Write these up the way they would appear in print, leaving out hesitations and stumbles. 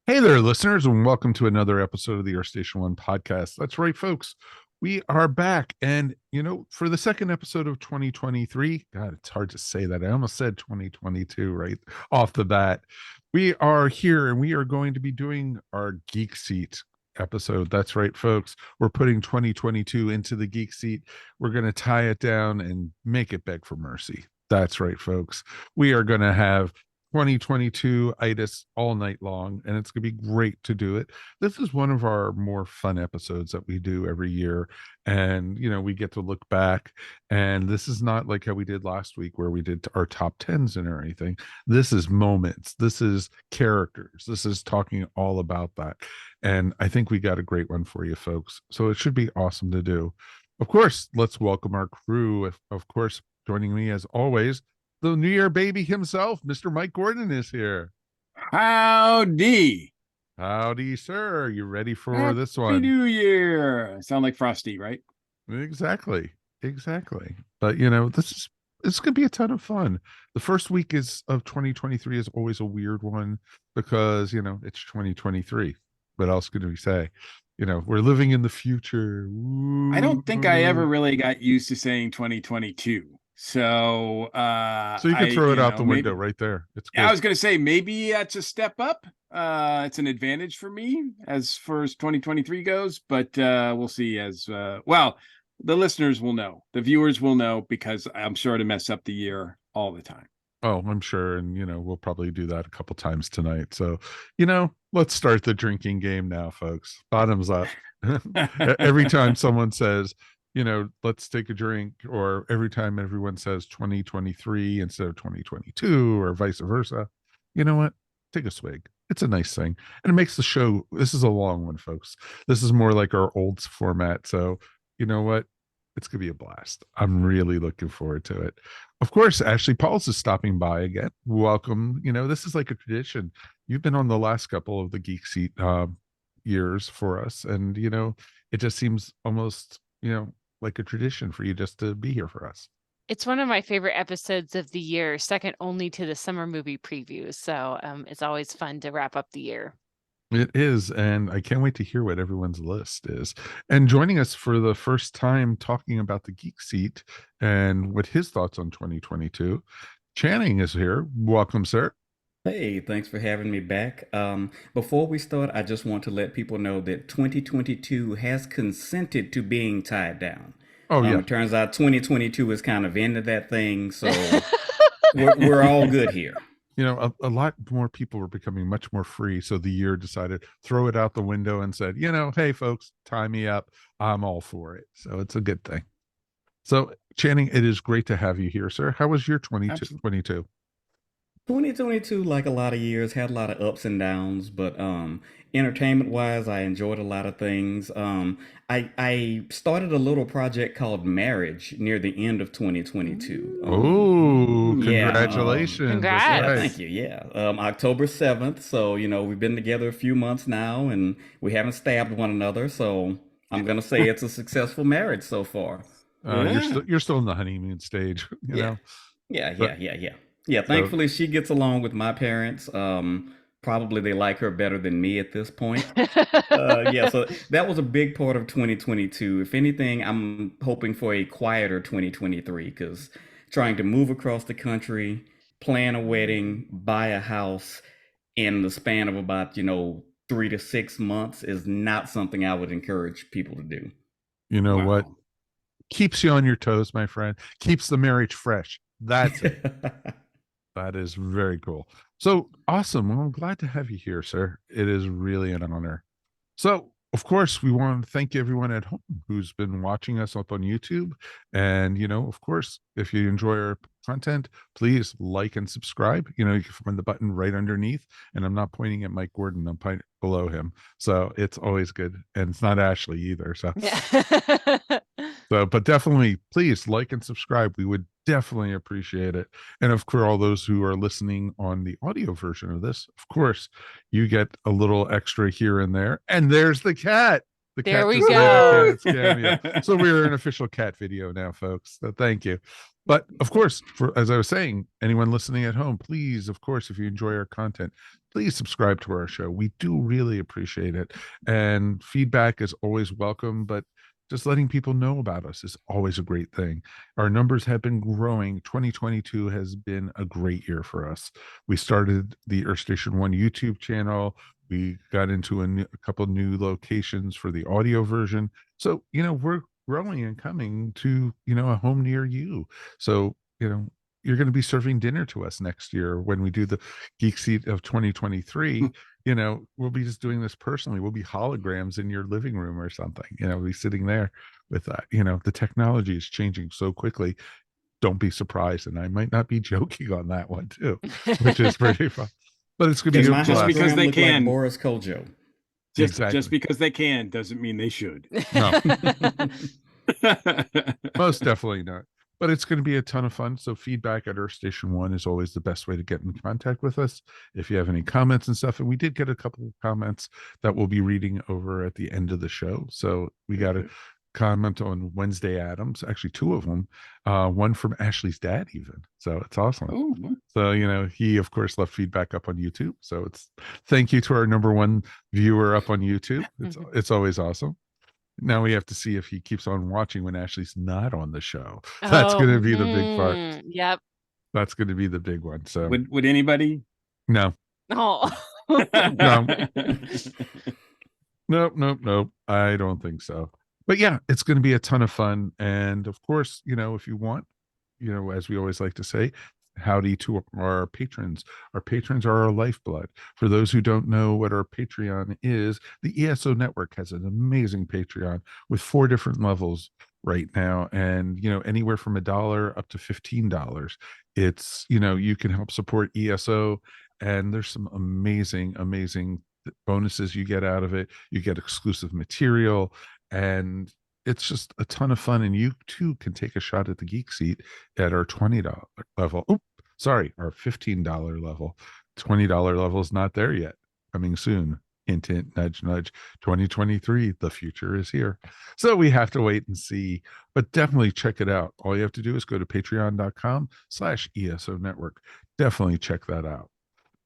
Hey there, listeners, and welcome to another episode of the Earth Station One podcast. That's right, folks. We are back. And, for the second episode of 2023, God, it's hard to say that. I almost said 2022 right off the bat. We are here and we are going to be doing our Geek Seat episode. That's right, folks. We're putting 2022 into the Geek Seat. We're going to tie it down and make it beg for mercy. That's right, folks. We are going to have 2022 itis all night long, and it's going to be great to do it. This is one of our more fun episodes that we do every year, and we get to look back. And this is not like how we did last week where we did our top tens and or anything. This is moments, this is characters, this is talking all about that. And I think we got a great one for you folks, so it should be awesome to do. Of course, let's welcome our crew. Of course, joining me as always, the New Year baby himself, Mr. Mike Gordon, is here. Howdy. Howdy, sir. You ready for Happy this one? New Year. Sound like Frosty, right? Exactly. Exactly. But it's gonna be a ton of fun. The first week is of 2023 is always a weird one because it's 2023. What else can we say? We're living in the future. I don't think I ever Ooh. really got used to saying 2022. So So you can I, throw it out the window maybe right there. It's I good. was gonna say maybe that's a step up. It's an advantage for me as far as 2023 goes, but we'll see as well, the listeners will know, the viewers will know, because I'm sure to mess up the year all the time. Oh, I'm sure. And, we'll probably do that a couple times tonight. So, let's start the drinking game now, folks. Bottoms up. Every time someone says, let's take a drink, or every time everyone says 2023 instead of 2022, or vice versa, you know what? Take a swig. It's a nice thing. And it makes the show, this is a long one, folks. This is more like our old format. So, you know what? It's going to be a blast. I'm really looking forward to it. Of course, Ashley Pauls is stopping by again. Welcome. This is like a tradition. You've been on the last couple of the Geek Seat years for us. And, it just seems almost, like a tradition for you just to be here for us. It's one of my favorite episodes of the year, second only to the summer movie previews. So it's always fun to wrap up the year. It is, and I can't wait to hear what everyone's list is. And joining us for the first time talking about the Geek Seat and what his thoughts on 2022, Channing is here. Welcome, sir. Hey, thanks for having me back. Before we start, I just want to let people know that 2022 has consented to being tied down. Oh, yeah. It turns out 2022 is kind of into that thing, so we're all good here. A lot more people were becoming much more free. So the year decided, throw it out the window and said, hey, folks, tie me up. I'm all for it. So it's a good thing. So, Channing, it is great to have you here, sir. How was your 2022? 2022, like a lot of years, had a lot of ups and downs, but entertainment wise, I enjoyed a lot of things. I started a little project called Marriage near the end of 2022. Oh, Yeah, congratulations. That's Congrats. yeah, right. thank you. Yeah, October 7th. So, we've been together a few months now and we haven't stabbed one another. So I'm gonna say it's a successful marriage so far. Yeah. You're still in the honeymoon stage, Yeah, yeah, But yeah, yeah, yeah. Yeah, so thankfully she gets along with my parents. Probably they like her better than me at this point. Yeah, so that was a big part of 2022. If anything, I'm hoping for a quieter 2023 because trying to move across the country, plan a wedding, buy a house in the span of about, 3 to 6 months is not something I would encourage people to do. you know what? Wow. Keeps you on your toes, my friend. Keeps the marriage fresh. That's it. That is very cool. So awesome. Well, I'm glad to have you here, sir. It is really an honor. So, of course, we want to thank everyone at home who's been watching us up on YouTube. And, of course, if you enjoy our content, please like and subscribe. You can find the button right underneath. And I'm not pointing at Mike Gordon, I'm pointing below him. So it's always good. And it's not Ashley either. So, Yeah. but definitely, please like and subscribe. We would definitely appreciate it. And for all those who are listening on the audio version of this, of course, you get a little extra here and there. And there's the cat. The There cat we just made a go. cat's cameo. So we're an official cat video now, folks. So thank you. But of course, as I was saying, anyone listening at home, please, of course, if you enjoy our content, please subscribe to our show. We do really appreciate it. And feedback is always welcome, but just letting people know about us is always a great thing. Our numbers have been growing. 2022 has been a great year for us. We started the Earth Station One YouTube channel. We got into a couple new locations for the audio version. So, we're growing and coming to, a home near you. So, you're going to be serving dinner to us next year when we do the Geek Seat of 2023. We'll be just doing this personally. We'll be holograms in your living room or something. We'll be sitting there with that. The technology is changing so quickly. Don't be surprised. And I might not be joking on that one too, which is pretty fun. But it's going to be my just because they look can. like Boris Kojo. Just because they can doesn't mean they should. No. Most definitely not. But it's going to be a ton of fun. So feedback at Earth Station One is always the best way to get in contact with us. If you have any comments and stuff, and we did get a couple of comments that we'll be reading over at the end of the show. So we got a comment on Wednesday Adams, actually two of them, one from Ashley's dad even. So it's awesome. Oh. So, he of course left feedback up on YouTube. So thank you to our number one viewer up on YouTube. It's always awesome. Now we have to see if he keeps on watching when Ashley's not on the show. That's going to be the big part. Yep. That's going to be the big one. So would anybody? No. Oh. No. Nope. I don't think so. But yeah, it's going to be a ton of fun. And of course, if you want, as we always like to say, howdy to our patrons. Our patrons are our lifeblood. For those who don't know what our Patreon is, the ESO Network has an amazing Patreon with 4 different levels right now, and anywhere from $1 up to $15. It's you can help support ESO, and there's some amazing bonuses you get out of it. You get exclusive material, and it's just a ton of fun. And you too can take a shot at the Geek Seat at our $20 level. Our $15 level. $20 level is not there yet. Coming soon. Hint, hint, nudge, nudge. 2023, the future is here. So we have to wait and see, but definitely check it out. All you have to do is go to patreon.com/ESO Network. Definitely check that out.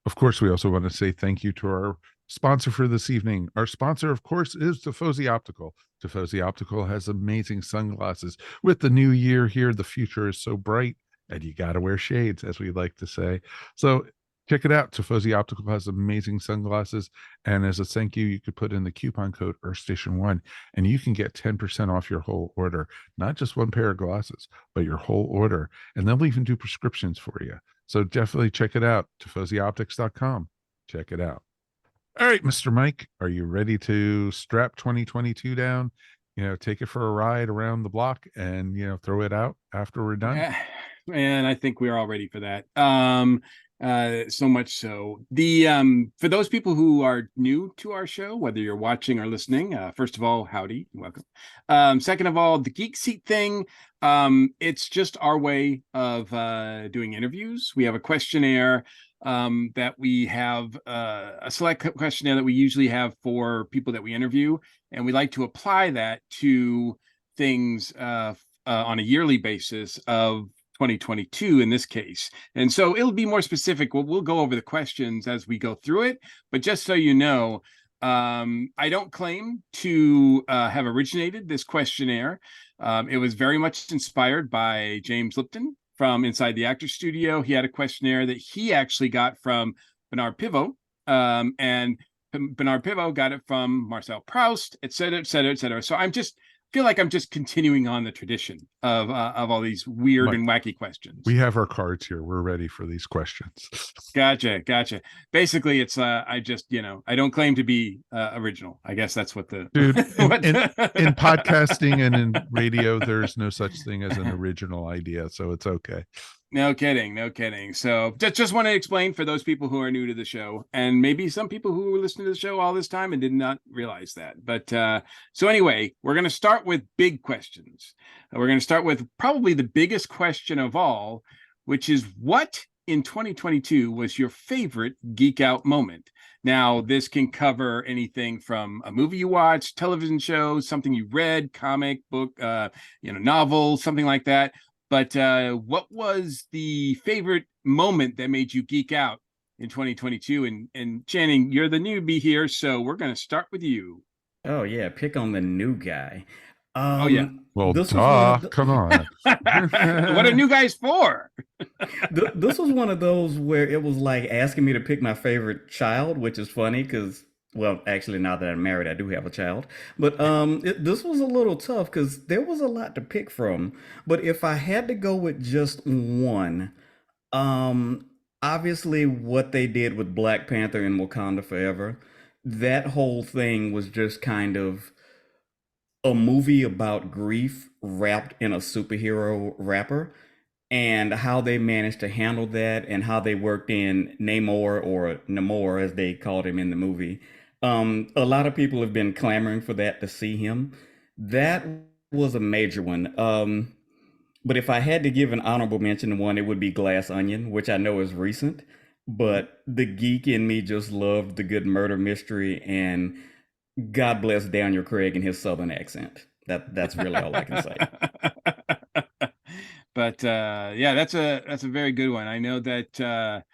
Of course, we also want to say thank you to our sponsor for this evening. Our sponsor, of course, is Tifosi Optical. Tifosi Optical has amazing sunglasses. With the new year here, the future is so bright, and you got to wear shades, as we like to say. So check it out. Tifosi Optical has amazing sunglasses, and as a thank you, you could put in the coupon code EarthStation1, and you can get 10% off your whole order. Not just one pair of glasses, but your whole order. And they'll even do prescriptions for you. So definitely check it out. TifosiOptics.com. Check it out. All right, Mr. Mike, are you ready to strap 2022 down? Take it for a ride around the block and, throw it out after we're done? Man, I think we're all ready for that. So much so. For those people who are new to our show, whether you're watching or listening, first of all, howdy, welcome. Second of all, the Geek Seat thing, it's just our way of doing interviews. We have a questionnaire that we have a select questionnaire that we usually have for people that we interview, and we like to apply that to things on a yearly basis of 2022 in this case. And so it'll be more specific. We'll go over the questions as we go through it, but just so you know, I don't claim to have originated this questionnaire. It was very much inspired by James Lipton from Inside the Actors Studio. He had a questionnaire that he actually got from Bernard Pivot, and Bernard Pivot got it from Marcel Proust, et cetera, et cetera, et cetera. So feel like I'm just continuing on the tradition of all these weird and wacky questions. We have our cards here. We're ready for these questions. Gotcha. Basically, it's I just I don't claim to be original. I guess that's what the dude in podcasting and in radio, there's no such thing as an original idea, so it's okay. No kidding. So just want to explain for those people who are new to the show, and maybe some people who were listening to the show all this time and did not realize that. But so anyway, we're going to start with big questions. We're going to start with probably the biggest question of all, which is what in 2022 was your favorite geek out moment? Now, this can cover anything from a movie you watched, television show, something you read, comic book, novel, something like that. But what was the favorite moment that made you geek out in 2022? And Channing, you're the newbie here, so we're going to start with you. Oh yeah, pick on the new guy. Oh yeah. Well, This was one duh. of the Come on. What are new guys for? this was one of those where it was like asking me to pick my favorite child, which is funny because, well, actually, now that I'm married, I do have a child. But this was a little tough because there was a lot to pick from. But if I had to go with just one, um, obviously, what they did with Black Panther and Wakanda Forever, that whole thing was just kind of a movie about grief wrapped in a superhero wrapper, and how they managed to handle that and how they worked in Namor, or Namor as they called him in the movie. A lot of people have been clamoring for that to see him. That was a major one. But if I had to give an honorable mention to one, it would be Glass Onion, which I know is recent. But the geek in me just loved the good murder mystery, and God bless Daniel Craig and his southern accent. That's really all I can say. But yeah, that's a very good one. I know that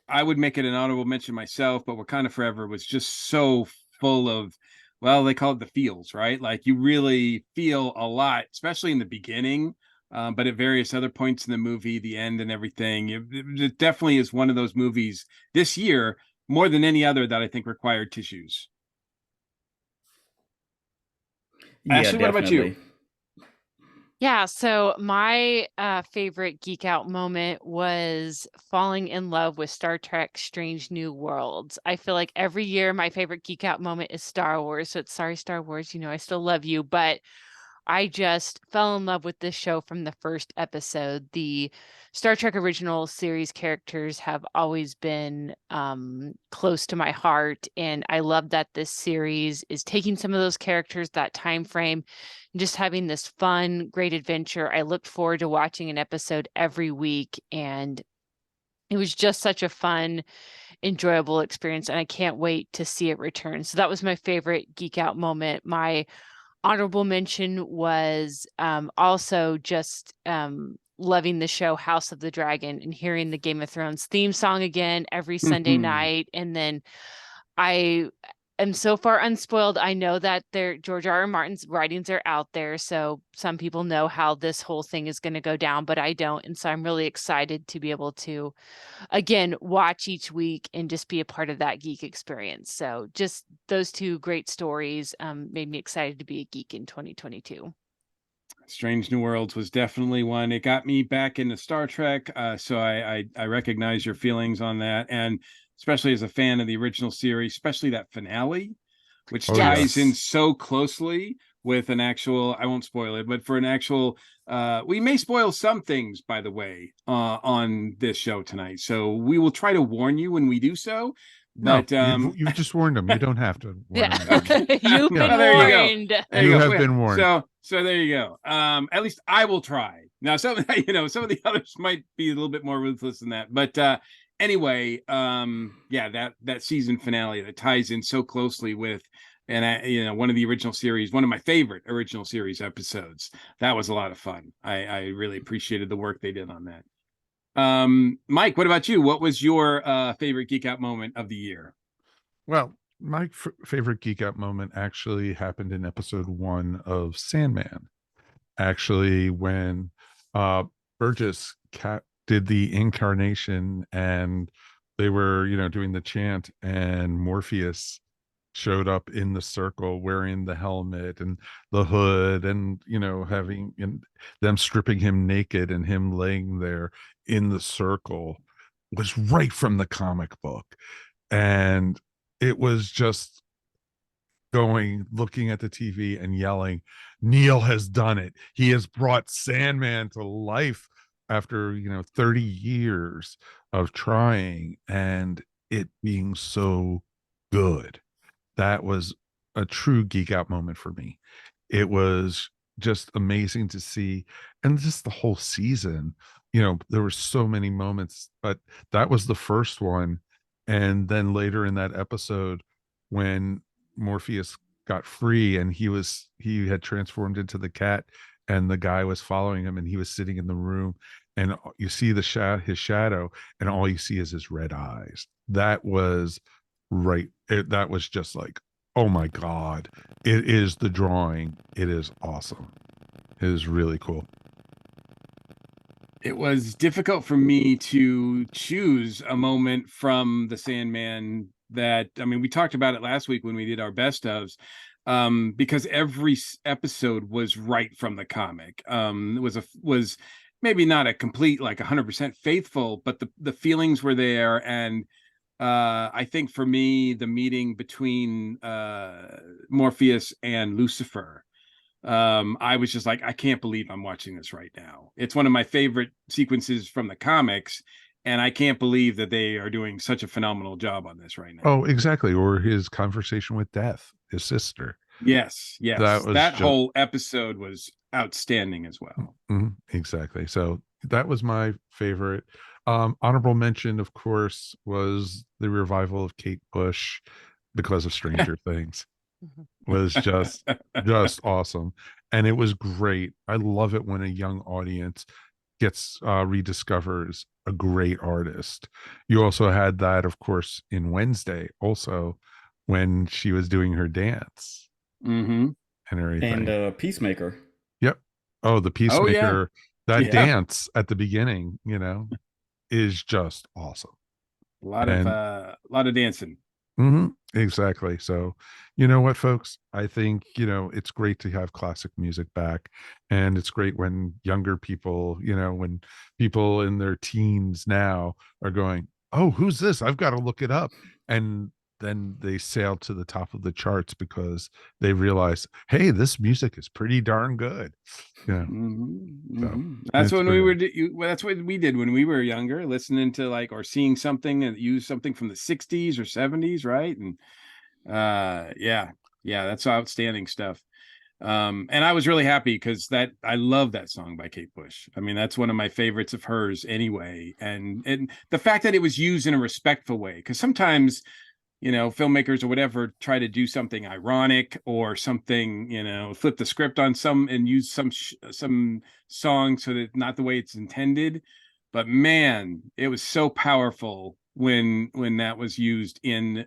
I would make it an honorable mention myself, but Wakanda Forever was just so full of, well, they call it the feels, right? Like you really feel a lot, especially in the beginning, but at various other points in the movie, the end and everything. It definitely is one of those movies this year, more than any other, that I think required tissues. Yeah, Ashley, what about you? definitely. Yeah, so my favorite geek out moment was falling in love with Star Trek Strange New Worlds. I feel like every year my favorite geek out moment is Star Wars. So it's sorry, Star Wars, I still love you, but I just fell in love with this show from the first episode. The Star Trek original series characters have always been close to my heart, and I love that this series is taking some of those characters, that time frame, and just having this fun, great adventure. I looked forward to watching an episode every week, and it was just such a fun, enjoyable experience, and I can't wait to see it return. So that was my favorite geek out moment. My honorable mention was also just loving the show House of the Dragon and hearing the Game of Thrones theme song again every Sunday night. And then I am so far unspoiled. I know that George R. R. Martin's writings are out there, so some people know how this whole thing is going to go down, but I don't. And so I'm really excited to be able to again watch each week and just be a part of that geek experience. So just those two great stories made me excited to be a geek in 2022. Strange New Worlds was definitely one. It got me back into Star Trek, so I recognize your feelings on that, and especially as a fan of the original series, especially that finale, which Oh yeah. ties in Yes. so closely with an actual. I won't spoil it, but for an actual, we may spoil some things, by the way, on this show tonight. So we will try to warn you when we do so. No, But you've just warned them. You don't have to warn Yeah. them again. You've Yeah. been Oh, there you go. warned. There You you go. have been warned. So there you go. At least I will try. Now, some of the others might be a little bit more ruthless than that. But anyway, yeah, that season finale that ties in so closely with, and one of the original series, one of my favorite original series episodes. That was a lot of fun. I really appreciated the work they did on that. Mike, what about you? What was your favorite geek out moment of the year? Well, my favorite geek out moment actually happened in episode 1 of Sandman. Actually, when Burgess did the incarnation, and they were, doing the chant, and Morpheus showed up in the circle wearing the helmet and the hood, and having them stripping him naked and him laying there in the circle, was right from the comic book. And it was just looking at the TV and yelling, Neil has done it. He has brought Sandman to life after 30 years of trying, and it being so good. That was a true geek out moment for me. It was just amazing to see. And just the whole season, there were so many moments, but that was the first one. And then later in that episode, when Morpheus got free and he had transformed into the cat, and the guy was following him, and he was sitting in the room, and you see his shadow, and all you see is his red eyes. That was that was just like, oh my god, it is the drawing. It is awesome. It is really cool. It was difficult for me to choose a moment from the Sandman that, I mean, we talked about it last week when we did our best ofs, because every episode was right from the comic. It was maybe not a complete, like 100% faithful, but the feelings were there. And I think for me, the meeting between Morpheus and Lucifer, I was just like, I can't believe I'm watching this right now. It's one of my favorite sequences from the comics, and I can't believe that they are doing such a phenomenal job on this right now. Oh, exactly. Or his conversation with Death, his sister. Yes, That was that whole episode was outstanding as well. Exactly. So that was my favorite. Honorable mention, of course, was the revival of Kate Bush because of Stranger Things. Was just awesome, and it was great. I love it when a young audience gets rediscovers a great artist. You also had that, of course, in Wednesday, also when she was doing her dance and everything. And Peacemaker. Yep. Oh, the Oh yeah, Peacemaker, that yeah. dance at the beginning, is just awesome. A lot And of dancing. exactly. So, you know what, folks? I think, it's great to have classic music back. And it's great when younger people, when people in their teens now are going, oh, who's this? I've got to look it up. And then they sail to the top of the charts because they realize, hey, this music is pretty darn good. Yeah. So that's when we great. were. That's what we did when we were younger, listening to like or seeing something and use something from the '60s or '70s, right? And yeah, that's outstanding stuff. And I was really happy because I love that song by Kate Bush. I mean, that's one of my favorites of hers anyway. And the fact that it was used in a respectful way, because sometimes filmmakers or whatever try to do something ironic or something, flip the script on some and use some song so that not the way it's intended. But man, it was so powerful when that was used in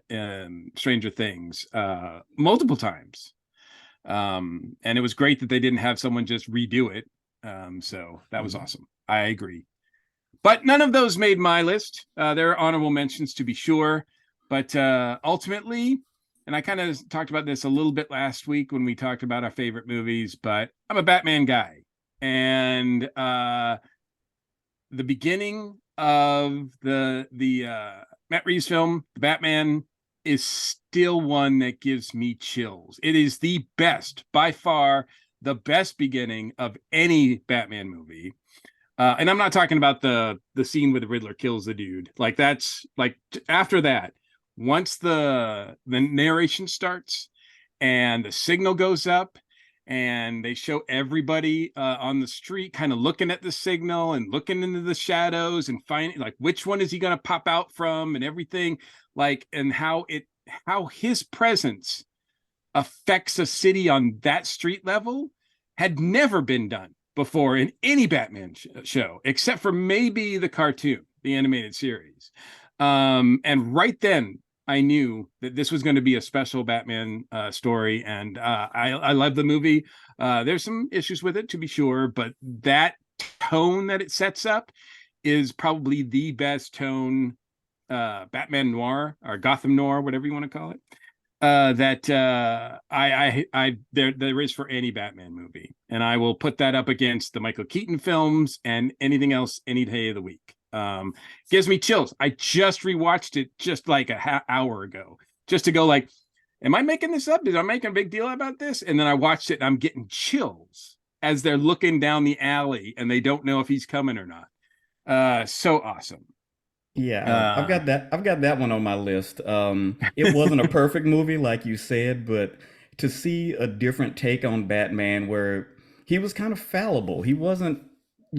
Stranger Things multiple times. And it was great that they didn't have someone just redo it. So that was awesome. I agree. But none of those made my list. There are honorable mentions to be sure. But ultimately, and I kind of talked about this a little bit last week when we talked about our favorite movies, but I'm a Batman guy. And the beginning of the Matt Reeves film, The Batman, is still one that gives me chills. It is the best, by far, the best beginning of any Batman movie. And I'm not talking about the scene where the Riddler kills the dude. Like that's like after that, once the narration starts and the signal goes up and they show everybody on the street kind of looking at the signal and looking into the shadows and finding like which one is he going to pop out from and everything, like, and how his presence affects a city on that street level had never been done before in any Batman show, except for maybe the cartoon, the animated series. And right then, I knew that this was going to be a special Batman story, and I love the movie. There's some issues with it, to be sure, but that tone that it sets up is probably the best tone Batman noir or Gotham noir, whatever you want to call it. That there is for any Batman movie, and I will put that up against the Michael Keaton films and anything else any day of the week. Gives me chills. I just rewatched it just like a hour ago, just to go like, am I making this up? Did I make a big deal about this? And then I watched it and I'm getting chills as they're looking down the alley and they don't know if he's coming or not. So awesome. Yeah, I've got that. I've got that one on my list. It wasn't a perfect movie, like you said, but to see a different take on Batman, where he was kind of fallible, he wasn't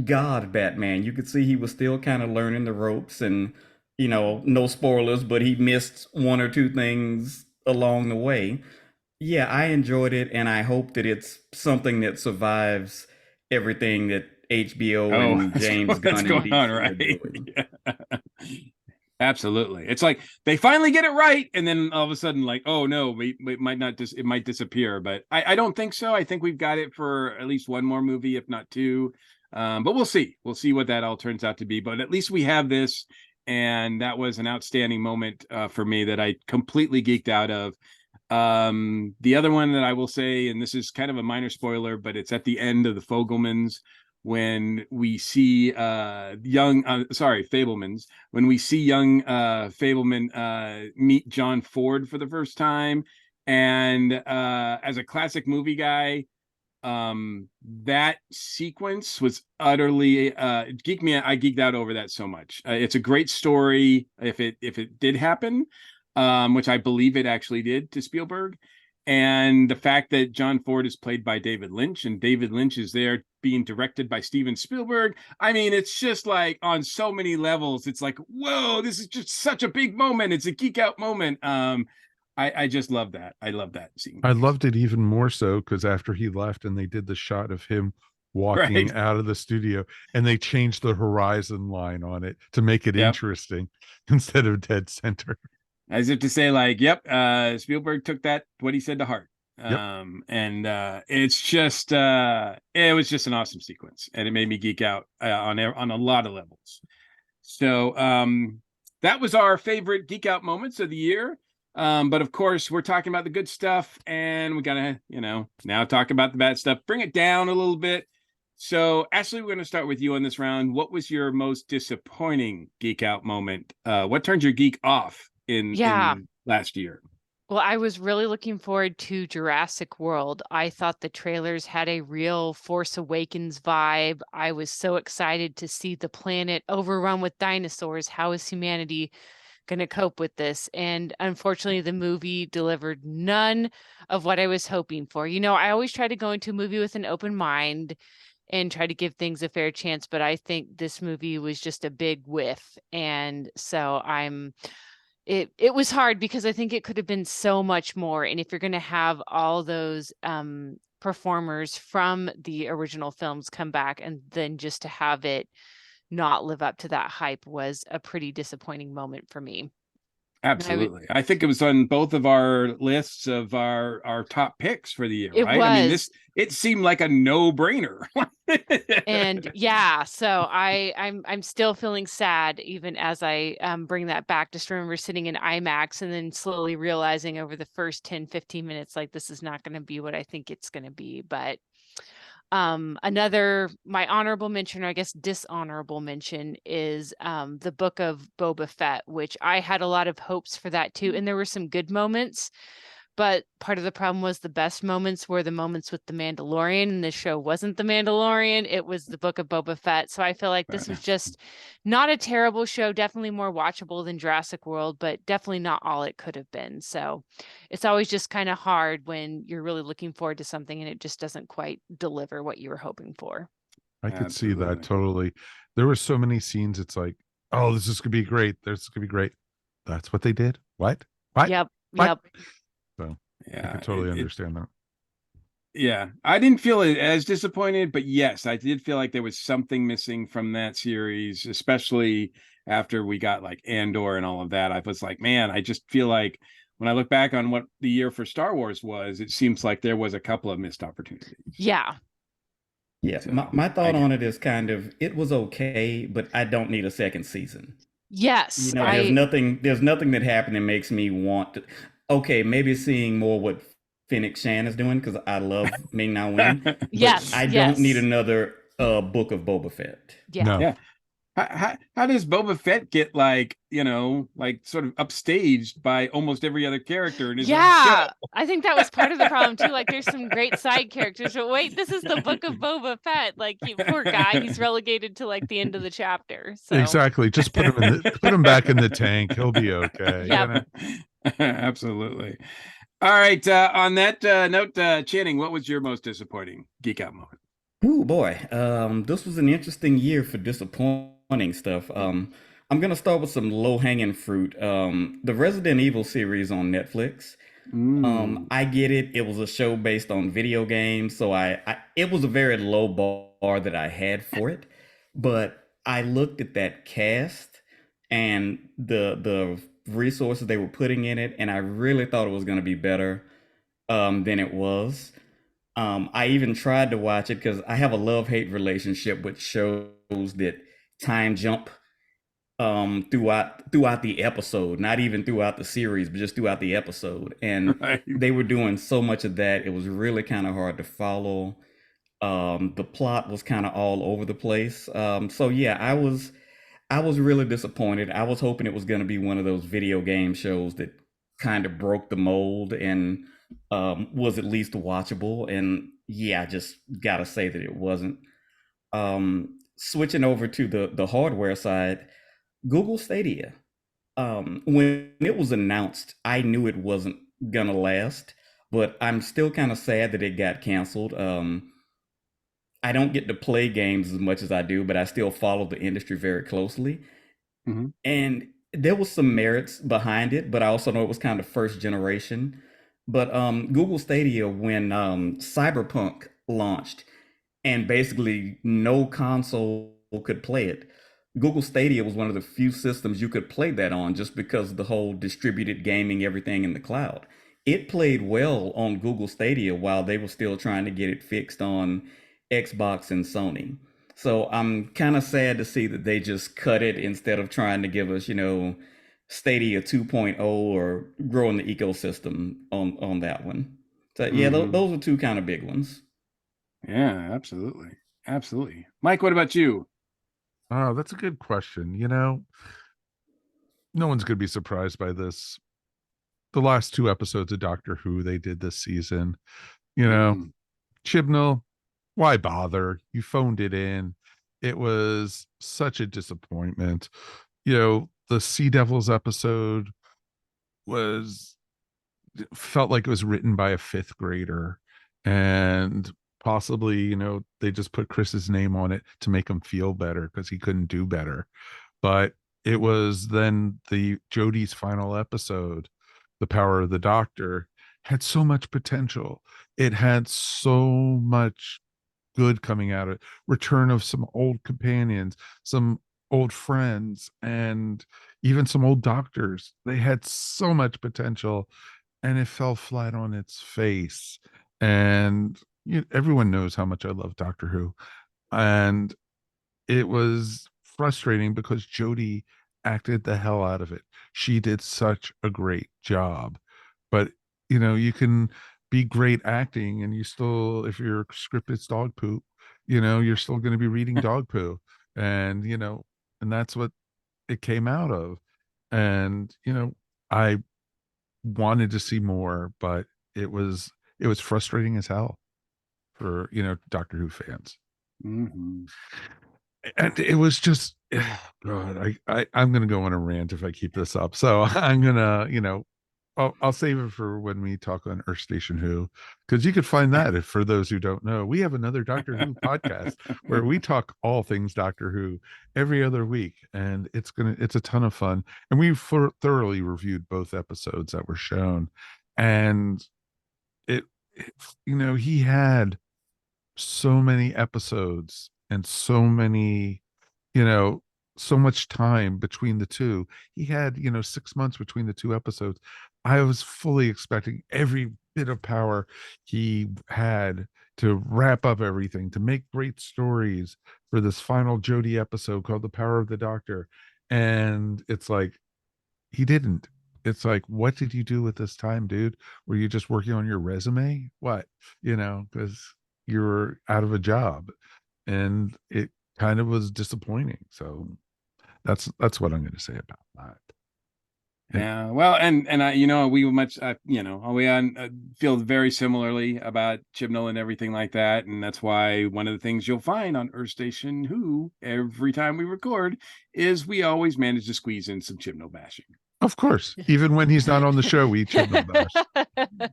God Batman. You could see he was still kind of learning the ropes, and no spoilers, but he missed one or two things along the way. Yeah, I enjoyed it, and I hope that it's something that survives everything that HBO Oh, and James what's Gunn and going on, DC are right? doing. Yeah. Absolutely. It's like they finally get it right, and then all of a sudden, like, oh no, it might not it might disappear. But I don't think so. I think we've got it for at least one more movie, if not two. But we'll see. We'll see what that all turns out to be. But at least we have this, and that was an outstanding moment for me that I completely geeked out of. The other one that I will say, and this is kind of a minor spoiler, but it's at the end of the Fogelmans when we see Fablemans, when we see young Fableman meet John Ford for the first time. And as a classic movie guy, that sequence was utterly geeked me. I geeked out over that so much. It's a great story if it did happen, which I believe it actually did to Spielberg. And the fact that John Ford is played by David Lynch, and David Lynch is there being directed by Steven Spielberg. I mean, it's just like on so many levels. It's like, whoa, this is just such a big moment. It's a geek out moment. I just love that. I love that scene. I loved it even more so because after he left and they did the shot of him walking Right. out of the studio and they changed the horizon line on it to make it Yep. interesting instead of dead center. As if to say, like, yep, Spielberg took what he said to heart. Yep. And it's just it was just an awesome sequence, and it made me geek out on a lot of levels. So that was our favorite geek out moments of the year. But of course, we're talking about the good stuff, and we gotta, now talk about the bad stuff, bring it down a little bit. So, Ashley, we're going to start with you on this round. What was your most disappointing geek out moment? What turned your geek off in last year? Well, I was really looking forward to Jurassic World. I thought the trailers had a real Force Awakens vibe. I was so excited to see the planet overrun with dinosaurs. How is humanity going to cope with this? And unfortunately, the movie delivered none of what I was hoping for. I always try to go into a movie with an open mind and try to give things a fair chance, but I think this movie was just a big whiff. And so it was hard because I think it could have been so much more. And if you're going to have all those performers from the original films come back, and then just to have it not live up to that hype was a pretty disappointing moment for me. Absolutely. I think it was on both of our lists of our top picks for the year, It right? I mean, was. it seemed like a no-brainer. And yeah, so I'm still feeling sad even as I bring that back. Just remember sitting in IMAX and then slowly realizing over the first 10-15 minutes, like, this is not going to be what I think it's going to be. But my honorable mention, or I guess dishonorable mention, is the Book of Boba Fett, which I had a lot of hopes for that too, and there were some good moments, but part of the problem was the best moments were the moments with the Mandalorian, and the show wasn't the Mandalorian, it was the Book of Boba Fett. So I feel like this was just not a terrible show, definitely more watchable than Jurassic World, but definitely not all it could have been. So it's always just kind of hard when you're really looking forward to something and it just doesn't quite deliver what you were hoping for. I could see that totally. There were so many scenes. It's like, oh, this is gonna be great. This is gonna be great. That's what they did. What? Yep. So yeah, I could totally understand that. Yeah, I didn't feel as disappointed, but yes, I did feel like there was something missing from that series, especially after we got like Andor and all of that. I was like, man, I just feel like when I look back on what the year for Star Wars was, it seems like there was a couple of missed opportunities. Yeah. Yeah, so, my thought on it is kind of, it was okay, but I don't need a second season. Yes. There's nothing that happened that makes me want to. Okay, maybe seeing more what Fennec Shan is doing, because I love Ming-Na Wen. But yes, I don't need another Book of Boba Fett. Yeah. No. Yeah. How does Boba Fett get like sort of upstaged by almost every other character in his own show? I think that was part of the problem too. Like, there's some great side characters, but wait, this is the Book of Boba Fett. Like, you poor guy, he's relegated to like the end of the chapter. So. Exactly. Just put him back in the tank. He'll be okay. Yeah. Absolutely. All right. On that note, Channing, what was your most disappointing geek out moment? Oh boy, this was an interesting year for disappointing stuff. I'm gonna start with some low-hanging fruit. The Resident Evil series on Netflix. I get it. It was a show based on video games, so it was a very low bar that I had for it. But I looked at that cast and the resources they were putting in it, and I really thought it was going to be better than it was. I even tried to watch it because I have a love-hate relationship with shows that time jump throughout the episode, not even throughout the series, but just throughout the episode. And Right. they were doing so much of that, it was really kind of hard to follow. The plot was kind of all over the place. So yeah, I was really disappointed. I was hoping it was going to be one of those video game shows that kind of broke the mold and was at least watchable. And yeah, I just gotta say that it wasn't. Switching over to the hardware side, Google Stadia. When it was announced, I knew it wasn't gonna last, but I'm still kind of sad that it got canceled. I don't get to play games as much as I do, but I still follow the industry very closely. Mhm. And there was some merits behind it, but I also know it was kind of first generation. But Google Stadia, when Cyberpunk launched, and basically no console could play it. Google Stadia was one of the few systems you could play that on just because of the whole distributed gaming, everything in the cloud. It played well on Google Stadia while they were still trying to get it fixed on Xbox and Sony. So I'm kind of sad to see that they just cut it instead of trying to give us, Stadia 2.0 or growing the ecosystem on that one. So yeah, Mhm. those are two kind of big ones. Yeah, absolutely. Absolutely. Mike, what about you? Oh, that's a good question. No one's going to be surprised by this. The last two episodes of Doctor Who they did this season, you know, Mhm. Chibnall, why bother? You phoned it in. It was such a disappointment. The Sea Devils episode was felt like it was written by a fifth grader, and possibly, they just put Chris's name on it to make him feel better because he couldn't do better. But it was then the Jodie's final episode, The Power of the Doctor, had so much potential. It had so much good coming out of it. Return of some old companions, some old friends, and even some old doctors. They had so much potential, and it fell flat on its face. And everyone knows how much I love Doctor Who. And it was frustrating because Jodie acted the hell out of it. She did such a great job. But, you can be great acting and you still, if your script is dog poop, you're still going to be reading dog poo. And, and that's what it came out of. And, I wanted to see more, but it was frustrating as hell for, Doctor Who fans. Mhm. And it was just God, I'm gonna go on a rant if I keep this up. So I'm gonna, I'll save it for when we talk on Earth Station Who, because you could find that if, for those who don't know, we have another Doctor Who podcast where we talk all things Doctor Who every other week, and it's a ton of fun. And we've thoroughly reviewed both episodes that were shown, and it, it he had so many episodes and so many, you know, so much time between the two. He had, 6 months between the two episodes. I was fully expecting every bit of power he had to wrap up everything, to make great stories for this final Jodie episode called The Power of the Doctor. And it's like, he didn't. It's like, what did you do with this time, dude? Were you just working on your resume? What? Because you're out of a job, and it kind of was disappointing. So that's what I'm going to say about that. Yeah, well, and I, we much, feel very similarly about Chibnall and everything like that, and that's why one of the things you'll find on Earth Station Who every time we record is we always manage to squeeze in some Chibnall bashing. Of course, even when he's not on the show, we chip him bash.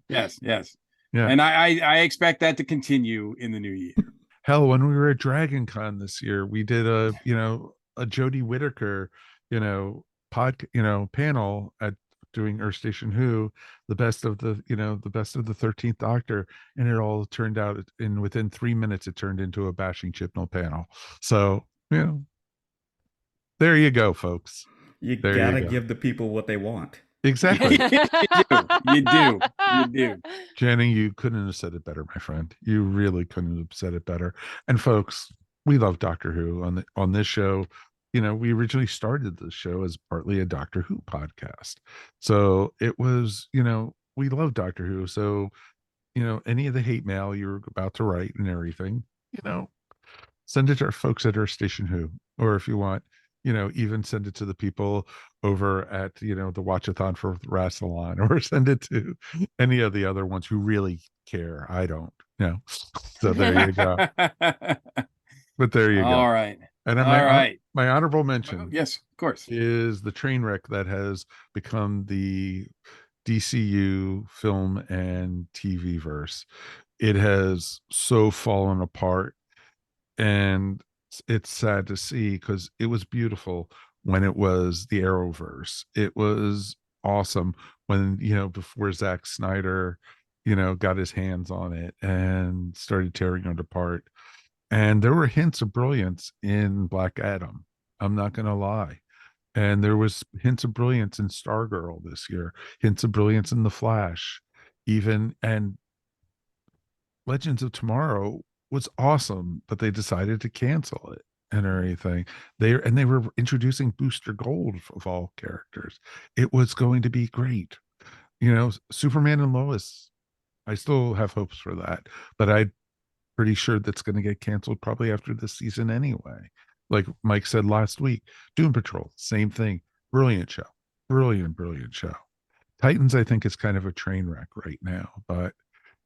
Yes, yes, Yeah. and I expect that to continue in the new year. Hell, when we were at Dragon Con this year, we did a Jodie Whittaker, panel at doing Earth Station Who, the best of the 13th Doctor, and it all turned out within 3 minutes it turned into a bashing Chibnall panel. So there you go, folks. You There you gotta go. give the people what they want. Exactly. You do. Channing, you couldn't have said it better, my friend. You really couldn't have said it better. And folks, we love Doctor Who on this show. We originally started the show as partly a Doctor Who podcast. So it was, we love Doctor Who. So, any of the hate mail you're about to write and everything, send it to our folks at Earth Station Who, or if you want, even send it to the people over at, the Watchathon for Rassilon, or send it to any of the other ones who really care. I don't, So there you go. But there you go. All right. And All right. my honorable mention, yes, of course, is the train wreck that has become the DCU film and TV verse. It has so fallen apart, and it's sad to see, because it was beautiful when it was the Arrowverse. It was awesome when, before Zack Snyder, got his hands on it and started tearing it apart. And there were hints of brilliance in Black Adam. I'm not going to lie. And there was hints of brilliance in Stargirl this year, hints of brilliance in The Flash, and Legends of Tomorrow was awesome, but they decided to cancel it and everything. They were introducing Booster Gold of all characters. It was going to be great. Superman and Lois, I still have hopes for that, but I'm pretty sure that's going to get canceled probably after this season anyway. Like Mike said last week, Doom Patrol, same thing. Brilliant show. Brilliant show. Titans, I think, is kind of a train wreck right now, but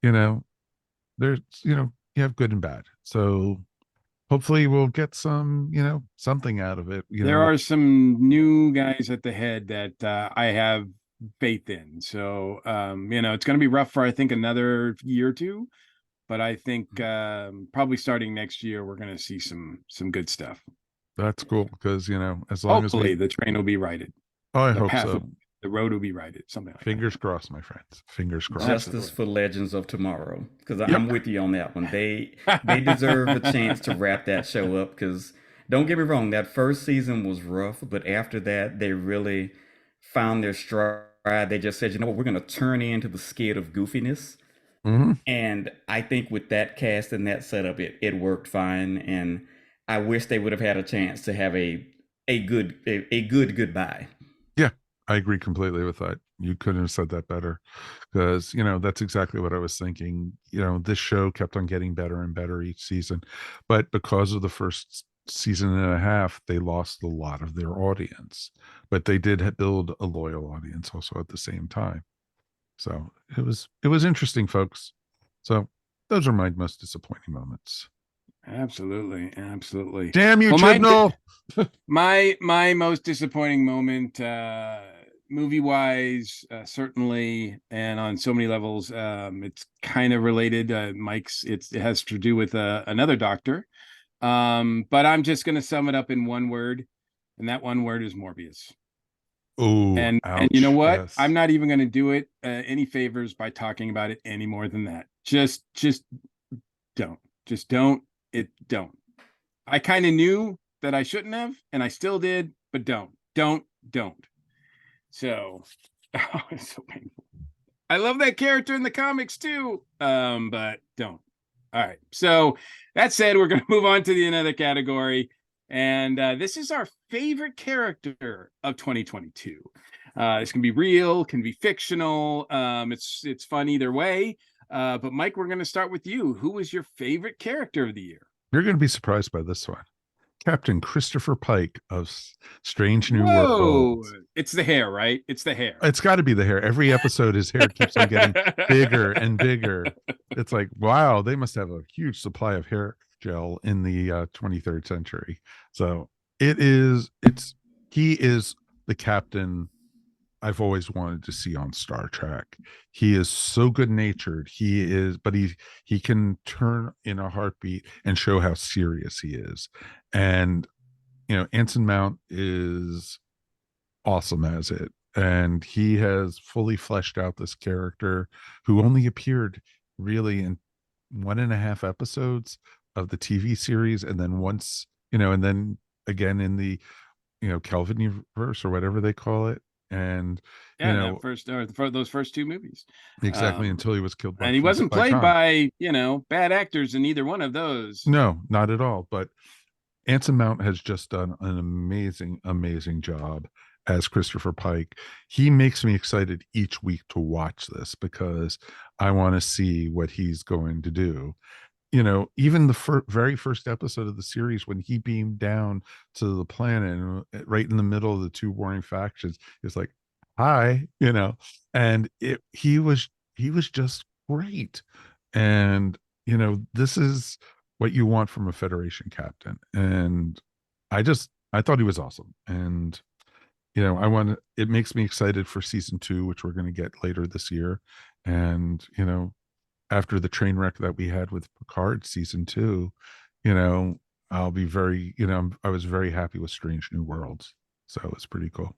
there's, you have good and bad. So hopefully we'll get some, something out of it. There are some new guys at the head that I have faith in. So, it's going to be rough for, I think, another year or two. But I think probably starting next year, we're going to see some good stuff. That's cool, because, as long hopefully as the train will be righted. Oh, I hope so. The road will be righted. Something like Fingers that. crossed, my friends. Fingers crossed. Justice for Legends of Tomorrow, because I'm with you on that one. They deserve a chance to wrap that show up, because don't get me wrong, that first season was rough, but after that, they really found their stride. They just said, we're going to turn into the skid of goofiness. Mm-hmm. And I think with that cast and that setup, it worked fine. And I wish they would have had a chance to have a good goodbye. Yeah, I agree completely with that. You couldn't have said that better, because that's exactly what I was thinking. This show kept on getting better and better each season, but because of the first season and a half, they lost a lot of their audience, but they did build a loyal audience also at the same time. So it was interesting, folks. So those are my most disappointing moments. Absolutely. Damn you, Chibnall. My most disappointing moment, movie wise, certainly, and on so many levels, it's kind of related. Mike's, it has to do with another Doctor, but I'm just going to sum it up in one word, and that one word is Morbius. Oh, and you know what? Yes. I'm not even going to do it any favors by talking about it any more than that. Just don't. Don't. I kind of knew that I shouldn't have, and I still did, but don't. So, it's so painful. I love that character in the comics too, but don't. All right. So that said, we're going to move on to the another category. And this is our favorite character of 2022. This can be real, can be fictional. It's fun either way. But Mike, we're going to start with you. Who was your favorite character of the year? You're going to be surprised by this one. Captain Christopher Pike of Strange New Worlds. It's the hair, right? It's the hair. It's got to be the hair. Every episode, his hair keeps on getting bigger and bigger. It's like, wow, they must have a huge supply of hair gel in the 23rd century. So he is the captain I've always wanted to see on Star Trek. He is so good natured. But he can turn in a heartbeat and show how serious he is. And Anson Mount is awesome as it. and he has fully fleshed out this character who only appeared really in 1.5 episodes of the TV series, and then once, and then again in the Kelvin universe or whatever they call it, and Yeah, that first or those first two movies. exactly, until he was killed and he wasn't by played Khan. by bad actors in either one of those. No, not at all. But Anson Mount has just done an amazing job as Christopher Pike. He makes me excited each week to watch this because I want to see what he's going to do. Even the very first episode of the series, when he beamed down to the planet and right in the middle of the two warring factions, it's like, hi, and he was just great. And this is what you want from a Federation captain. And I thought he was awesome. And it makes me excited for season 2, which we're going to get later this year. And after the train wreck that we had with Picard season 2, I'll be very, I was very happy with Strange New Worlds. So it was pretty cool.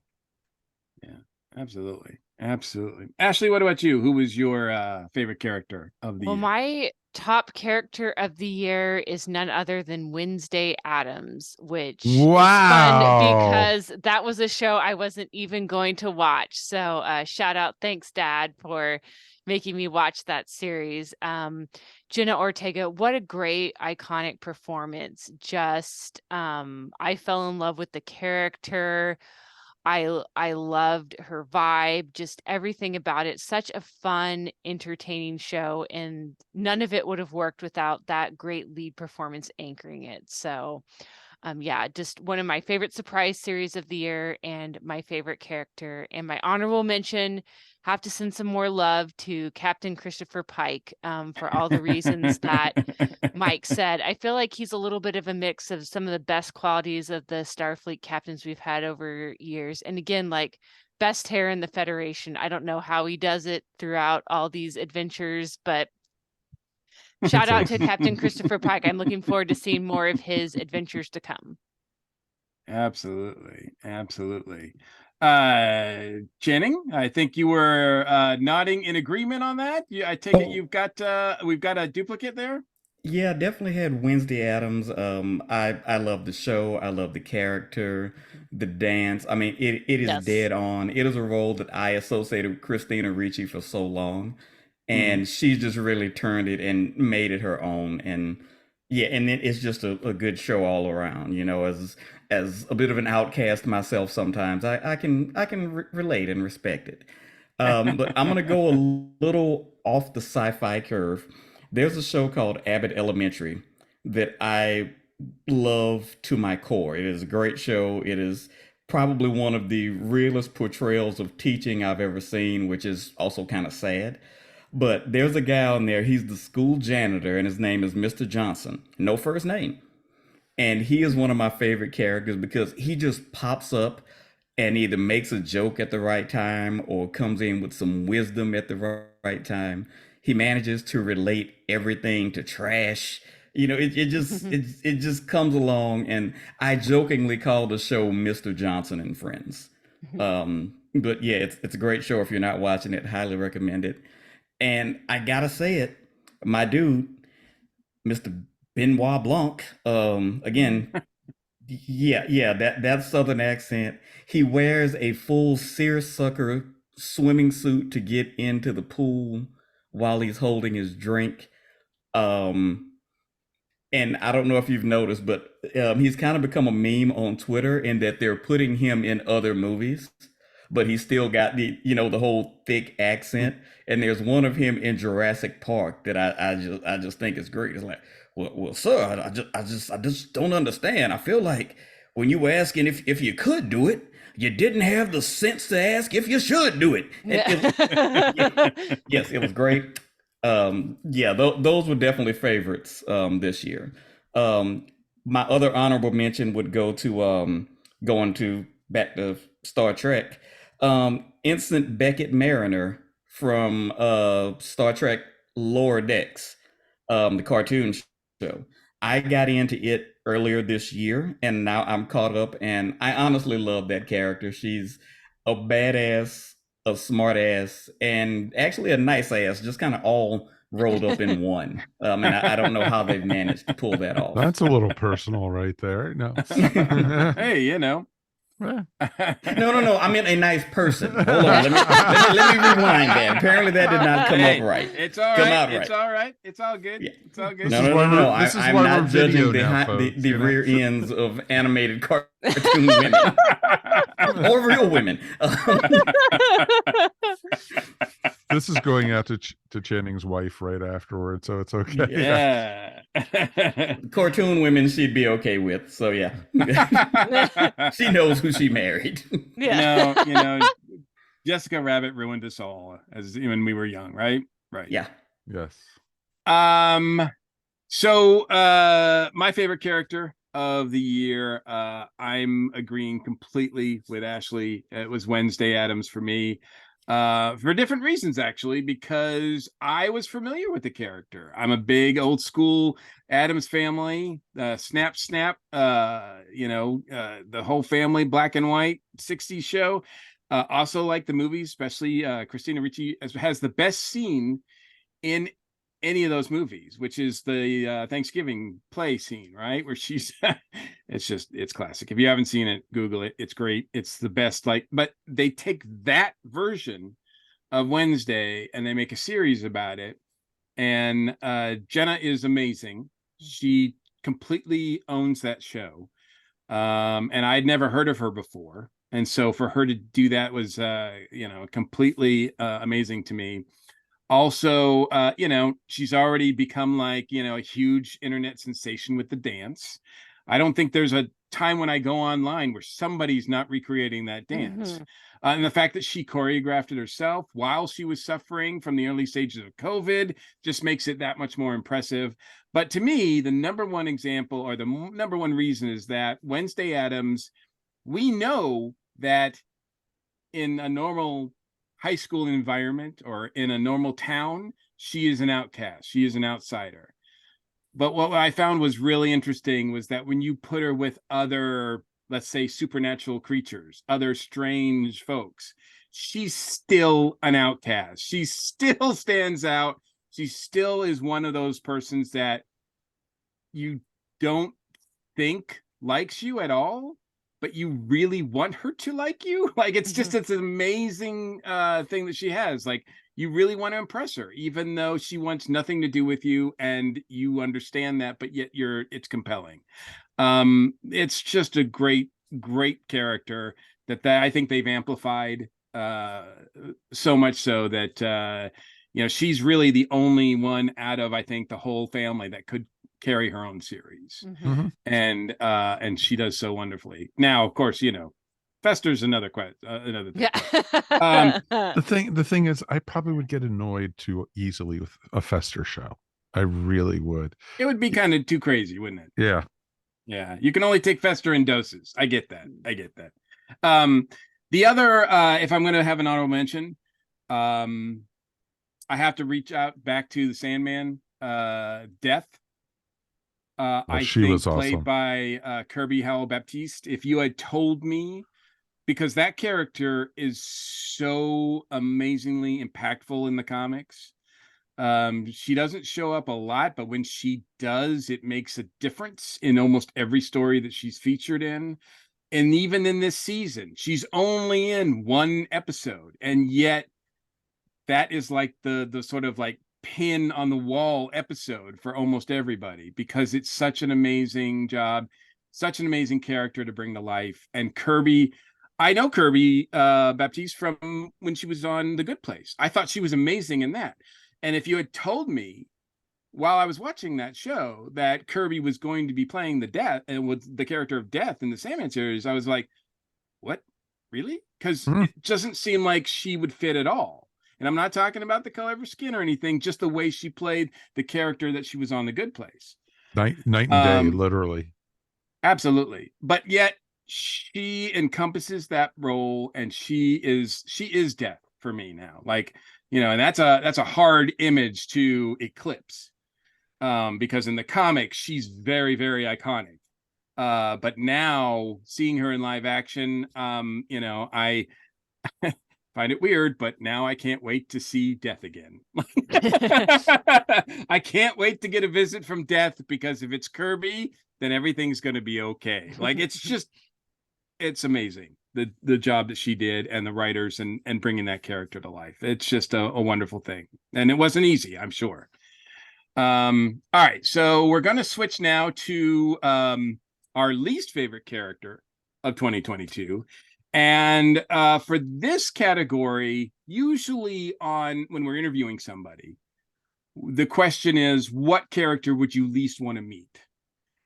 Yeah, absolutely. Absolutely. Ashley, what about you? Who was your favorite character of the year? My top character of the year is none other than Wednesday Addams, which is fun because that was a show I wasn't even going to watch. So shout out, thanks Dad for making me watch that series. Jenna Ortega, what a great iconic performance. Just I fell in love with the character. I loved her vibe, just everything about it. Such a fun, entertaining show, and none of it would have worked without that great lead performance anchoring it. So, yeah, just one of my favorite surprise series of the year and my favorite character. And my honorable mention, have to send some more love to Captain Christopher Pike for all the reasons that Mike said. I feel like he's a little bit of a mix of some of the best qualities of the Starfleet captains we've had over years. And again, like best hair in the Federation. I don't know how he does it throughout all these adventures, but shout out to Captain Christopher Pike. I'm looking forward to seeing more of his adventures to come. Absolutely. Absolutely. Channing, I think you were nodding in agreement on that. I take it we've got a duplicate there. Yeah, definitely had Wednesday Addams. I love the show. I love the character, the dance. I mean, it is dead on. It is a role that I associated with Christina Ricci for so long, and she's just really turned it and made it her own. And yeah, and it's just a good show all around. As a bit of an outcast myself, sometimes I can relate and respect it. But I'm gonna go a little off the sci-fi curve. There's a show called Abbott Elementary that I love to my core. It is a great show. It is probably one of the realest portrayals of teaching I've ever seen, which is also kind of sad. But there's a guy on there, he's the school janitor, and his name is Mr. Johnson. No first name. And he is one of my favorite characters because he just pops up and either makes a joke at the right time or comes in with some wisdom at the right time. He manages to relate everything to trash. It just comes along, and I jokingly call the show Mr. Johnson and Friends. But yeah, it's a great show. If you're not watching it, highly recommend it. And I gotta say it, my dude, Mr. Benoit Blanc, again, yeah, that Southern accent. He wears a full seersucker swimming suit to get into the pool while he's holding his drink. And I don't know if you've noticed, but he's kind of become a meme on Twitter in that they're putting him in other movies, but he's still got the whole thick accent. And there's one of him in Jurassic Park that I just think is great. It's like, well, sir, I just don't understand. I feel like when you were asking if you could do it, you didn't have the sense to ask if you should do it. Yes, it was great. Those were definitely favorites this year. My other honorable mention would go to going to back to Star Trek. Ensign Beckett Mariner from Star Trek Lower Decks, the cartoon show. I got into it earlier this year, and now I'm caught up, and I honestly love that character. a badass, a smart ass, and actually a nice ass, just kind of all rolled up in one. And I don't know how they've managed to pull that off. That's a little personal right there. No. Hey, you know. Eh, No. I mean a nice person. Hold on. Let me rewind that. Apparently that did not come Hey, up right. It's all Come right. out It's right. all right. It's all good. Yeah. It's all good. This No, is no, why no, we're- no. this is I'm why not we're video judging now, the folks, the you know? rear ends of animated cartoon women or real women. This is going out to Channing's wife right afterward, so it's okay. Yeah. Cartoon women she'd be okay with. So yeah. She knows who she married. Yeah. You know, Jessica Rabbit ruined us all as when we were young, right? Right. Yeah. Yes. So my favorite character of the year, I'm agreeing completely with Ashley. It was Wednesday Addams for me. For different reasons, actually, because I was familiar with the character. I'm a big old school Addams Family, Snap Snap, the whole family, black and white 60s show. Also like the movies, especially Christina Ricci has the best scene in any of those movies, which is the Thanksgiving play scene, right? Where she's it's classic. If you haven't seen it, Google it. It's great. It's the best. But they take that version of Wednesday and they make a series about it. And Jenna is amazing. She completely owns that show. And I'd never heard of her before. And so for her to do that was completely amazing to me. Also, she's already become like, a huge internet sensation with the dance. I don't think there's a time when I go online where somebody's not recreating that dance. And the fact that she choreographed it herself while she was suffering from the early stages of COVID just makes it that much more impressive. But to me, the number one example or the number one reason is that Wednesday Addams, we know that in a normal high school environment or in a normal town, she is an outcast. She is an outsider. But what I found was really interesting was that when you put her with other, let's say, supernatural creatures, other strange folks, she's still an outcast. She still stands out. She still is one of those persons that you don't think likes you at all, but you really want her to like you. Like it's an amazing thing that she has. Like you really want to impress her, even though she wants nothing to do with you and you understand that, but yet it's compelling. It's just a great character that I think they've amplified so much so that she's really the only one out of I think the whole family that could carry her own series. And she does so wonderfully. Now, of course, Fester's another thing. Yeah. The thing is, I probably would get annoyed too easily with a Fester show. I really would. It would be kind of too crazy, wouldn't it? Yeah. Yeah. You can only take Fester in doses. I get that. The other, if I'm going to have an honorable mention, I have to reach out back to the Sandman death. She was awesome. Played by Kirby Howell-Baptiste. If you had told me, because that character is so amazingly impactful in the comics. She doesn't show up a lot, but when she does, it makes a difference in almost every story that she's featured in. And even in this season, she's only in one episode, and yet that is like the sort of like pin on the wall episode for almost everybody, because it's such an amazing job, such an amazing character to bring to life. And Kirby, I know Kirby Baptiste from when she was on The Good Place. I thought she was amazing in that. And if you had told me while I was watching that show that Kirby was going to be playing the death and with the character of Death in the Sandman series, I was like, what? Really? Because it doesn't seem like she would fit at all. And I'm not talking about the color of her skin or anything, just the way she played the character that she was on The Good Place. Night and day, literally. Absolutely. But yet she encompasses that role, and she is Death for me now. Like, and that's a hard image to eclipse. Because in the comics, she's very, very iconic. But now seeing her in live action, find it weird, but now I can't wait to see Death again. I can't wait to get a visit from Death, because if it's Kirby, then everything's going to be okay. Like, it's amazing, the job that she did, and the writers, and bringing that character to life. It's just a wonderful thing, and it wasn't easy, I'm sure. All right, so we're going to switch now to our least favorite character of 2022. And for this category, usually when we're interviewing somebody, the question is, what character would you least want to meet?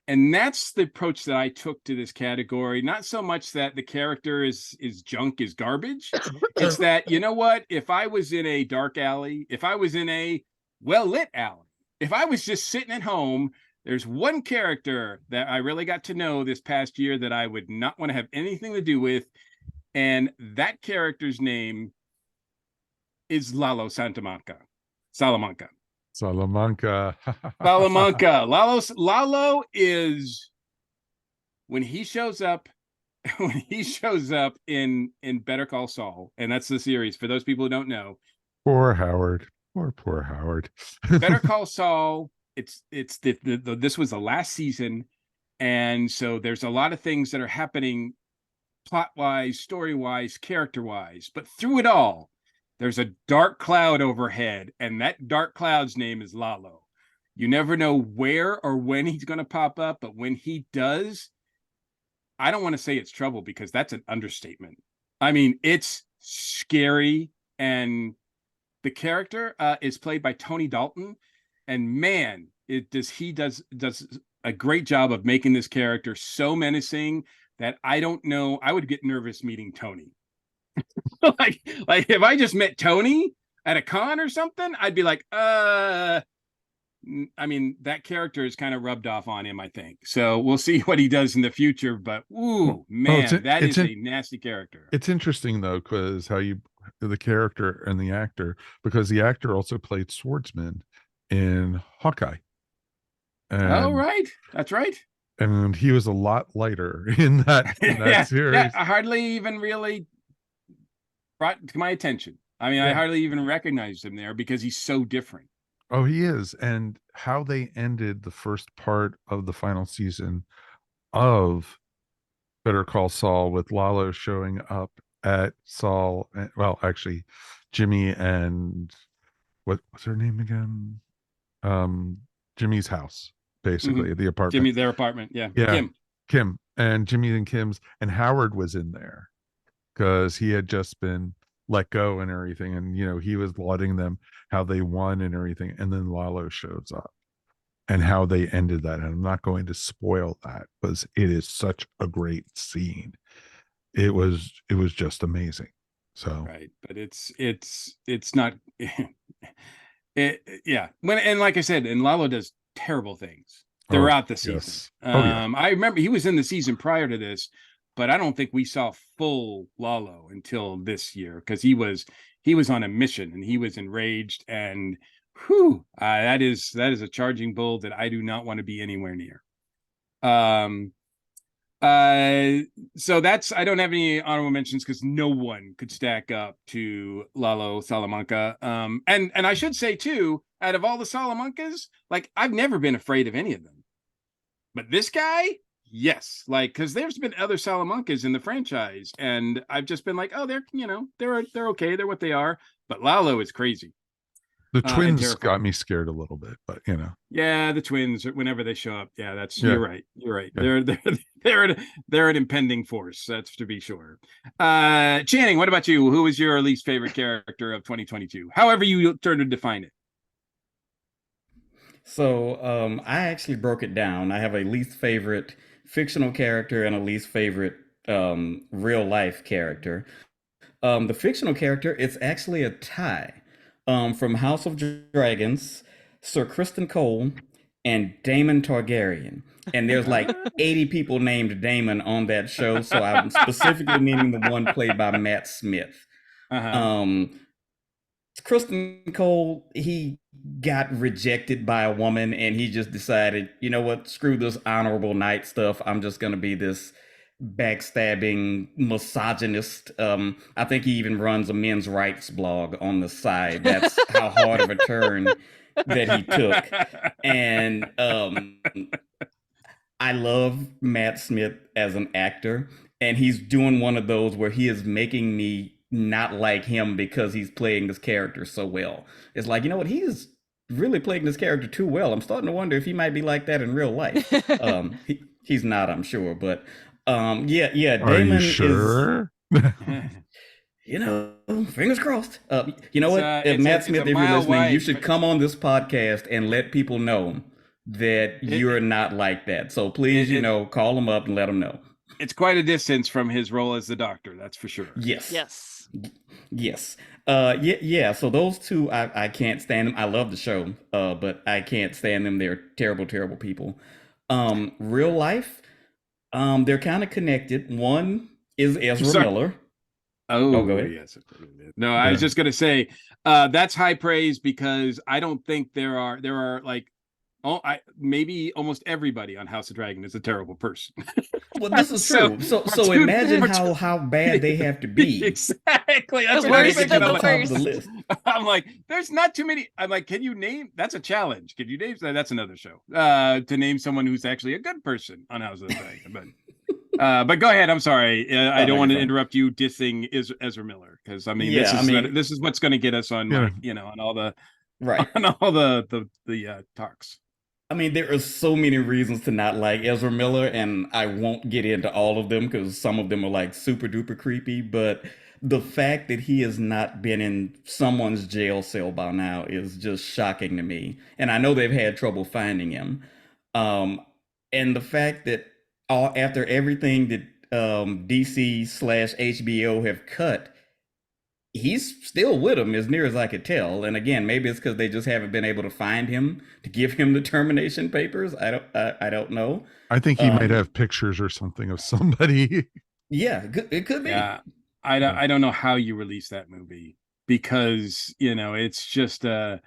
And that's the approach that I took to this category. Not so much that the character is junk, is garbage. It's that, you know what? If I was in a dark alley, if I was in a well-lit alley, if I was just sitting at home, there's one character that I really got to know this past year that I would not want to have anything to do with. And that character's name is Lalo Salamanca. Salamanca. Lalo is, when he shows up in Better Call Saul, and that's the series for those people who don't know. Poor Howard. Poor Howard. Better Call Saul. This was the last season, and so there's a lot of things that are happening plot-wise, story-wise, character-wise, but through it all, there's a dark cloud overhead, and that dark cloud's name is Lalo. You never know where or when he's going to pop up, but when he does, I don't want to say it's trouble, because that's an understatement. I mean, it's scary, and the character is played by Tony Dalton, and man, does a great job of making this character so menacing that I don't know, I would get nervous meeting Tony. like if I just met Tony at a con or something, I'd be like, I mean, that character is kind of rubbed off on him, I think. So we'll see what he does in the future. But that is a nasty character. It's interesting though, because the character and the actor, because the actor also played Swordsman in Hawkeye. And, right, that's right. And he was a lot lighter in that series. Yeah, I hardly even really brought to my attention. I mean, I hardly even recognized him there, because he's so different. Oh, he is. And how they ended the first part of the final season of Better Call Saul, with Lalo showing up at Saul, well, actually, Jimmy and what's her name again? Jimmy's house, basically, the apartment. Their apartment, yeah. Kim and Jimmy and Kim's, and Howard was in there because he had just been let go and everything, and he was lauding them how they won and everything, and then Lalo shows up and how they ended that. And I'm not going to spoil that, because it is such a great scene. It was just amazing. So right, but it's not and like I said, and Lalo does terrible things throughout the season. Yes. I remember he was in the season prior to this, but I don't think we saw full Lalo until this year, because he was on a mission and he was enraged, and that is a charging bull that I do not want to be anywhere near. So I don't have any honorable mentions, because no one could stack up to Lalo Salamanca. And I should say too, out of all the Salamancas, like, I've never been afraid of any of them, but this guy, yes, like, because there's been other Salamancas in the franchise, and I've just been like, oh, they're okay, they're what they are. But Lalo is crazy. The twins got me scared a little bit, but yeah, the twins, whenever they show up, you're right. Yeah. They're an impending force, that's to be sure. Channing, what about you? Who was your least favorite character of 2022? However you turn to define it. So I actually broke it down. I have a least favorite fictional character and a least favorite real life character. The fictional character, it's actually a tie. From House of Dragons, Sir Criston Cole, and Daemon Targaryen. And there's like 80 people named Daemon on that show, so I'm specifically meaning the one played by Matt Smith. Criston Cole, he got rejected by a woman, and he just decided, you know what, screw this honorable knight stuff. I'm just going to be this backstabbing misogynist. I think he even runs a men's rights blog on the side. That's how hard of a turn that he took. And I love Matt Smith as an actor, and he's doing one of those where he is making me not like him because he's playing this character so well. It's like, you know what, he's really playing this character too well. I'm starting to wonder if he might be like that in real life. He's not, I'm sure, but yeah, Are you Damon is, sure? you know, fingers crossed. You know what, it's Matt a Smith, if you're mile listening, you wide, should but come on this podcast and let people know that you're not like that. So please, call him up and let him know. It's quite a distance from his role as the Doctor, that's for sure. Yes. Yes. Yeah. So those two, I can't stand them. I love the show, but I can't stand them. They're terrible, terrible people. Real life, they're kind of connected. One is Ezra Miller. Oh, go ahead. Yes. No, I was just gonna say that's high praise because I don't think there are like maybe almost everybody on House of Dragon is a terrible person. Well, this is true. So imagine how bad they have to be. Exactly. That's The what I'm worst thinking. of the top of the worst. list. I'm like, there's not too many. I'm like, can you name? That's a challenge. Can you name? That's another show. To name someone who's actually a good person on House of the Dragon. But go ahead. I'm sorry. I don't want to interrupt you dissing Ezra Miller because I mean, this is what's going to get us on, on all the on all the talks. I mean, there are so many reasons to not like Ezra Miller, and I won't get into all of them because some of them are like super duper creepy. But the fact that he has not been in someone's jail cell by now is just shocking to me. And I know they've had trouble finding him. And the fact that after everything that DC/HBO have cut, he's still with him as near as I could tell. And again, maybe it's because they just haven't been able to find him to give him the termination papers. I don't know. I think he might have pictures or something of somebody. Yeah, it could be. Yeah, I don't know how you release that movie because it's just a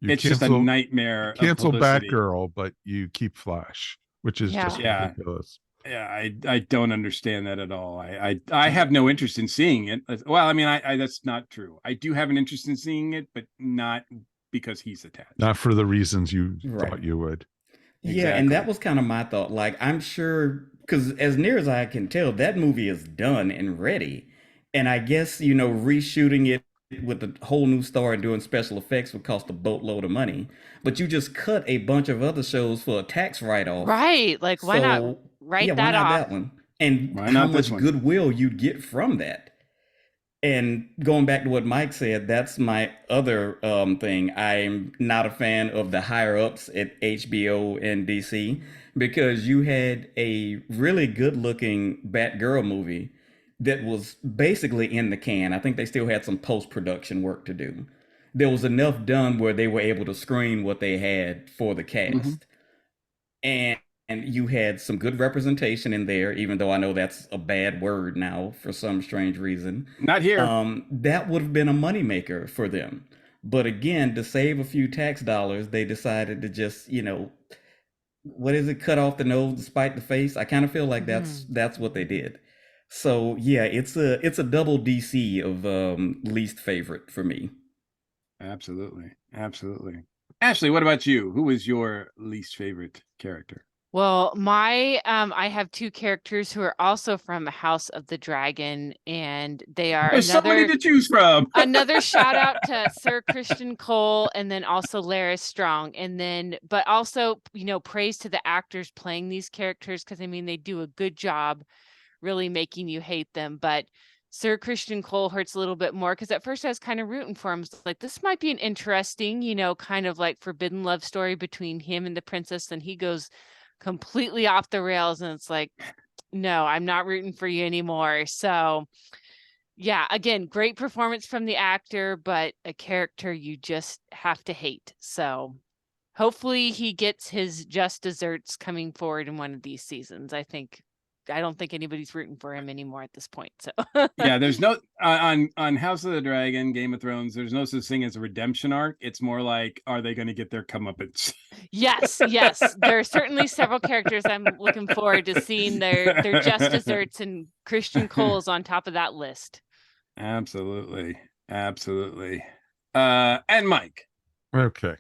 nightmare. Cancel Batgirl, but you keep Flash, which is just ridiculous. Yeah, I don't understand that at all. I have no interest in seeing it. Well, I mean, I that's not true. I do have an interest in seeing it, but not because he's attached. Not for the reasons you thought you would. Yeah, exactly. And that was kind of my thought. Like, I'm sure, because as near as I can tell, that movie is done and ready. And I guess, reshooting it with a whole new star and doing special effects would cost a boatload of money. But you just cut a bunch of other shows for a tax write-off. Right. Like, why not write that off? That one? And how much goodwill you'd get from that. And going back to what Mike said, that's my other thing. I'm not a fan of the higher ups at HBO and DC because you had a really good looking Batgirl movie that was basically in the can. I think they still had some post-production work to do. There was enough done where they were able to screen what they had for the cast. And you had some good representation in there, even though I know that's a bad word now for some strange reason. Not here. That would have been a moneymaker for them. But again, to save a few tax dollars, they decided to just, cut off the nose despite the face? I kind of feel like that's what they did. So yeah, it's a double DC of least favorite for me. Absolutely. Ashley, what about you? Who is your least favorite character? Well, I have two characters who are also from House of the Dragon, and they are There's so many to choose from. Another shout out to Sir Christian Cole, and then also Laris Strong, but also praise to the actors playing these characters because they do a good job really making you hate them. But Sir Christian Cole hurts a little bit more because at first I was kind of rooting for him. It's like, this might be an interesting, kind of like forbidden love story between him and the princess. And he goes completely off the rails. And it's like, no, I'm not rooting for you anymore. So yeah, again, great performance from the actor, but a character you just have to hate. So hopefully he gets his just desserts coming forward in one of these seasons. I think I don't think anybody's rooting for him anymore at this point. So yeah, there's no on House of the Dragon, Game of Thrones. There's no such thing as a redemption arc. It's more like, are they going to get their comeuppance? yes, there are certainly several characters I'm looking forward to seeing their just desserts, and Christian Cole's on top of that list. Absolutely. And Mike. Okay.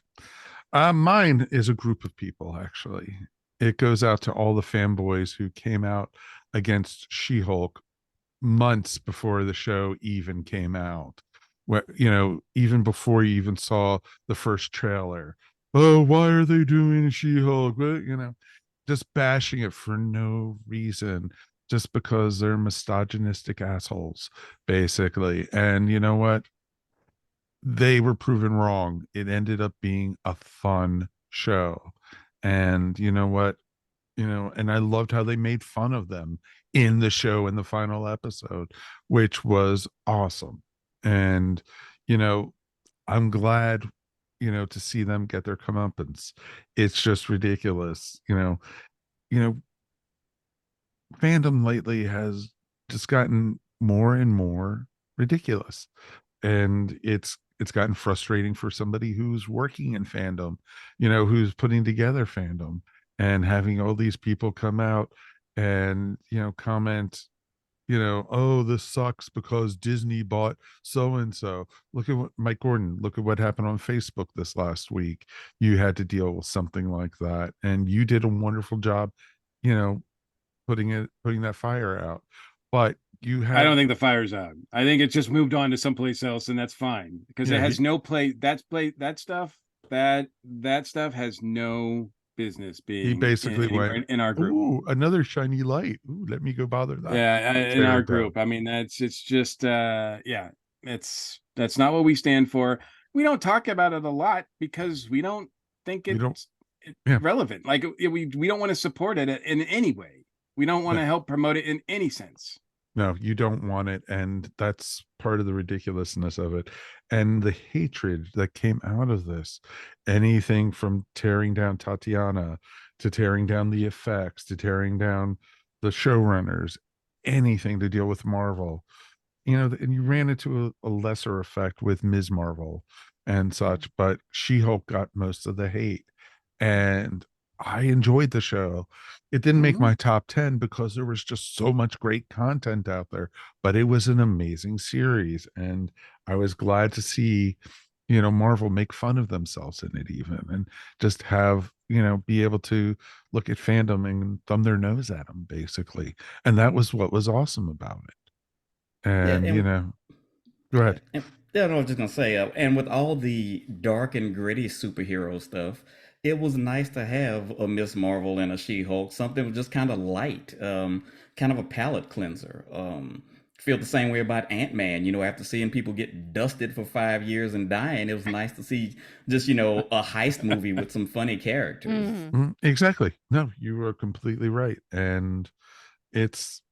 Mine is a group of people, actually. It goes out to all the fanboys who came out against She-Hulk months before the show even came out. Even before you even saw the first trailer. Oh, why are they doing She-Hulk? Just bashing it for no reason, just because they're misogynistic assholes, basically. And you know what? They were proven wrong. It ended up being a fun show. And you know what? And I loved how they made fun of them in the show in the final episode, which was awesome. And, I'm glad, to see them get their comeuppance. It's just ridiculous. Fandom lately has just gotten more and more ridiculous, and it's gotten frustrating for somebody who's working in fandom, who's putting together fandom, and having all these people come out and comment, oh, this sucks because Disney bought so and so. Look at what Mike Gordon, look at what happened on Facebook this last week. You had to deal with something like that, and you did a wonderful job, you know putting that fire out. But you I have don't think the fire's out. I think it's just moved on to someplace else, and that's fine because it has no play. That stuff has no business being. He basically went in our group. Ooh, another shiny light. Ooh, let me go bother that. Yeah, in our group. I mean, it's just that's not what we stand for. We don't talk about it a lot because we don't think it's relevant. Like we don't want to support it in any way. We don't want to help promote it in any sense. No, you don't want it. And that's part of the ridiculousness of it. And the hatred that came out of this, anything from tearing down Tatiana to tearing down the effects to tearing down the showrunners, anything to deal with Marvel, and you ran into a lesser effect with Ms. Marvel and such, but She-Hulk got most of the hate. And I enjoyed the show. It didn't make my top 10 because there was just so much great content out there, but it was an amazing series. And I was glad to see, Marvel make fun of themselves in it even, and just have, be able to look at fandom and thumb their nose at them, basically. And that was what was awesome about it. And, go ahead. Yeah, no, I was just gonna say, and with all the dark and gritty superhero stuff, it was nice to have a Miss Marvel and a She-Hulk, something just kind of light, kind of a palate cleanser. Feel the same way about Ant-Man. After seeing people get dusted for 5 years and dying, it was nice to see just a heist movie with some funny characters. Exactly. No, you are completely right. And it's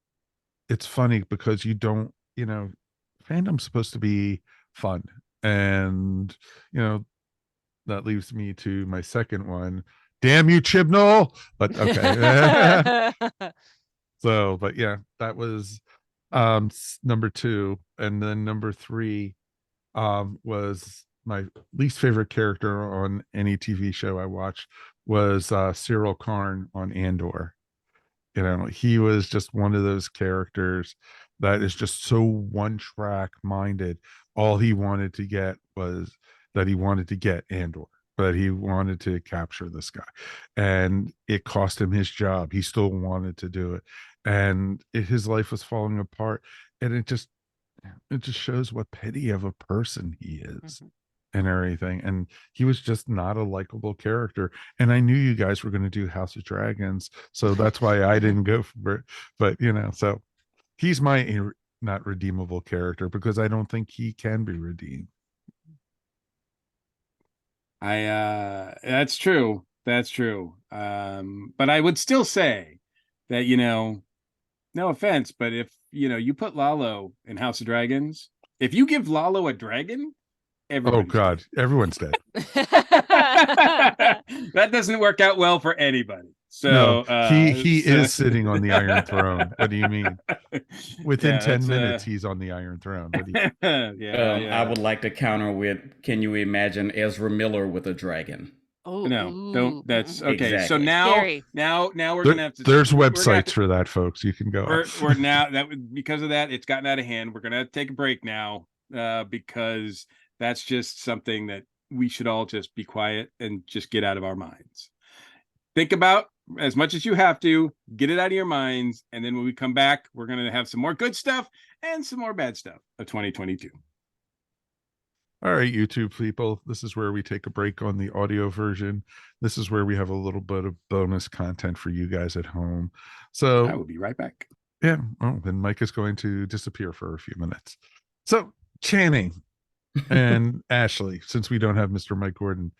funny because you don't, fandom's supposed to be fun. And that leaves me to my second one. Damn you, Chibnall. But okay. But yeah, that was number 2. And then number 3 was my least favorite character on any TV show I watched was Cyril Karn on Andor. He was just one of those characters that is just so one track minded. All he wanted to get was that he wanted to get Andor, but he wanted to capture this guy, and it cost him his job. He still wanted to do it, and his life was falling apart. And it just shows what petty of a person he is. And everything. And he was just not a likable character. And I knew you guys were going to do House of Dragons, so that's why I didn't go for it. But so he's my not redeemable character because I don't think he can be redeemed. That's true. But I would still say that no offense, but if you put Lalo in House of Dragons, if you give Lalo a dragon, oh God, everyone's dead. That doesn't work out well for anybody. So he is sitting on the Iron Throne. What do you mean? Within 10 minutes, he's on the Iron Throne. What do you... I would like to counter with, can you imagine Ezra Miller with a dragon? Oh, No, don't. That's okay. So Exactly. now we're gonna have to. There's websites for that, folks. You can go. We're now because of that, it's gotten out of hand. We're gonna have to take a break now, because that's just something that we should all just be quiet and just get out of our minds. Think about as much as you have to, get it out of your minds, and then when we come back, we're gonna have some more good stuff and some more bad stuff of 2022. All right, YouTube people, this is where we take a break on the audio version. This is where we have a little bit of bonus content for you guys at home. So I will be right back. Yeah, well, then Mike is going to disappear for a few minutes. So Channing and Ashley, since we don't have Mr. Mike Gordon,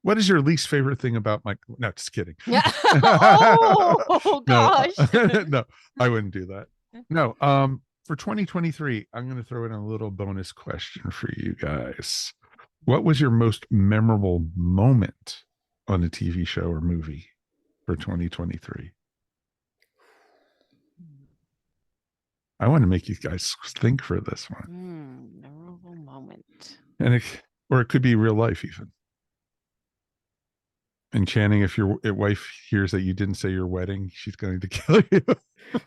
what is your least favorite thing about Mike? No, just kidding. Yeah. Oh gosh. No, I wouldn't do that. No, for 2023, I'm going to throw in a little bonus question for you guys. What was your most memorable moment on a TV show or movie for 2023? I want to make you guys think for this one. Memorable moment. And or it could be real life even. And Channing, if your wife hears that you didn't say your wedding, she's going to kill you.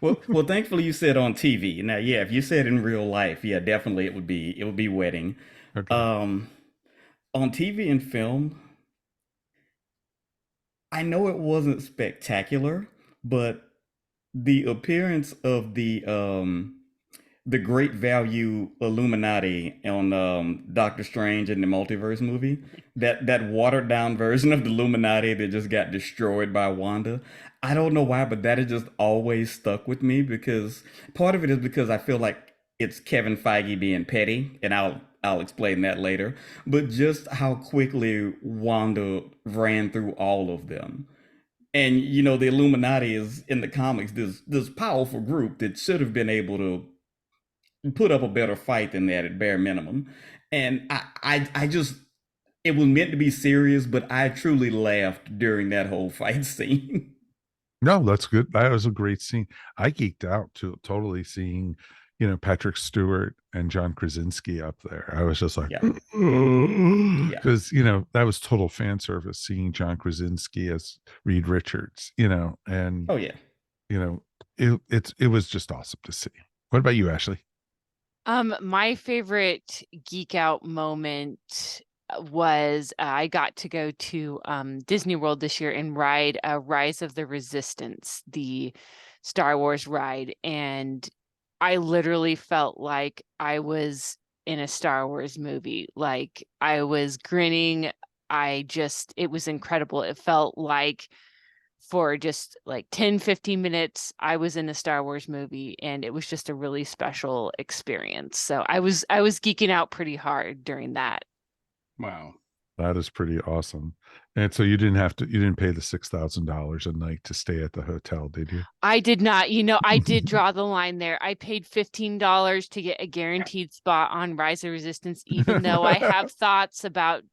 well, thankfully you said on TV. Now, yeah, if you said in real life, yeah, definitely it would be wedding. Okay. On TV and film, I know it wasn't spectacular, but the appearance of the great value Illuminati on Doctor Strange in the Multiverse movie, that watered down version of the Illuminati that just got destroyed by Wanda. I don't know why, but that has just always stuck with me, because part of it is because I feel like it's Kevin Feige being petty, and I'll explain that later. But just how quickly Wanda ran through all of them. And the Illuminati is in the comics this powerful group that should have been able to put up a better fight than that at bare minimum. And I just, it was meant to be serious, but I truly laughed during that whole fight scene. No, that's good. That was a great scene. I geeked out to totally seeing, Patrick Stewart and John Krasinski up there. I was just like, because that was total fan service, seeing John Krasinski as Reed Richards, and oh yeah, it was just awesome to see. What about you, Ashley? My favorite geek out moment was I got to go to Disney World this year and ride Rise of the Resistance, the Star Wars ride, and I literally felt like I was in a Star Wars movie. Like, I was grinning. It was incredible. It felt like for just like 10-15 minutes I was in a Star Wars movie, and it was just a really special experience. So I was geeking out pretty hard during that. Wow, that is pretty awesome. And so you didn't pay the $6,000 a night to stay at the hotel, did you? I did not. I did draw the line there. I paid $15 to get a guaranteed spot on Rise of Resistance, even though I have thoughts about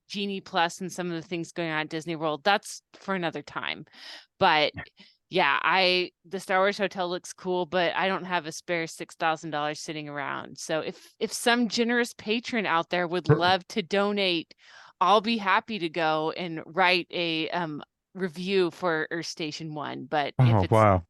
Genie Plus and some of the things going on at Disney World. That's for another time. But yeah, the Star Wars hotel looks cool, but I don't have a spare $6,000 sitting around. So if some generous patron out there would love to donate, I'll be happy to go and write a review for Earth Station 1. But wow.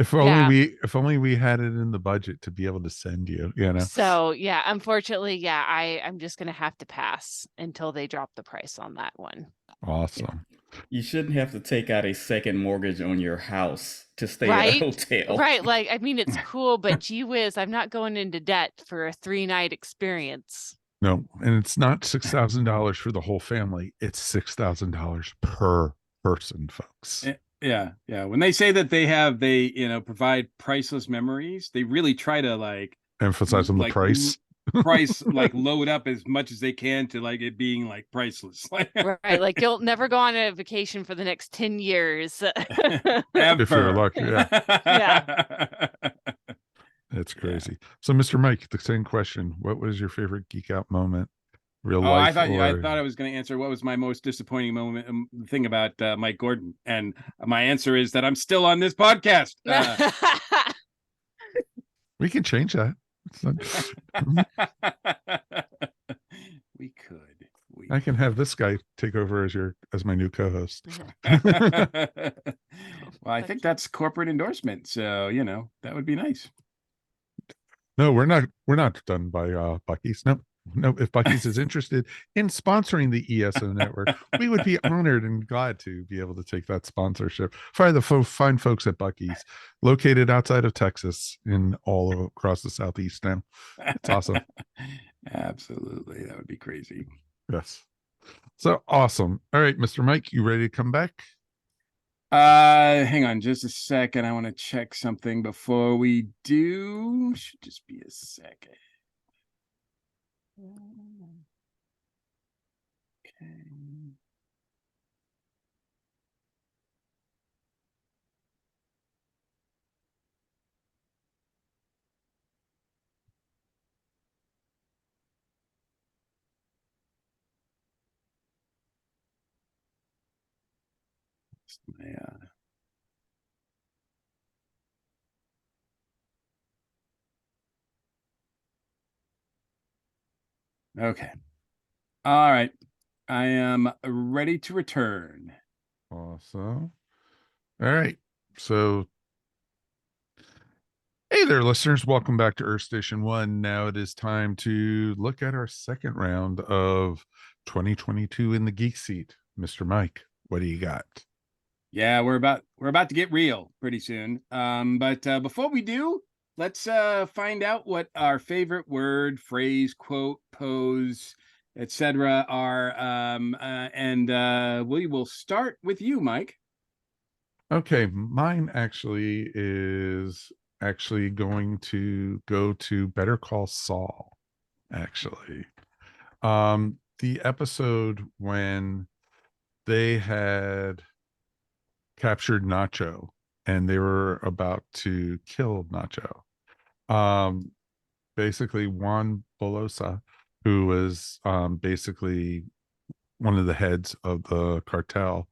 If only we had it in the budget to be able to send you, So yeah, unfortunately, I'm just gonna have to pass until they drop the price on that one. Awesome. You shouldn't have to take out a second mortgage on your house to stay at a hotel. Right. Like, I mean, it's cool, but gee whiz, I'm not going into debt for a 3-night experience. No, and it's not $6,000 for the whole family. It's $6,000 per person, folks. Yeah. When they say that they provide priceless memories, they really try to emphasize on the price. Load up as much as they can to it being priceless. Right, like you'll never go on a vacation for the next 10 years. Ever. If you're lucky, yeah. That's crazy. So Mr. Mike, the same question. What was your favorite geek out moment real Oh, life I or thought I was going to answer what was my most disappointing moment thing about Mike Gordon, and my answer is that I'm still on this podcast. we can change that. We could. I can have this guy take over as my new co-host. Well, I think that's corporate endorsement, so that would be nice. No, we're not done by Buc-ee's. No, if Buc-ee's is interested in sponsoring the ESO network, we would be honored and glad to be able to take that sponsorship for the fine folks at Buc-ee's, located outside of Texas in all across the Southeast now. It's awesome. Absolutely. That would be crazy. Yes. So awesome. All right, Mr. Mike, you ready to come back? Hang on just a second. I want to check something before we do. Should just be a second. Okay. Yeah. Okay. All right. I am ready to return. Awesome. All right. So, hey there, listeners. Welcome back to Earth Station One. Now it is time to look at our second round of 2022 in the Geek Seat. Mr. Mike, what do you got? Yeah, we're about to get real pretty soon. But before we do, let's find out what our favorite word, phrase, quote, pose, etc. are. And we will start with you, Mike. Okay, mine actually is going to go to Better Call Saul. Actually, the episode when they had captured Nacho and they were about to kill Nacho. Basically Juan Bolosa, who was basically one of the heads of the cartel,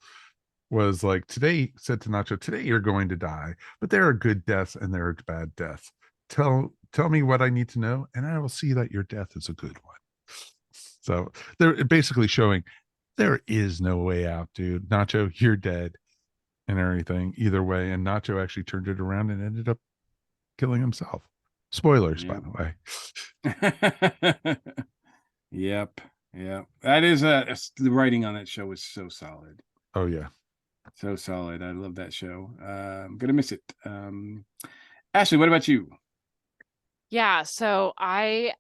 was like, said to Nacho, today you're going to die, but there are good deaths and there are bad deaths. Tell me what I need to know, and I will see that your death is a good one. So they're basically showing there is no way out, dude. Nacho, you're dead and everything either way. And Nacho actually turned it around and ended up killing himself. Spoilers, by the way. Yep. That is the writing on that show was so solid. Oh yeah, so solid. I love that show. I'm gonna miss it. Ashley, what about you? Yeah, so I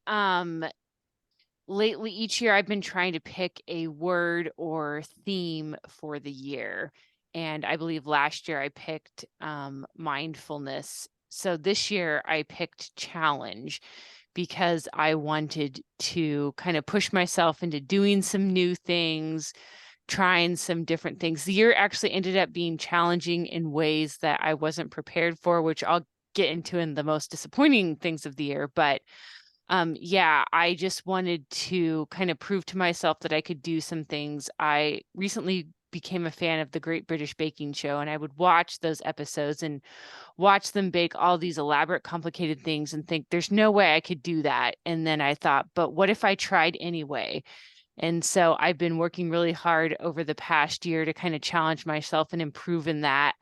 lately each year I've been trying to pick a word or theme for the year. And I believe last year I picked mindfulness. So this year I picked challenge because I wanted to kind of push myself into doing some new things, trying some different things. The year actually ended up being challenging in ways that I wasn't prepared for, which I'll get into in the most disappointing things of the year. But yeah, I just wanted to kind of prove to myself that I could do some things. I recently became a fan of the Great British Baking Show, and I would watch those episodes and watch them bake all these elaborate, complicated things and think there's no way I could do that. And then I thought, but what if I tried anyway? And so I've been working really hard over the past year to kind of challenge myself and improve in that.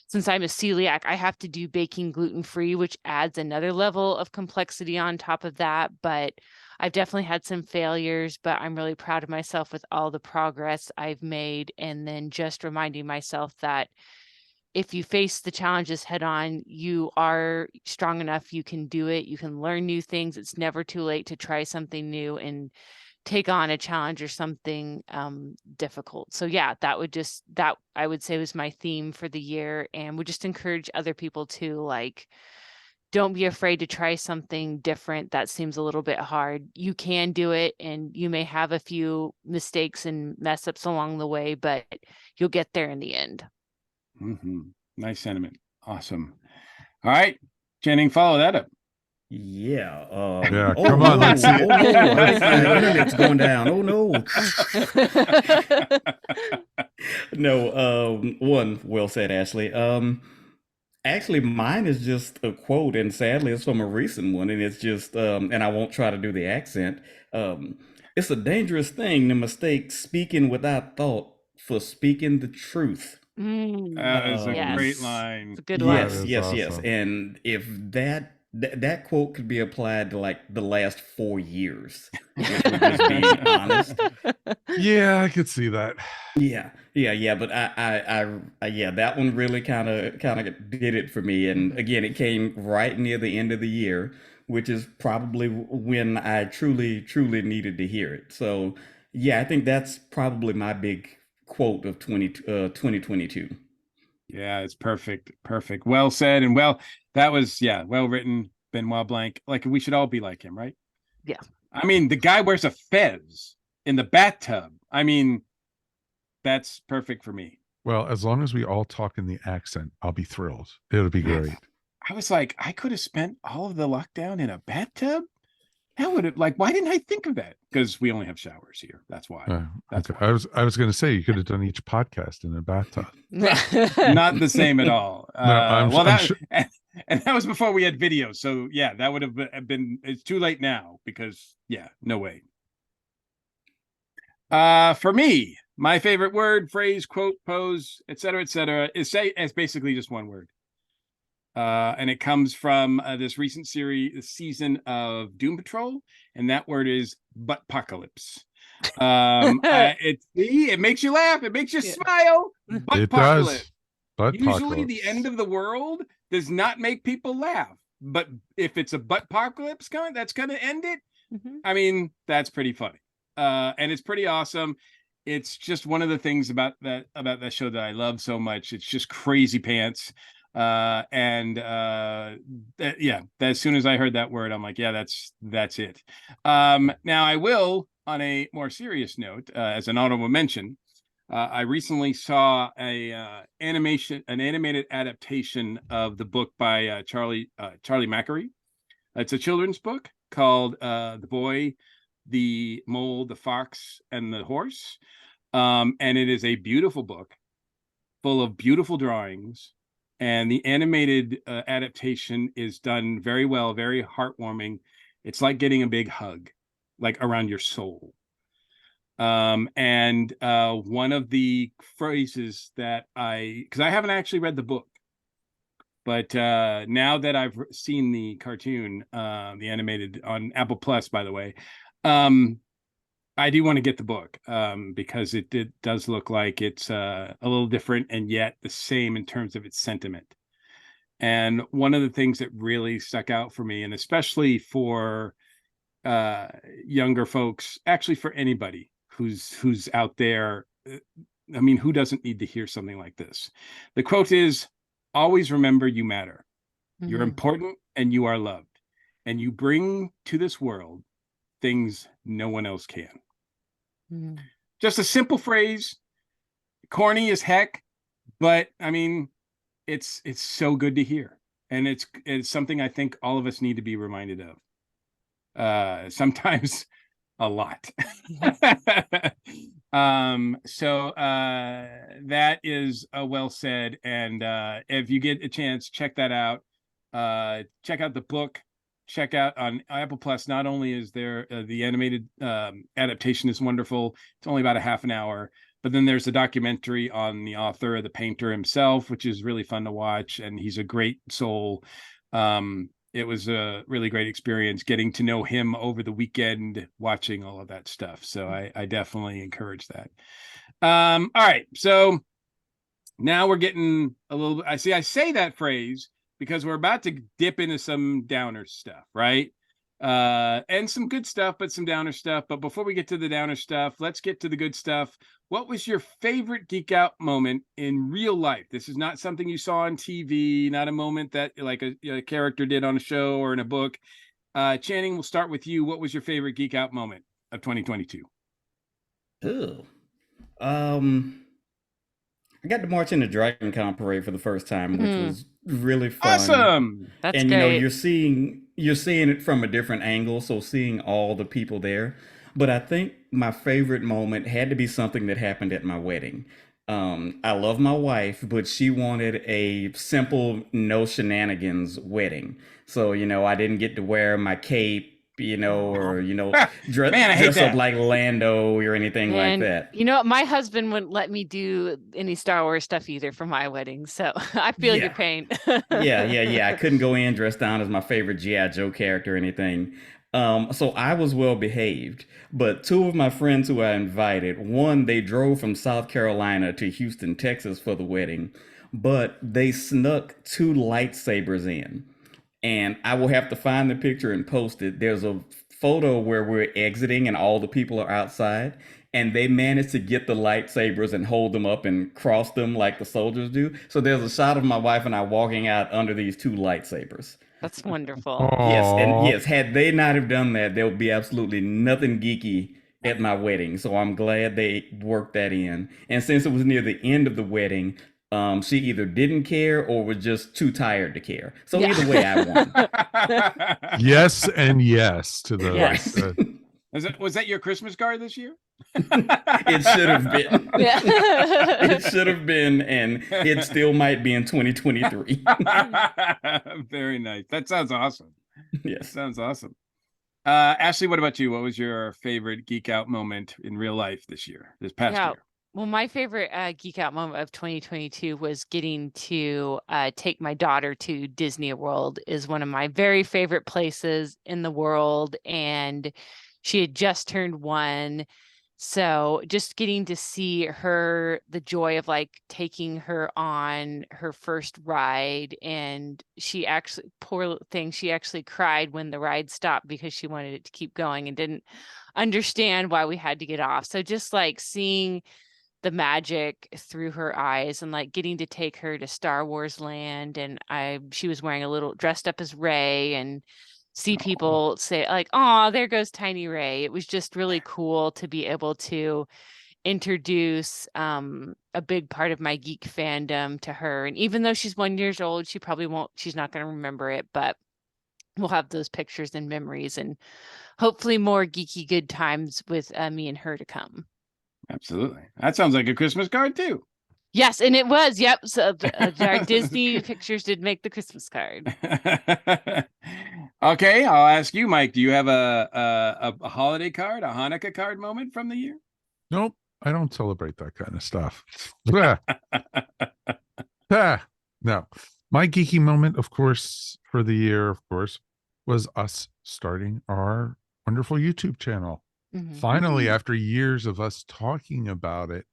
Since I'm a celiac, I have to do baking gluten-free, which adds another level of complexity on top of that. But I've definitely had some failures, but I'm really proud of myself with all the progress I've made. And then just reminding myself that if you face the challenges head on, you are strong enough, you can do it, you can learn new things. It's never too late to try something new and take on a challenge or something difficult. So yeah, that I would say was my theme for the year, and would just encourage other people to, like, don't be afraid to try something different that seems a little bit hard. You can do it, and you may have a few mistakes and mess ups along the way, but you'll get there in the end. Nice sentiment. Awesome. All right, Channing, follow that up. Yeah. Yeah, Oh come on, no. let's see it. Oh no. I think my internet's going down. Oh no. No. One. Well said, Ashley. Actually, mine is just a quote, and sadly, it's from a recent one, and it's just, and I won't try to do the accent. Um, it's a dangerous thing to mistake speaking without thought for speaking the truth. That is a great Yes. line. It's a good That one. Yes, is yes, yes. awesome. And if that quote could be applied to like the last 4 years, if we're just being honest. Yeah, I could see that. Yeah, yeah, yeah. But yeah, that one really kind of did it for me. And Mhm. again, it came right near the end of the year, which is probably when I truly, truly needed to hear it. So yeah, I think that's probably my big quote of 2022. Yeah, it's perfect. Perfect. Well said. And well, that was, yeah, well written. Benoit Blanc. Like, we should all be like him, right? Yeah. I mean, the guy wears a fez in the bathtub. I mean, that's perfect for me. Well, as long as we all talk in the accent, I'll be thrilled. It'll be great. I was like, I could have spent all of the lockdown in a bathtub. That would have, like, why didn't I think of that? Because we only have showers here. That's why. That's Okay. why. I was going to say you could have done each podcast in a bathtub. Not the same at all. No, I'm sure. And that was before we had video. So yeah, that would have been. It's too late now because yeah, no way. For me, my favorite word, phrase, quote, pose, etc., is basically just one word. And it comes from this recent season of Doom Patrol, and that word is buttpocalypse. It makes you laugh, it makes you smile. It does. Usually, the end of the world does not make people laugh, but if it's a buttpocalypse that's going to end it. Mhm. I mean, that's pretty funny, and it's pretty awesome. It's just one of the things about that show that I love so much. It's just crazy pants. Yeah, as soon as I heard that word, I'm like, yeah, that's it. Now I will, on a more serious note, as an honorable mention, I recently saw an animated adaptation of the book by Charlie Mackery. It's a children's book called "The Boy, the Mole, the Fox, and the Horse," and it is a beautiful book full of beautiful drawings. And the animated adaptation is done very well, very heartwarming. It's like getting a big hug, like around your soul. And one of the phrases that because I haven't actually read the book, but now that I've seen the cartoon, the animated on Apple Plus, by the way, I do want to get the book because it does look like it's a little different and yet the same in terms of its sentiment. And one of the things that really stuck out for me, and especially for younger folks, actually for anybody who's out there, I mean, who doesn't need to hear something like this? The quote is, "Always remember you matter. You're Mhm. important and you are loved. And you bring to this world things no one else can." Mhm. Just a simple phrase, corny as heck, but I mean, it's so good to hear. And it's something I think all of us need to be reminded of. Sometimes a lot. So that is well said. And if you get a chance, check that out. Check out the book. Check out on Apple Plus. Not only is there the animated adaptation is wonderful, it's only about a half an hour, but then there's a documentary on the author, the painter himself, which is really fun to watch, and he's a great soul. It was a really great experience getting to know him over the weekend, watching all of that stuff. So I definitely encourage that. All right, so now we're getting a little. I say that phrase because we're about to dip into some downer stuff, right? And some good stuff, but some downer stuff. But before we get to the downer stuff, let's get to the good stuff. What was your favorite geek out moment in real life? This is not something you saw on TV, not a moment that like a character did on a show or in a book. Channing, we'll start with you. What was your favorite geek out moment of 2022? Ew. Um, I got to march in the Dragon Con parade for the first time, which Mhm. was really fun. Awesome. That's And great. you're seeing you're seeing it from a different angle, so seeing all the people there. But I think my favorite moment had to be something that happened at my wedding. I love my wife, but she wanted a simple, no shenanigans wedding. So, I didn't get to wear my cape, Aw. or, Man, I hate dress up that. like Lando or anything like And that. you know what? My husband wouldn't let me do any Star Wars stuff either for my wedding. So I feel your Yeah. pain. Yeah. I couldn't go in dressed down as my favorite G.I. Joe character or anything. So I was well behaved. But two of my friends who I invited, one, they drove from South Carolina to Houston, Texas for the wedding, but they snuck two lightsabers in. And I will have to find the picture and post it. There's a photo where we're exiting and all the people are outside, and they managed to get the lightsabers and hold them up and cross them like the soldiers do. So there's a shot of my wife and I walking out under these two lightsabers. That's wonderful. Yes, and Oh, yes, had they not have done that, there would be absolutely nothing geeky at my wedding. So I'm glad they worked that in. And since it was near the end of the wedding, she either didn't care or was just too tired to care. So Yeah. either way, I won. yes, and yes to the Yes. Was that your Christmas card this year? It should have been. Yeah. It should have been, and it still might be in 2023. Very nice. That sounds awesome. Yes. Sounds awesome. Ashley, what about you? What was your favorite geek out moment in real life this past Yeah. year? Well, my favorite geek out moment of 2022 was getting to take my daughter to Disney World. Is one of my very favorite places in the world, and she had just turned 1. So just getting to see her, the joy of like taking her on her first ride. And she actually, poor thing, she actually cried when the ride stopped because she wanted it to keep going and didn't understand why we had to get off. So just like seeing the magic through her eyes and like getting to take her to Star Wars land, and she was wearing a little, dressed up as Rey, and see people say like, "Oh, there goes tiny Rey." It was just really cool to be able to introduce a big part of my geek fandom to her. And even though she's 1 year old, she's not going to remember it, but we'll have those pictures and memories, and hopefully more geeky good times with me and her to come. Absolutely. That sounds like a Christmas card too. Yes, and it was. Yep. So our Disney pictures did make the Christmas card. Okay, I'll ask you, Mike. Do you have a holiday card, a Hanukkah card moment from the year? nope, I don't celebrate that kind of stuff. No, my geeky moment, of course, for the year, of course, was us starting our wonderful YouTube channel. Mhm. Finally, after years of us talking about it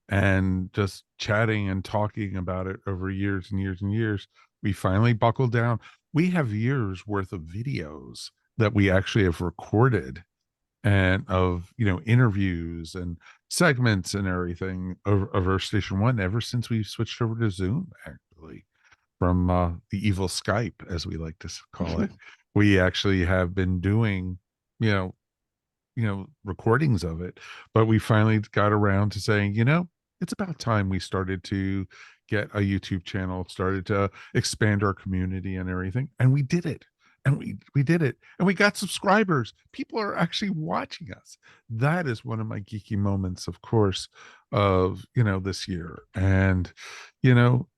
and just chatting and talking about it over years and years and years, we finally buckled down. We have years worth of videos that we actually have recorded, and of interviews and segments and everything of our station one ever since we switched over to Zoom, actually, from the evil Skype, as we like to call it. We actually have been doing you know recordings of it, but we finally got around to saying, it's about time we started to get a YouTube channel, started to expand our community and everything, and we did it. And we did it, and we got subscribers. People are actually watching us. That is one of my geeky moments, of course, of this year. And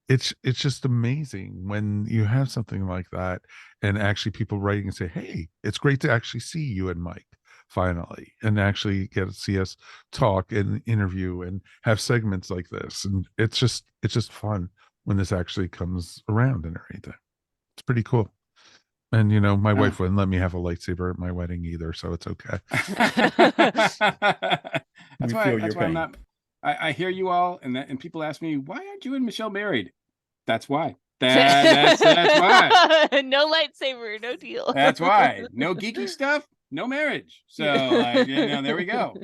it's just amazing when you have something like that, and actually people writing and say, hey, it's great to actually see you and Mike finally, and actually get to see us talk and interview and have segments like this. And it's just fun when this actually comes around and everything. It's pretty cool. And my wife wouldn't let me have a lightsaber at my wedding either, so it's okay. That's We why feel your I'm pain. not. I hear you all, and people ask me, why aren't you and Michelle married? That's why. That's why. No lightsaber, no deal. That's why. No geeky stuff, no marriage. So there we go.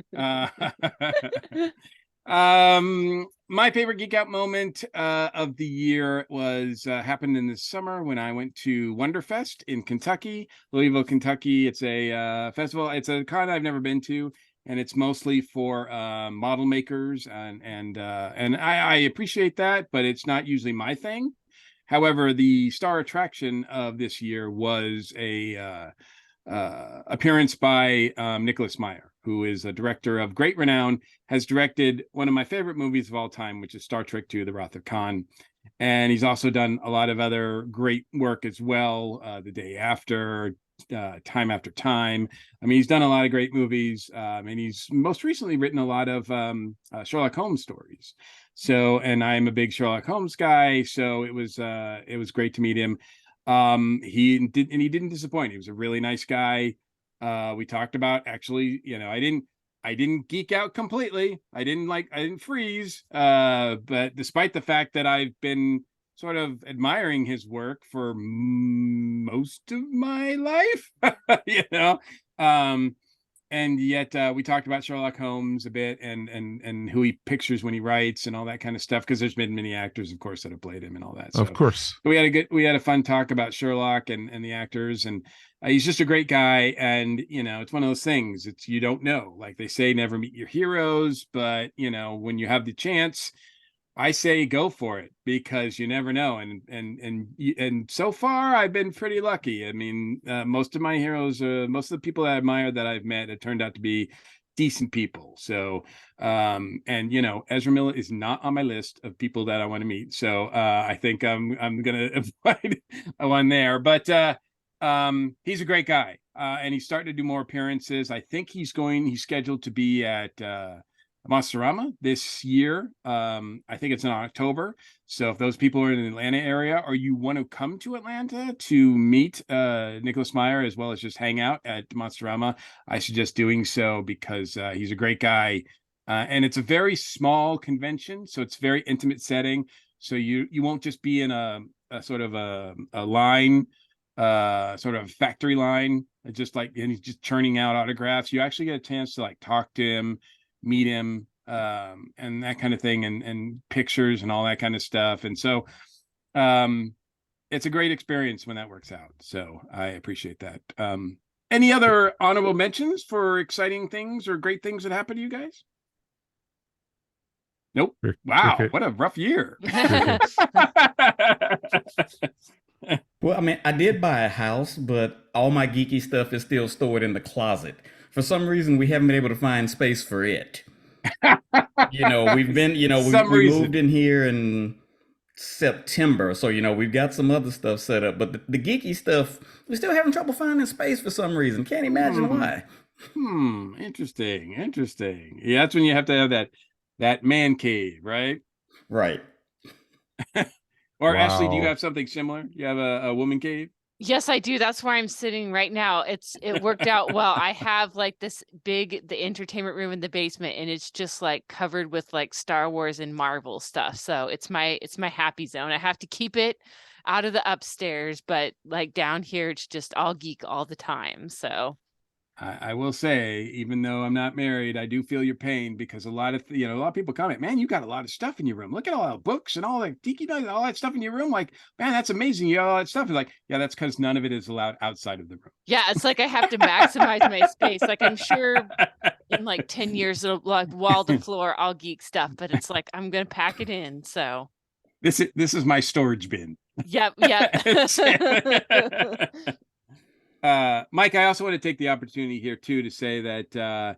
My favorite geek out moment of the year was happened in the summer when I went to Wonderfest in Kentucky, Louisville, Kentucky. It's a festival. It's a con I've never been to, and it's mostly for model makers, and I appreciate that, but it's not usually my thing. However, the star attraction of this year was a appearance by Nicholas Meyer, who is a director of great renown, has directed one of my favorite movies of all time, which is Star Trek II: The Wrath of Khan. And he's also done a lot of other great work as well. The Day After, Time After Time. I mean, he's done a lot of great movies, and he's most recently written a lot of Sherlock Holmes stories. So, and I'm a big Sherlock Holmes guy, so it was great to meet him. He didn't disappoint. He was a really nice guy. We talked about, actually, I didn't geek out completely. I didn't freeze. But despite the fact that I've been sort of admiring his work for most of my life, and yet we talked about Sherlock Holmes a bit, and who he pictures when he writes and all that kind of stuff, because there's been many actors, of course, that have played him and all that. So Of course. we had a fun talk about Sherlock and the actors, and he's just a great guy. And it's one of those things, it's, you don't know, like they say, never meet your heroes, but when you have the chance, I say go for it, because you never know. And so far I've been pretty lucky. I mean, most of my heroes, most of the people that I admire that I've met, it turned out to be decent people. So, and Ezra Miller is not on my list of people that I want to meet. So, I think I'm gonna avoid one there. But he's a great guy, and he's starting to do more appearances. I think he's scheduled to be at Monsterama this year. I think it's in October. So if those people are in the Atlanta area, or you want to come to Atlanta to meet Nicholas Meyer, as well as just hang out at Monsterama, I suggest doing so, because he's a great guy. And it's a very small convention, so it's a very intimate setting. So you won't just be in a sort of a line, sort of factory line, and he's just churning out autographs. You actually get a chance to talk to him, meet him, and that kind of thing, and pictures and all that kind of stuff. And so it's a great experience when that works out. So I appreciate that. Any other honorable mentions for exciting things or great things that happened to you guys? Nope. Wow, what a rough year. Well, I mean, I did buy a house, but all my geeky stuff is still stored in the closet. For some reason, we haven't been able to find space for it. We've been, we moved in here in September, so we've got some other stuff set up, but the geeky stuff, we're still having trouble finding space for some reason. Can't imagine why. Interesting. Yeah, that's when you have to have that man cave, right? Right. Or Ashley, do you have something similar? You have a woman cave? Yes, I do. That's where I'm sitting right now. It worked out well. I have the entertainment room in the basement, and it's just covered with Star Wars and Marvel stuff. So it's my happy zone. I have to keep it out of the upstairs, but down here, it's just all geek all the time. So I will say, even though I'm not married, I do feel your pain, because a lot of people comment, man, you got a lot of stuff in your room. Look at all the books and all the tiki and all that stuff in your room. Like, man, that's amazing. You got all that stuff. It's yeah, that's because none of it is allowed outside of the room. Yeah, it's I have to maximize my space. I'm sure in 10 years it'll wall to floor all geek stuff, but it's I'm gonna pack it in. So this is my storage bin. Yep. Mike, I also want to take the opportunity here too to say that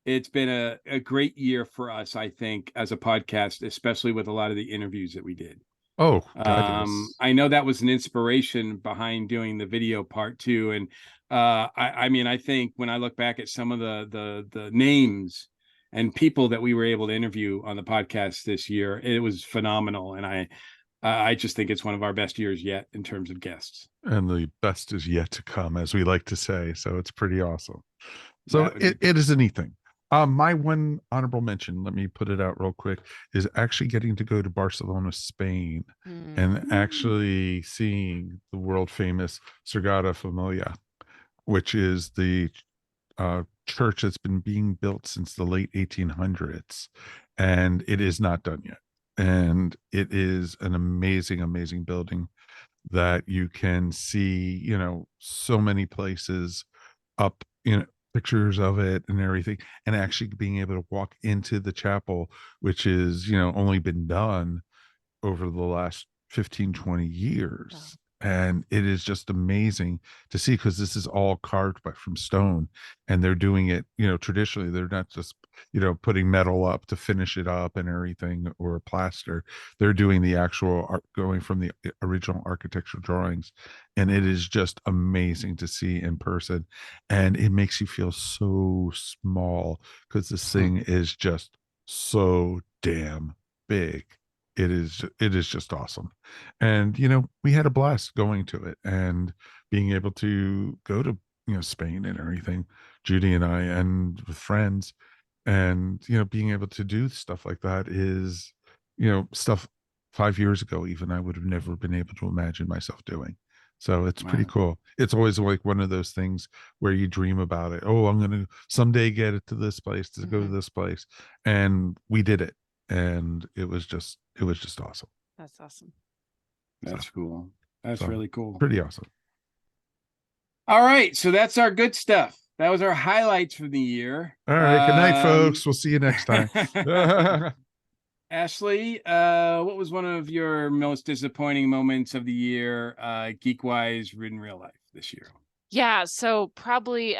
it's been a great year for us, I think, as a podcast, especially with a lot of the interviews that we did. Oh, I know that was an inspiration behind doing the video part too. And I mean, I think when I look back at some of the names and people that we were able to interview on the podcast this year, it was phenomenal. And I just think it's one of our best years yet in terms of guests. And the best is yet to come, as we like to say. So it's pretty awesome. So it is a neat thing. My one honorable mention, let me put it out real quick, is actually getting to go to Barcelona, Spain, and actually seeing the world famous Sagrada Familia, which is the church that's been being built since the late 1800s, and it is not done yet. And it is an amazing building that you can see, so many places up, pictures of it and everything, and actually being able to walk into the chapel, which is, only been done over the last 15, 20 years. And it is just amazing to see, because this is all carved from stone, and they're doing it, traditionally. They're not just, putting metal up to finish it up and everything, or plaster. They're doing the actual art, going from the original architectural drawings. And it is just amazing to see in person. And it makes you feel so small, because this thing is just so damn big. It is just awesome. And we had a blast going to it, and being able to go to Spain and everything, Judy and I, and with friends. And being able to do stuff like that is stuff 5 years ago even I would have never been able to imagine myself doing. So it's pretty cool. It's always like one of those things where you dream about it. Oh, I'm going to someday get it to this place, to go to this place. And we did it. And it was just awesome. That's awesome. That's cool. That's really cool. Pretty awesome. All right. So that's our good stuff. That was our highlights for the year. All right. Good night, folks. We'll see you next time. Ashley, what was one of your most disappointing moments of the year, geek-wise, in real life this year? Yeah, so probably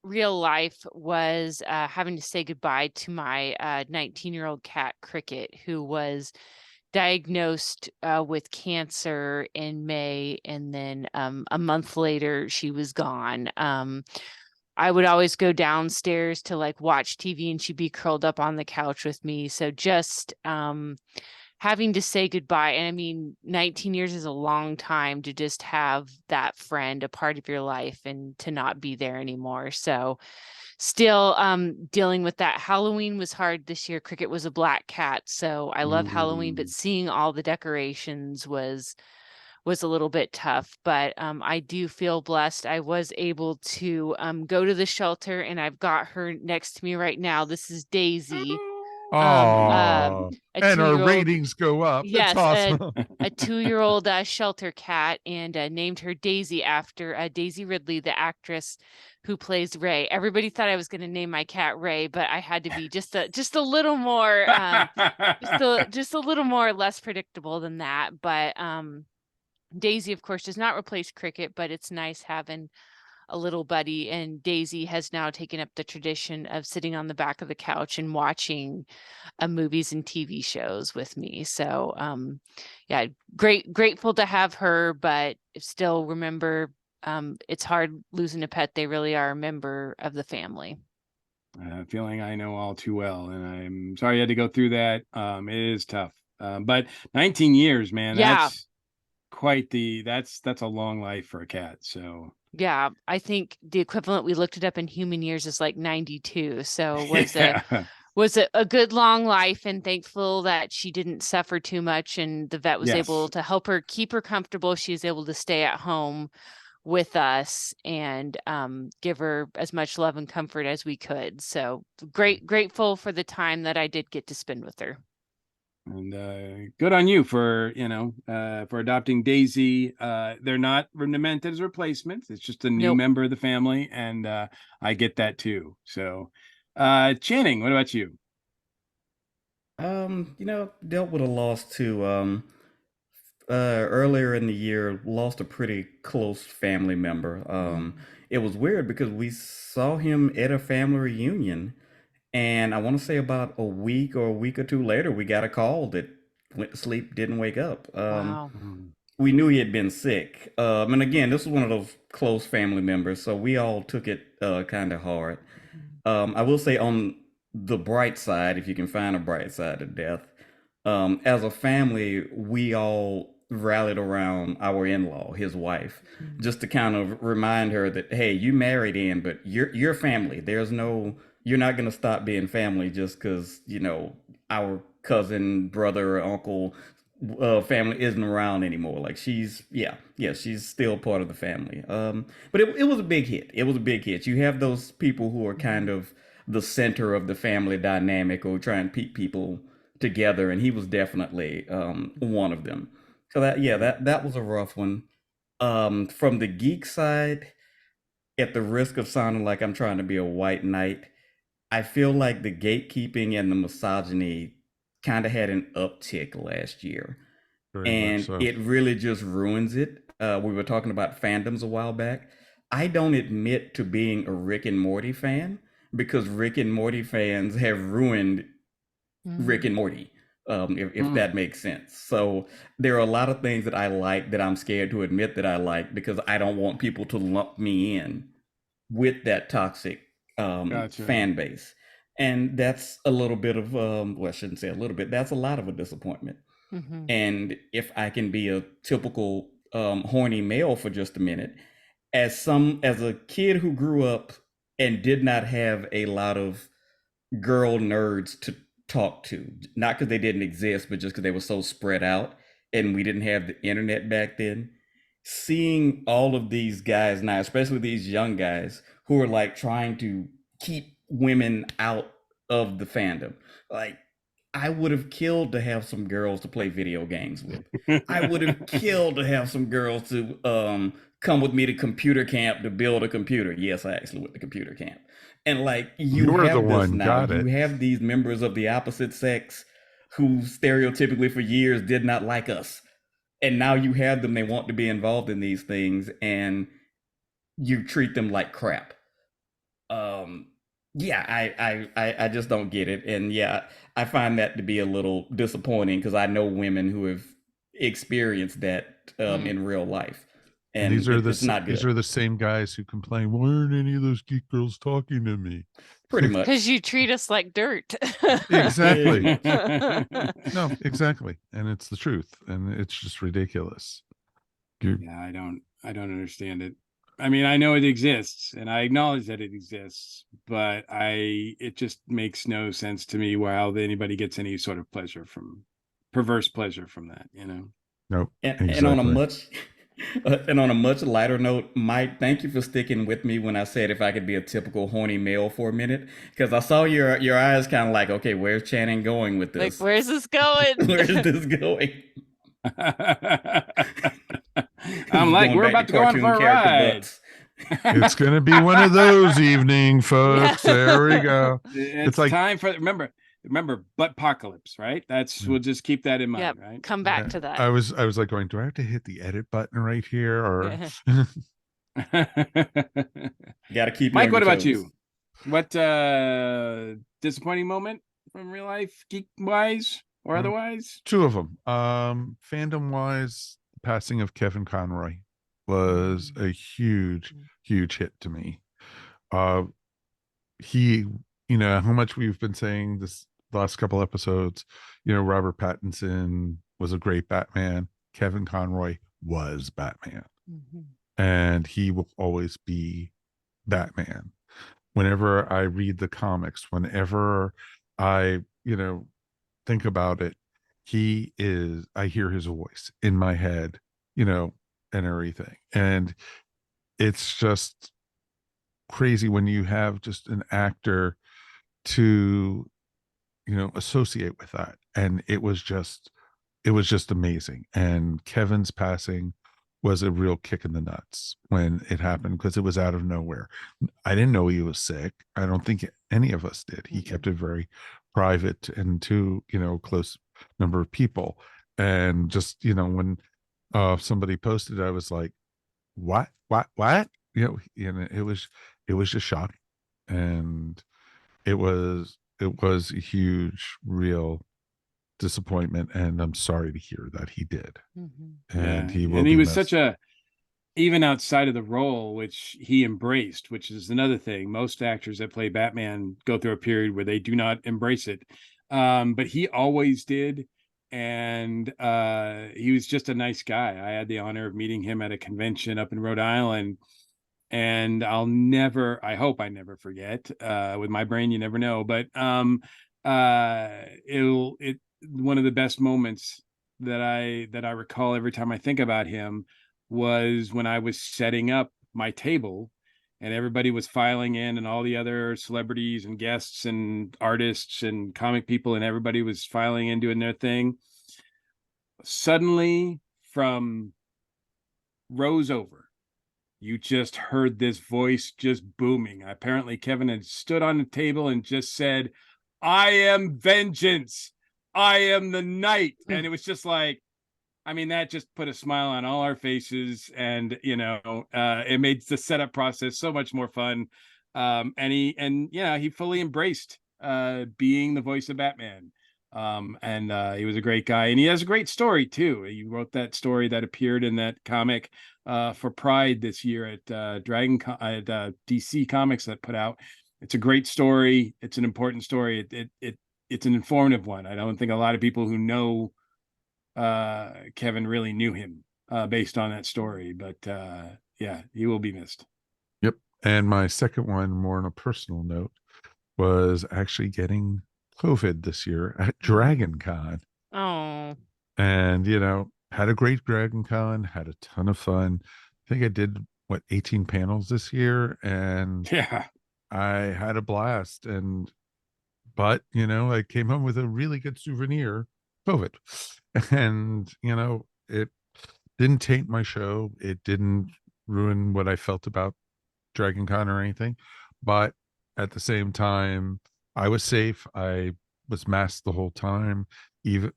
real life was having to say goodbye to my 19-year-old cat Cricket, who was diagnosed with cancer in May, and then a month later she was gone. I would always go downstairs to like watch TV, and she'd be curled up on the couch with me. So just having to say goodbye. And I mean, 19 years is a long time to just have that friend a part of your life and to not be there anymore. So still dealing with that. Halloween was hard this year. Cricket was a black cat, so I love Halloween, but seeing all the decorations was a little bit tough. But I do feel blessed. I was able to go to the shelter, and I've got her next to me right now. This is Daisy. And our ratings go up. Yes, that's awesome. a 2-year-old shelter cat, and named her Daisy after Daisy Ridley, the actress who plays Ray. Everybody thought I was going to name my cat Ray, but I had to be just a little more just a little more less predictable than that. But Daisy, of course, does not replace Cricket, but it's nice having a little buddy. And Daisy has now taken up the tradition of sitting on the back of the couch and watching movies and TV shows with me. So yeah, grateful to have her, but still remember it's hard losing a pet. They really are a member of the family. Feeling I know all too well, and I'm sorry you had to go through that. It is tough, but 19 years, man. Yeah. That's quite that's a long life for a cat. So yeah, I think the equivalent, we looked it up in human years, is like 92. So was a good long life, and thankful that she didn't suffer too much, and the vet was able to help her, keep her comfortable. She was able to stay at home with us and give her as much love and comfort as we could. So grateful for the time that I did get to spend with her. And good on you for for adopting Daisy. They're not meant as replacements. It's just a new member of the family, and I get that too. So Channing, what about you? Dealt with a loss too. Earlier in the year, lost a pretty close family member. It was weird because we saw him at a family reunion, and I want to say about a week or two later, we got a call that went to sleep, didn't wake up. Wow. We knew he had been sick. And again, this was one of those close family members, so we all took it kind of hard. I will say, on the bright side, if you can find a bright side to death, as a family, we all rallied around our in-law, his wife, just to kind of remind her that, hey, you married in, but you're family. You're not going to stop being family just because, our cousin, brother, or uncle family isn't around anymore. Like she's still part of the family. But it was a big hit. It was a big hit. You have those people who are kind of the center of the family dynamic, or try and keep people together, and he was definitely one of them. So that was a rough one. From the geek side, at the risk of sounding like I'm trying to be a white knight, I feel like the gatekeeping and the misogyny kind of had an uptick last year. Very much and so. it really just ruins it. We were talking about fandoms a while back. I don't admit to being a Rick and Morty fan because Rick and Morty fans have ruined Rick and Morty, if that makes sense. So there are a lot of things that I like that I'm scared to admit that I like because I don't want people to lump me in with that toxic Gotcha. fan base. And that's a little bit of, well, I shouldn't say a little bit, that's a lot of a disappointment. And if I can be a typical horny male for just a minute, as a kid who grew up and did not have a lot of girl nerds to talk to, not because they didn't exist, but just because they were so spread out and we didn't have the internet back then. Seeing all of these guys now, especially these young guys who are like trying to keep women out of the fandom, like I would have killed to have some girls to play video games with. I would have killed to have some girls to come with me to computer camp to build a computer. Yes, I actually went to computer camp. And like you You're the have this one, now. got You it. have these members of the opposite sex who stereotypically for years did not like us. And now you have them, they want to be involved in these things, and you treat them like crap. Yeah, I just don't get it. And yeah, I find that to be a little disappointing because I know women who have experienced that in real life. And these are it's not good. these are the same guys who complain, why aren't any of those geek girls talking to me? Pretty much. Because you treat us like dirt. Exactly. No, exactly. And it's the truth. And it's just ridiculous. Yeah, I don't understand it. I mean, I know it exists and I acknowledge that it exists, but it just makes no sense to me how anybody gets any sort of perverse pleasure from that, you know? No. And on a much and on a much lighter note, Mike, thank you for sticking with me when I said if I could be a typical horny male for a minute, because I saw your eyes kind of like, okay, where's Channing going with this? Like, where's this going? Where's this going? I'm like, we're about to go on for a ride. It's going to be one of those evening, folks. Yeah. There we go. It's like time for remember buttpocalypse, right? We'll just keep that in mind, right? Come back to that. I was like going, do I have to hit the edit button right here or gotta keep Mike, what about you? What disappointing moment from real life, geek wise or otherwise? Two of them. Fandom wise, the passing of Kevin Conroy was a huge hit to me. He, how much we've been saying this last couple episodes, Robert Pattinson was a great Batman. Kevin Conroy was Batman. And he will always be Batman. Whenever I read the comics, whenever I, think about it, I hear his voice in my head, and everything. And it's just crazy when you have just an actor to, associate with that. And it was just amazing. And Kevin's passing was a real kick in the nuts when it happened because it was out of nowhere. I didn't know he was sick. I don't think any of us did. He kept it very private and to, close number of people. And just, when somebody posted, I was like, what? It was just shocking. And it was a huge, real disappointment, and I'm sorry to hear that he did. And he was such even outside of the role, which he embraced, which is another thing. Most actors that play Batman go through a period where they do not embrace it, but he always did. And he was just a nice guy. I had the honor of meeting him at a convention up in Rhode Island, and I hope I never forget. With my brain, you never know. But one of the best moments that I recall every time I think about him was when I was setting up my table and everybody was filing in, and all the other celebrities and guests and artists and comic people and everybody was filing in doing their thing. Suddenly, from rows over, you just heard this voice just booming. Apparently Kevin had stood on the table and just said, "I am vengeance. I am the night." And it was just like, I mean, that just put a smile on all our faces, and it made the setup process so much more fun. He fully embraced being the voice of Batman. He was a great guy, and he has a great story too. He wrote that story that appeared in that comic for Pride this year at DC Comics that put out. It's a great story. It's an important story. It's an informative one. I don't think a lot of people who know Kevin really knew him based on that story, but yeah, he will be missed. Yep. And my second one, more on a personal note, was actually getting COVID this year at Dragon Con. Oh. And, had a great Dragon Con, had a ton of fun. I think I did, 18 panels this year, and Yeah. I had a blast. But, I came home with a really good souvenir, COVID. And, it didn't taint my show. It didn't ruin what I felt about Dragon Con or anything. But at the same time, I was safe. I was masked the whole time, even,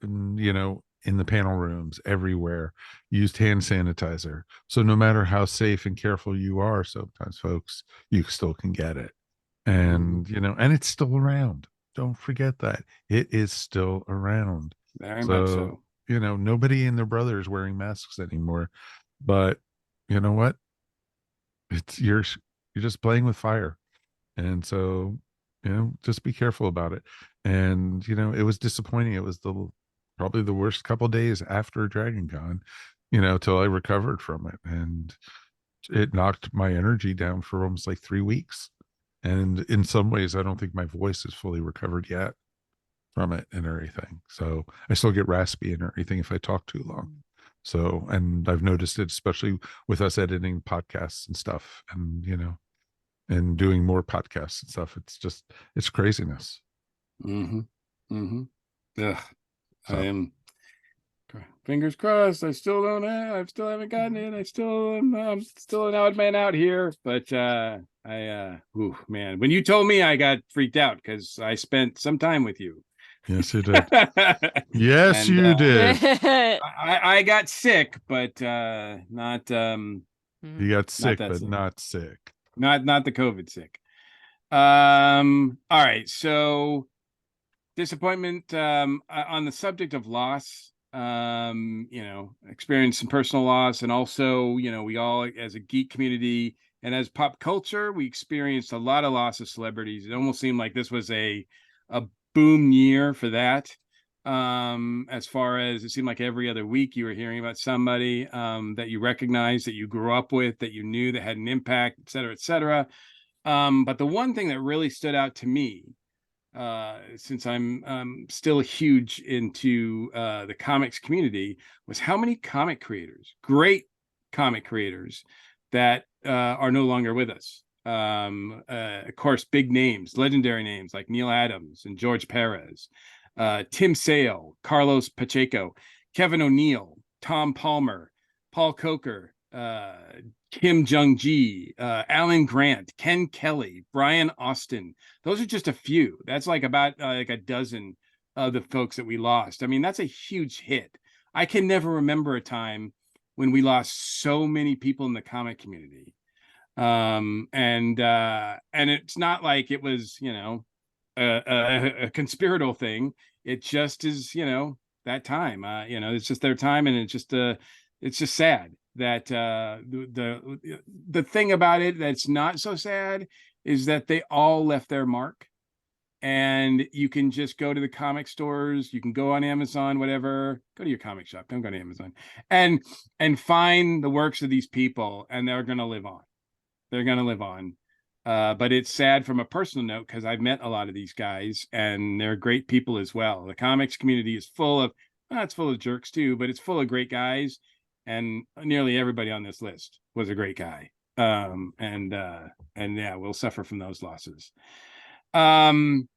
in the panel rooms, everywhere, used hand sanitizer. So no matter how safe and careful you are, sometimes folks, you still can get it. And, and it's still around. Don't forget that it is still around. Very much so. Nobody and their brother is wearing masks anymore. But you know what? It's you're just playing with fire. And so, just be careful about it. And, it was disappointing. It was probably the worst couple days after Dragon Con, till I recovered from it. And it knocked my energy down for almost like 3 weeks. And in some ways, I don't think my voice is fully recovered yet from it and everything. So I still get raspy and everything if I talk too long. So, and I've noticed it, especially with us editing podcasts and stuff, and, and doing more podcasts and stuff. It's craziness. Mm-hmm. Mm-hmm. Yeah. So. I am fingers crossed. I still haven't gotten it. I'm still an odd man out here, but man, when you told me, I got freaked out because I spent some time with you. Yes, you did. Yes, you did. I got sick, but not you got sick, but sick. not sick. Not the COVID sick. All right, so disappointment on the subject of loss. Experienced some personal loss, and also, we all, as a geek community and as pop culture, we experienced a lot of loss of celebrities. It almost seemed like this was a boom year for that. As far as it seemed like every other week you were hearing about somebody that you recognized, that you grew up with, that you knew that had an impact, et cetera, et cetera. But the one thing that really stood out to me, since I'm still huge into the comics community, was how many great comic creators, that are no longer with us. Of course, big names, legendary names like Neil Adams and George Perez, Tim Sale, Carlos Pacheco, Kevin O'Neill, Tom Palmer, Paul Coker, Kim Jung-gi, Alan Grant, Ken Kelly, Brian Austin. Those are just a few. That's like about like a dozen of the folks that we lost. I mean, that's a huge hit. I can never remember a time when we lost so many people in the comic community. And it's not like it was, a conspiratorial thing. It just is, that time. It's just their time, and it's just sad that the thing about it that's not so sad is that they all left their mark. And you can just go to the comic stores, you can go on Amazon, whatever, go to your comic shop, don't go to Amazon, and find the works of these people, and they're going to live on. They're going to live on. But it's sad from a personal note, because I've met a lot of these guys, and they're great people as well. The comics community is full of, it's full of jerks too, but it's full of great guys. And nearly everybody on this list was a great guy. And yeah, we'll suffer from those losses. And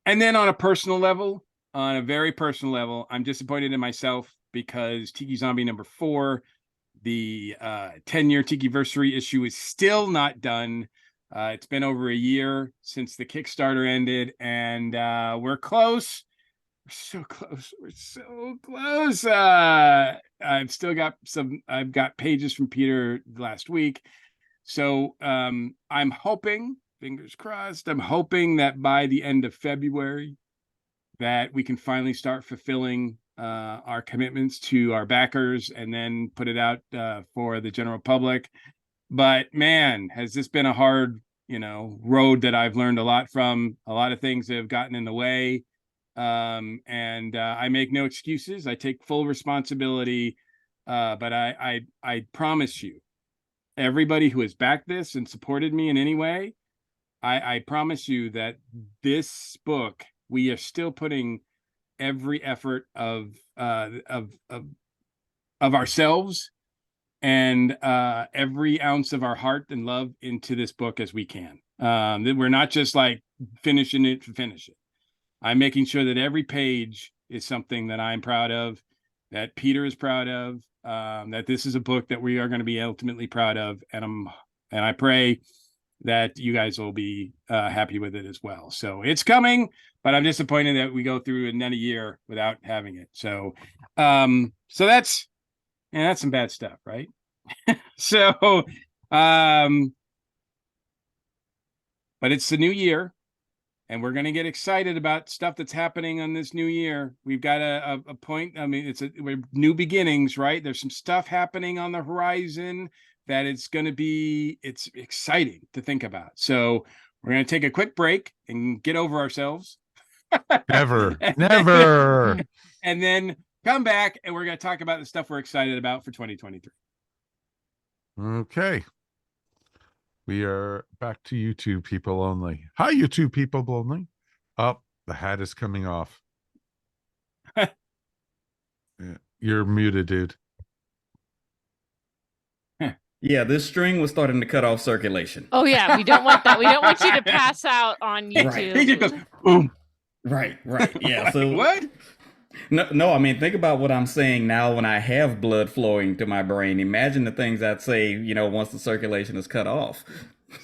then on a very personal level, I'm disappointed in myself because Tiki Zombie #4, the 10-year Tiki-versary issue, is still not done. It's been over a year since the Kickstarter ended, and we're close. so close. We're so close. I've got pages from Peter last week. So I'm hoping, fingers crossed, I'm hoping that by the end of February that we can finally start fulfilling our commitments to our backers and then put it out for the general public. But man, has this been a hard, road that I've learned a lot from. A lot of things that have gotten in the way. And I make no excuses. I take full responsibility. But I promise you, everybody who has backed this and supported me in any way, I promise you that this book, we are still putting every effort of ourselves and every ounce of our heart and love into this book as we can. We're not just like finishing it to finish it. I'm making sure that every page is something that I'm proud of, that Peter is proud of, that this is a book that we are going to be ultimately proud of, and I pray that you guys will be happy with it as well. So it's coming, but I'm disappointed that we go through another year without having it. So that's some bad stuff, right? So but it's the new year, and we're going to get excited about stuff that's happening on this new year. We've got a point. I mean, we're new beginnings, right? There's some stuff happening on the horizon that it's exciting to think about. So we're going to take a quick break and get over ourselves. Never. And then come back, and we're going to talk about the stuff we're excited about for 2023. Okay. We are back to YouTube people only. Hi, YouTube people only. Oh, the hat is coming off. You're muted, dude. Yeah, this string was starting to cut off circulation. Oh yeah, we don't want that. We don't want you to pass out on YouTube. Right. He just goes, boom. Right. Yeah. So what? No, I mean, think about what I'm saying now when I have blood flowing to my brain. Imagine the things I'd say, once the circulation is cut off.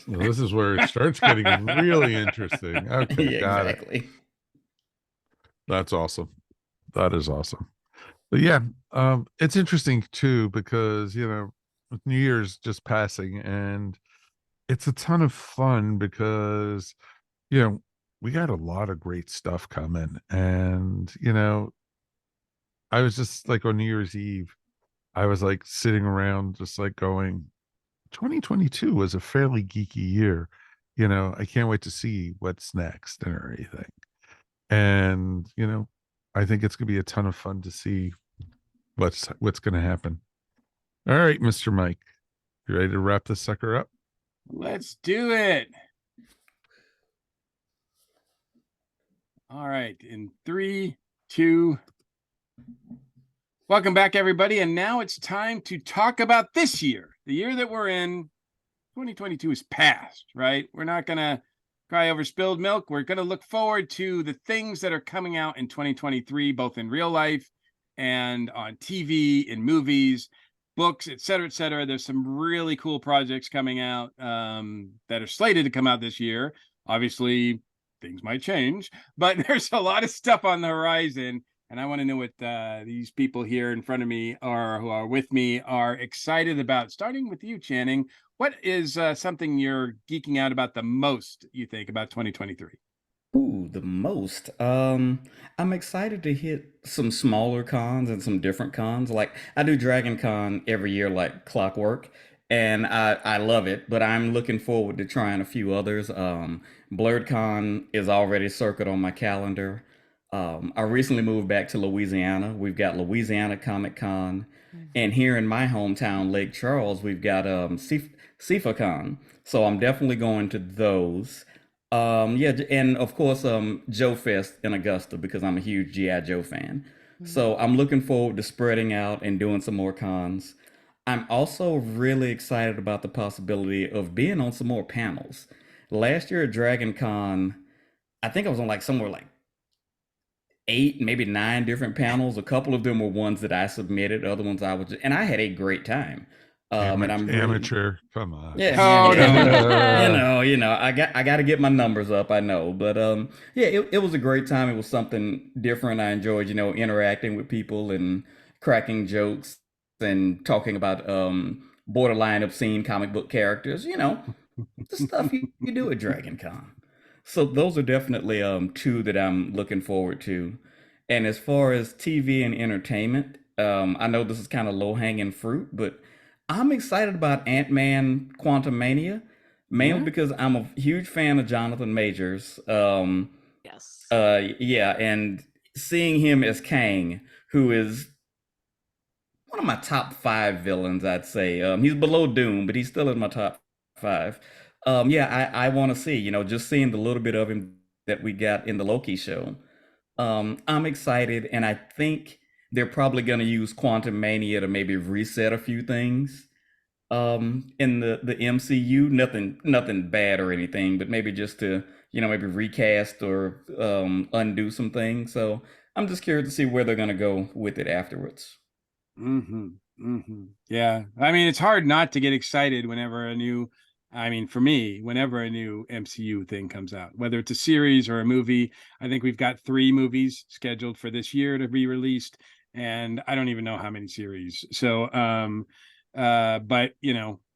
Well, this is where it starts getting really interesting. Okay, Yeah, got exactly. it. That's awesome. That is awesome. But yeah, it's interesting too because with New Year's just passing, and it's a ton of fun because we got a lot of great stuff coming, and I was just like on New Year's Eve, I was like sitting around just like going, 2022 was a fairly geeky year. I can't wait to see what's next and everything. And, I think it's going to be a ton of fun to see what's going to happen. All right, Mr. Mike, you ready to wrap this sucker up? Let's do it. All right. In 3, 2. Welcome back, everybody. And now it's time to talk about this year, the year that we're in. 2022 is past, right? We're not going to cry over spilled milk. We're going to look forward to the things that are coming out in 2023, both in real life and on TV, in movies, books, et cetera, et cetera. There's some really cool projects coming out that are slated to come out this year. Obviously, things might change, but there's a lot of stuff on the horizon. And I want to know what these people here in front of me who are with me are excited about. Starting with you, Channing. What is something you're geeking out about the most, you think, about 2023? Ooh, the most. I'm excited to hit some smaller cons and some different cons. Like I do Dragon Con every year, like clockwork, and I love it. But I'm looking forward to trying a few others. Blurred Con is already circled on my calendar. I recently moved back to Louisiana. We've got Louisiana Comic Con, and here in my hometown, Lake Charles, we've got SIFA-Con. So I'm definitely going to those. Yeah, and of course, Joe Fest in Augusta because I'm a huge G.I. Joe fan. So I'm looking forward to spreading out and doing some more cons. I'm also really excited about the possibility of being on some more panels. Last year at Dragon Con, I think I was on like somewhere like 8, maybe 9 different panels. A couple of them were ones that I submitted, other ones I was, and I had a great time. And I'm really, Amateur, come on. yeah, Oh, I got to get my numbers up, I know. But yeah, it was a great time. It was something different. I enjoyed, interacting with people and cracking jokes and talking about borderline obscene comic book characters, the stuff you do at Dragon Con. So those are definitely two that I'm looking forward to. And as far as TV and entertainment, I know this is kind of low-hanging fruit, but I'm excited about Ant-Man Quantumania, mainly Yeah. because I'm a huge fan of Jonathan Majors. Yes. Yeah, and seeing him as Kang, who is one of my top five villains, I'd say. He's below Doom, but he's still in my top five. Yeah, I want to see, just seeing the little bit of him that we got in the Loki show. I'm excited, and I think they're probably going to use Quantum Mania to maybe reset a few things in the MCU. Nothing bad or anything, but maybe just to, maybe recast or undo some things. So I'm just curious to see where they're going to go with it afterwards. Yeah. I mean, it's hard not to get excited whenever for me, whenever a new MCU thing comes out, whether it's a series or a movie. I think we've got 3 movies scheduled for this year to be released, and I don't even know how many series. So, but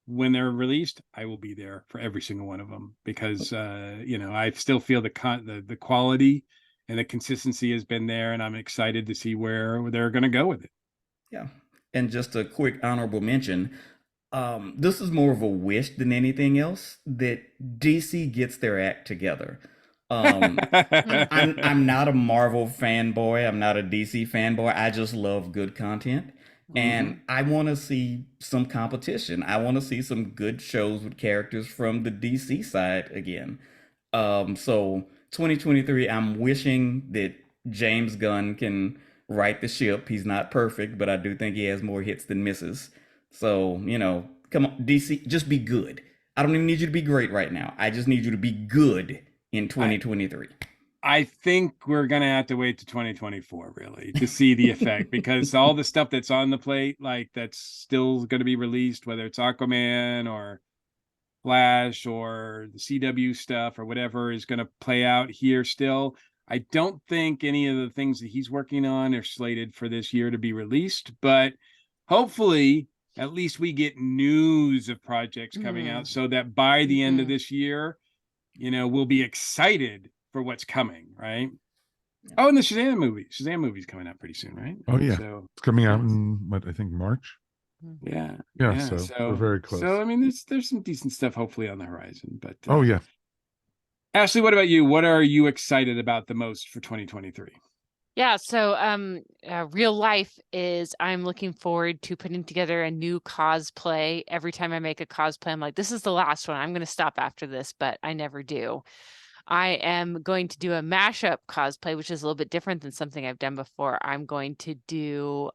when they're released, I will be there for every single one of them because, I still feel the quality and the consistency has been there, and I'm excited to see where they're going to go with it. Yeah. And just a quick honorable mention. This is more of a wish than anything else that DC gets their act together. I'm not a Marvel fanboy. I'm not a DC fanboy. I just love good content. And I want to see some competition. I want to see some good shows with characters from the DC side again. So 2023, I'm wishing that James Gunn can right the ship. He's not perfect, but I do think he has more hits than misses. So, come on, DC, just be good. I don't even need you to be great right now. I just need you to be good in 2023. I think we're gonna have to wait to 2024 really to see the effect because all the stuff that's on the plate, like that's still going to be released, whether it's Aquaman or Flash or the CW stuff or whatever is going to play out here still. I don't think any of the things that he's working on are slated for this year to be released, but hopefully at least we get news of projects coming out so that by the end of this year, we'll be excited for what's coming, right? Oh, and the Shazam movie's coming out pretty soon, right? Oh yeah, So it's coming out in what I think March. yeah. So we're very close. So I mean, there's some decent stuff hopefully on the horizon. But oh yeah, Ashley, what about you? What are you excited about the most for 2023? Yeah, so real life is I'm looking forward to putting together a new cosplay. Every time I make a cosplay, I'm like, this is the last one. I'm going to stop after this, but I never do. I am going to do a mashup cosplay, which is a little bit different than something I've done before. I'm going to do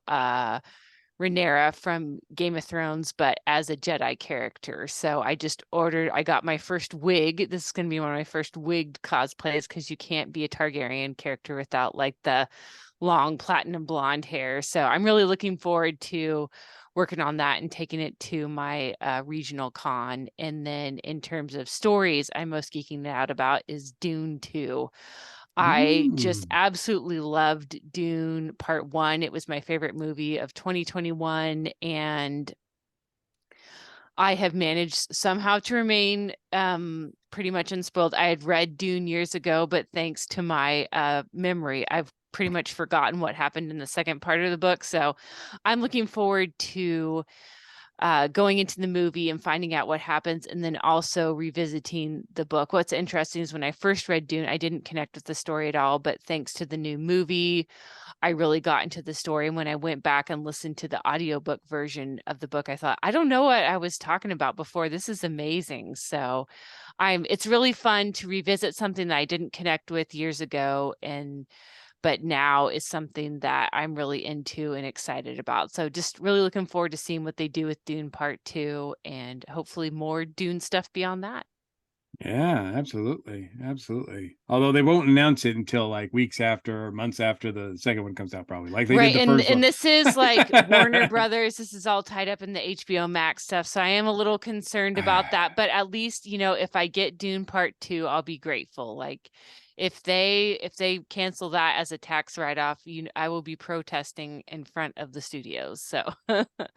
Rhaenyra from Game of Thrones, but as a Jedi character. So I got my first wig. This is going to be one of my first wigged cosplays because you can't be a Targaryen character without like the long platinum blonde hair. So I'm really looking forward to working on that and taking it to my regional con. And then in terms of stories, I'm most geeking out about is Dune 2. I just absolutely loved Dune Part 1. It was my favorite movie of 2021, and I have managed somehow to remain pretty much unspoiled. I had read Dune years ago, but thanks to my memory, I've pretty much forgotten what happened in the second part of the book. So I'm looking forward to going into the movie and finding out what happens, and then also revisiting the book. What's interesting is when I first read Dune, I didn't connect with the story at all, but thanks to the new movie, I really got into the story. And when I went back and listened to the audiobook version of the book, I thought, I don't know what I was talking about before. This is amazing. So it's really fun to revisit something that I didn't connect with years ago, but now is something that I'm really into and excited about. So just really looking forward to seeing what they do with Dune Part 2 and hopefully more Dune stuff beyond that. Yeah, absolutely. Absolutely. Although they won't announce it until like weeks after or months after the second one comes out, probably like they did Right, the and first one. this is like Warner Brothers. This is all tied up in the HBO Max stuff, so I am a little concerned about that. But at least, you know, if I get Dune Part 2, I'll be grateful. Like if they cancel that as a tax write-off, I will be protesting in front of the studios. So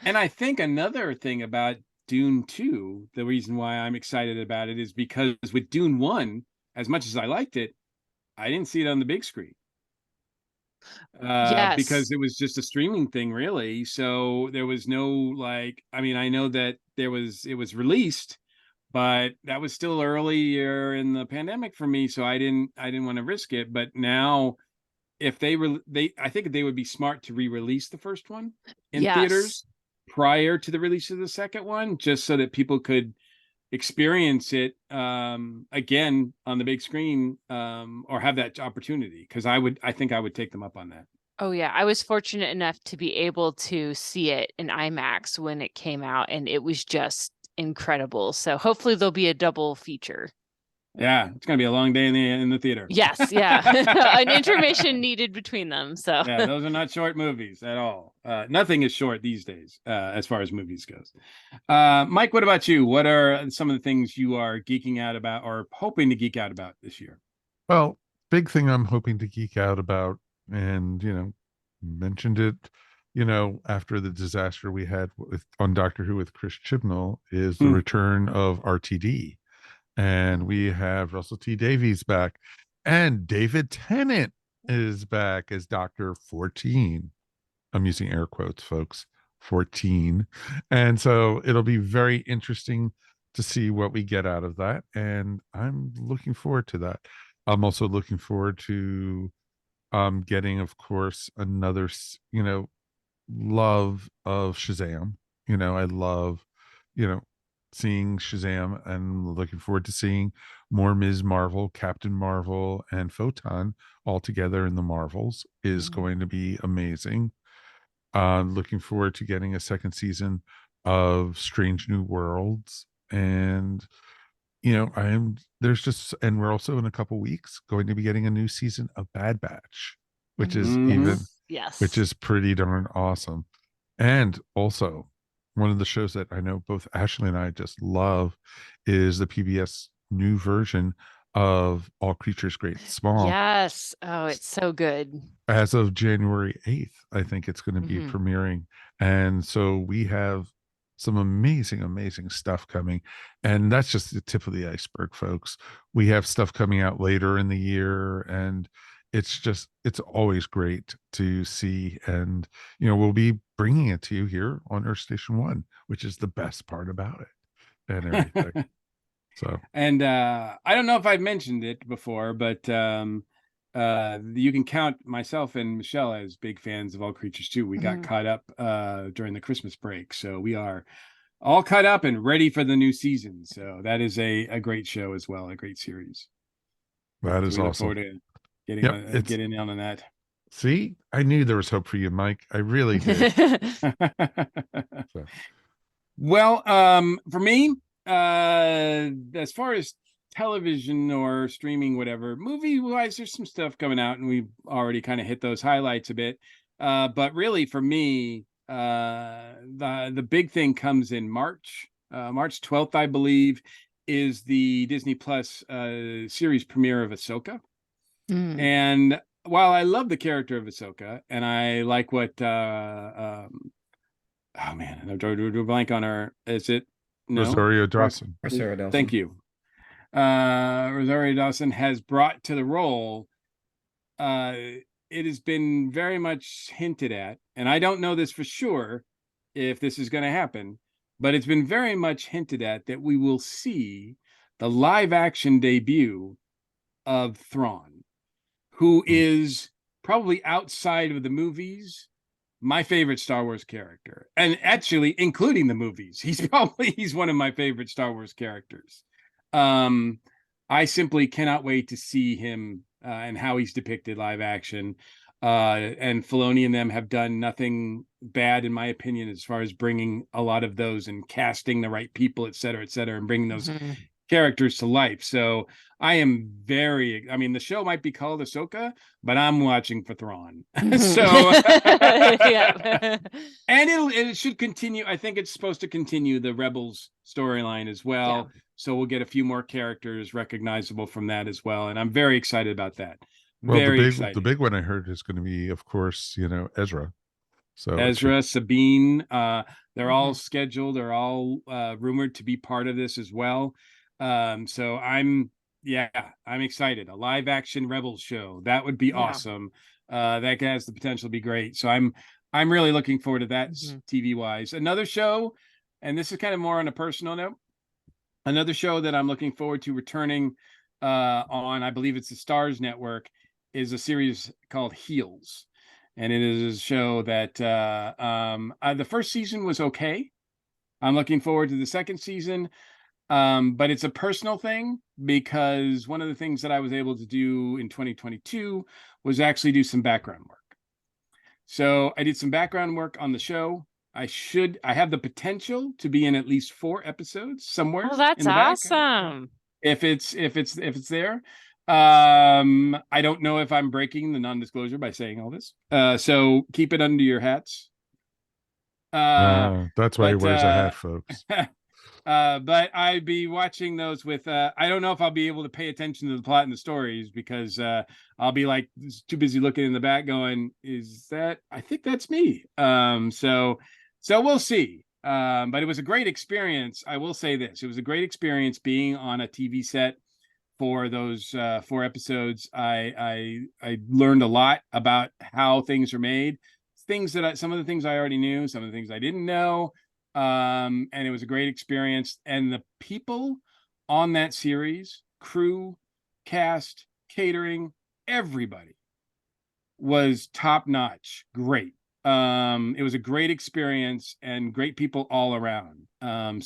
And I think another thing about Dune 2, the reason why I'm excited about it is because with Dune 1, as much as I liked it, I didn't see it on the big screen. Because yes. it was just a streaming thing, really. So there was no like, I mean, I know that it was released, but that was still earlier in the pandemic for me, so I didn't want to risk it. But now, if I think they would be smart to re-release the first one in Yes. theaters prior to the release of the second one, just so that people could experience it again on the big screen, or have that opportunity, because I think I would take them up on that. Oh yeah, I was fortunate enough to be able to see it in IMAX when it came out, and it was just incredible. So hopefully there'll be a double feature. Yeah, it's gonna be a long day in the theater. Yes, yeah. An intermission needed between them. So Yeah, those are not short movies at all. Nothing is short these days, as far as movies goes. Mike, what about you? What are some of the things you are geeking out about or hoping to geek out about this year? Well, big thing I'm hoping to geek out about, and mentioned it, after the disaster we had on Doctor Who with Chris Chibnall, is the Hmm. return of RTD. And we have Russell T Davies back, and David Tennant is back as Dr. 14. I'm using air quotes, folks. 14. And so it'll be very interesting to see what we get out of that. And I'm looking forward to that. I'm also looking forward to getting, of course, another, love of Shazam. I love, you know, seeing Shazam, and looking forward to seeing more Ms. Marvel, Captain Marvel, and Photon all together in the Marvels is going to be amazing. Looking forward to getting a second season of Strange New Worlds. And, there's just, and we're also in a couple weeks going to be getting a new season of Bad Batch, which is even, yes, which yes. is pretty darn awesome. And also, one of the shows that I know both Ashley and I just love is the PBS new version of All Creatures Great and Small. Yes. Oh, it's so good. As of January 8th, I think it's going to be Hmm. premiering. And so we have some amazing, amazing stuff coming. And that's just the tip of the iceberg, folks. We have stuff coming out later in the year. And it's always great to see. And, we'll be bringing it to you here on Earth Station One, which is the best part about it and everything. So, And I don't know if I've mentioned it before, but you can count myself and Michelle as big fans of All Creatures too. We got Hmm. caught up during the Christmas break, so we are all caught up and ready for the new season. So that is a great show as well, a great series. that So is we look awesome. forward to Yep. It's, getting in on that. see, I knew there was hope for you, Mike. I really did. So, Well, for me, as far as television or streaming, whatever, movie wise, there's some stuff coming out, and we've already kind of hit those highlights a bit. But really, for me, the big thing comes in March. March 12th, I believe, is the Disney Plus series premiere of Ahsoka. Mm. And while I love the character of Ahsoka, and I like what oh man, I'm drawing a blank on her. Is it no? Rosario Rock. Dawson. For Sarah Thank Delson. you. Rosario Dawson has brought to the role. Uh, it has been very much hinted at, and I don't know this for sure if this is going to happen, but it's been very much hinted at that we will see the live action debut of Thrawn, who Mm. is probably outside of the movies my favorite Star Wars character, and actually including the movies, he's one of my favorite Star Wars characters. um I simply cannot wait to see him and how he's depicted live action. And Filoni and them have done nothing bad, in my opinion, as far as bringing a lot of those and casting the right people, et cetera, and bringing those Mhm. characters to life. So I am I mean, the show might be called Ahsoka, but I'm watching for Thrawn. So Yeah. And it should continue. I think it's supposed to continue the Rebels storyline as well. Yeah. So we'll get a few more characters recognizable from that as well. And I'm very excited about that. Well, Very excited. the big one I heard is going to be, of course, Ezra. So Ezra, Sabine, they're all Mhm. scheduled. They're all rumored to be part of this as well. So I'm excited. A live action Rebels show. That would be Yeah. awesome. That has the potential to be great. So I'm really looking forward to that Mhm. TV wise. Another show, and this is kind of more on a personal note. Another show that I'm looking forward to returning on, I believe it's the Stars Network, is a series called Heels. And it is a show that the first season was okay. I'm looking forward to the second season. But it's a personal thing because one of the things that I was able to do in 2022 was actually do some background work. So I did some background work on the show. I have the potential to be in at least 4 episodes somewhere Oh, that's in the back. awesome. If it's there. I don't know if I'm breaking the non-disclosure by saying all this. So keep it under your hats. that's why he but, wears a hat, folks. But I'd be watching those with I don't know if I'll be able to pay attention to the plot and the stories because I'll be like too busy looking in the back going, I think that's me. So we'll see. But it was a great experience. I will say this. It was a great experience being on a TV set for those 4 episodes. I learned a lot about how things are made. Some of the things I already knew, some of the things I didn't know. And it was a great experience. And the people on that series, crew, cast, catering, everybody was top notch. Great. It was a great experience and great people all around. I'm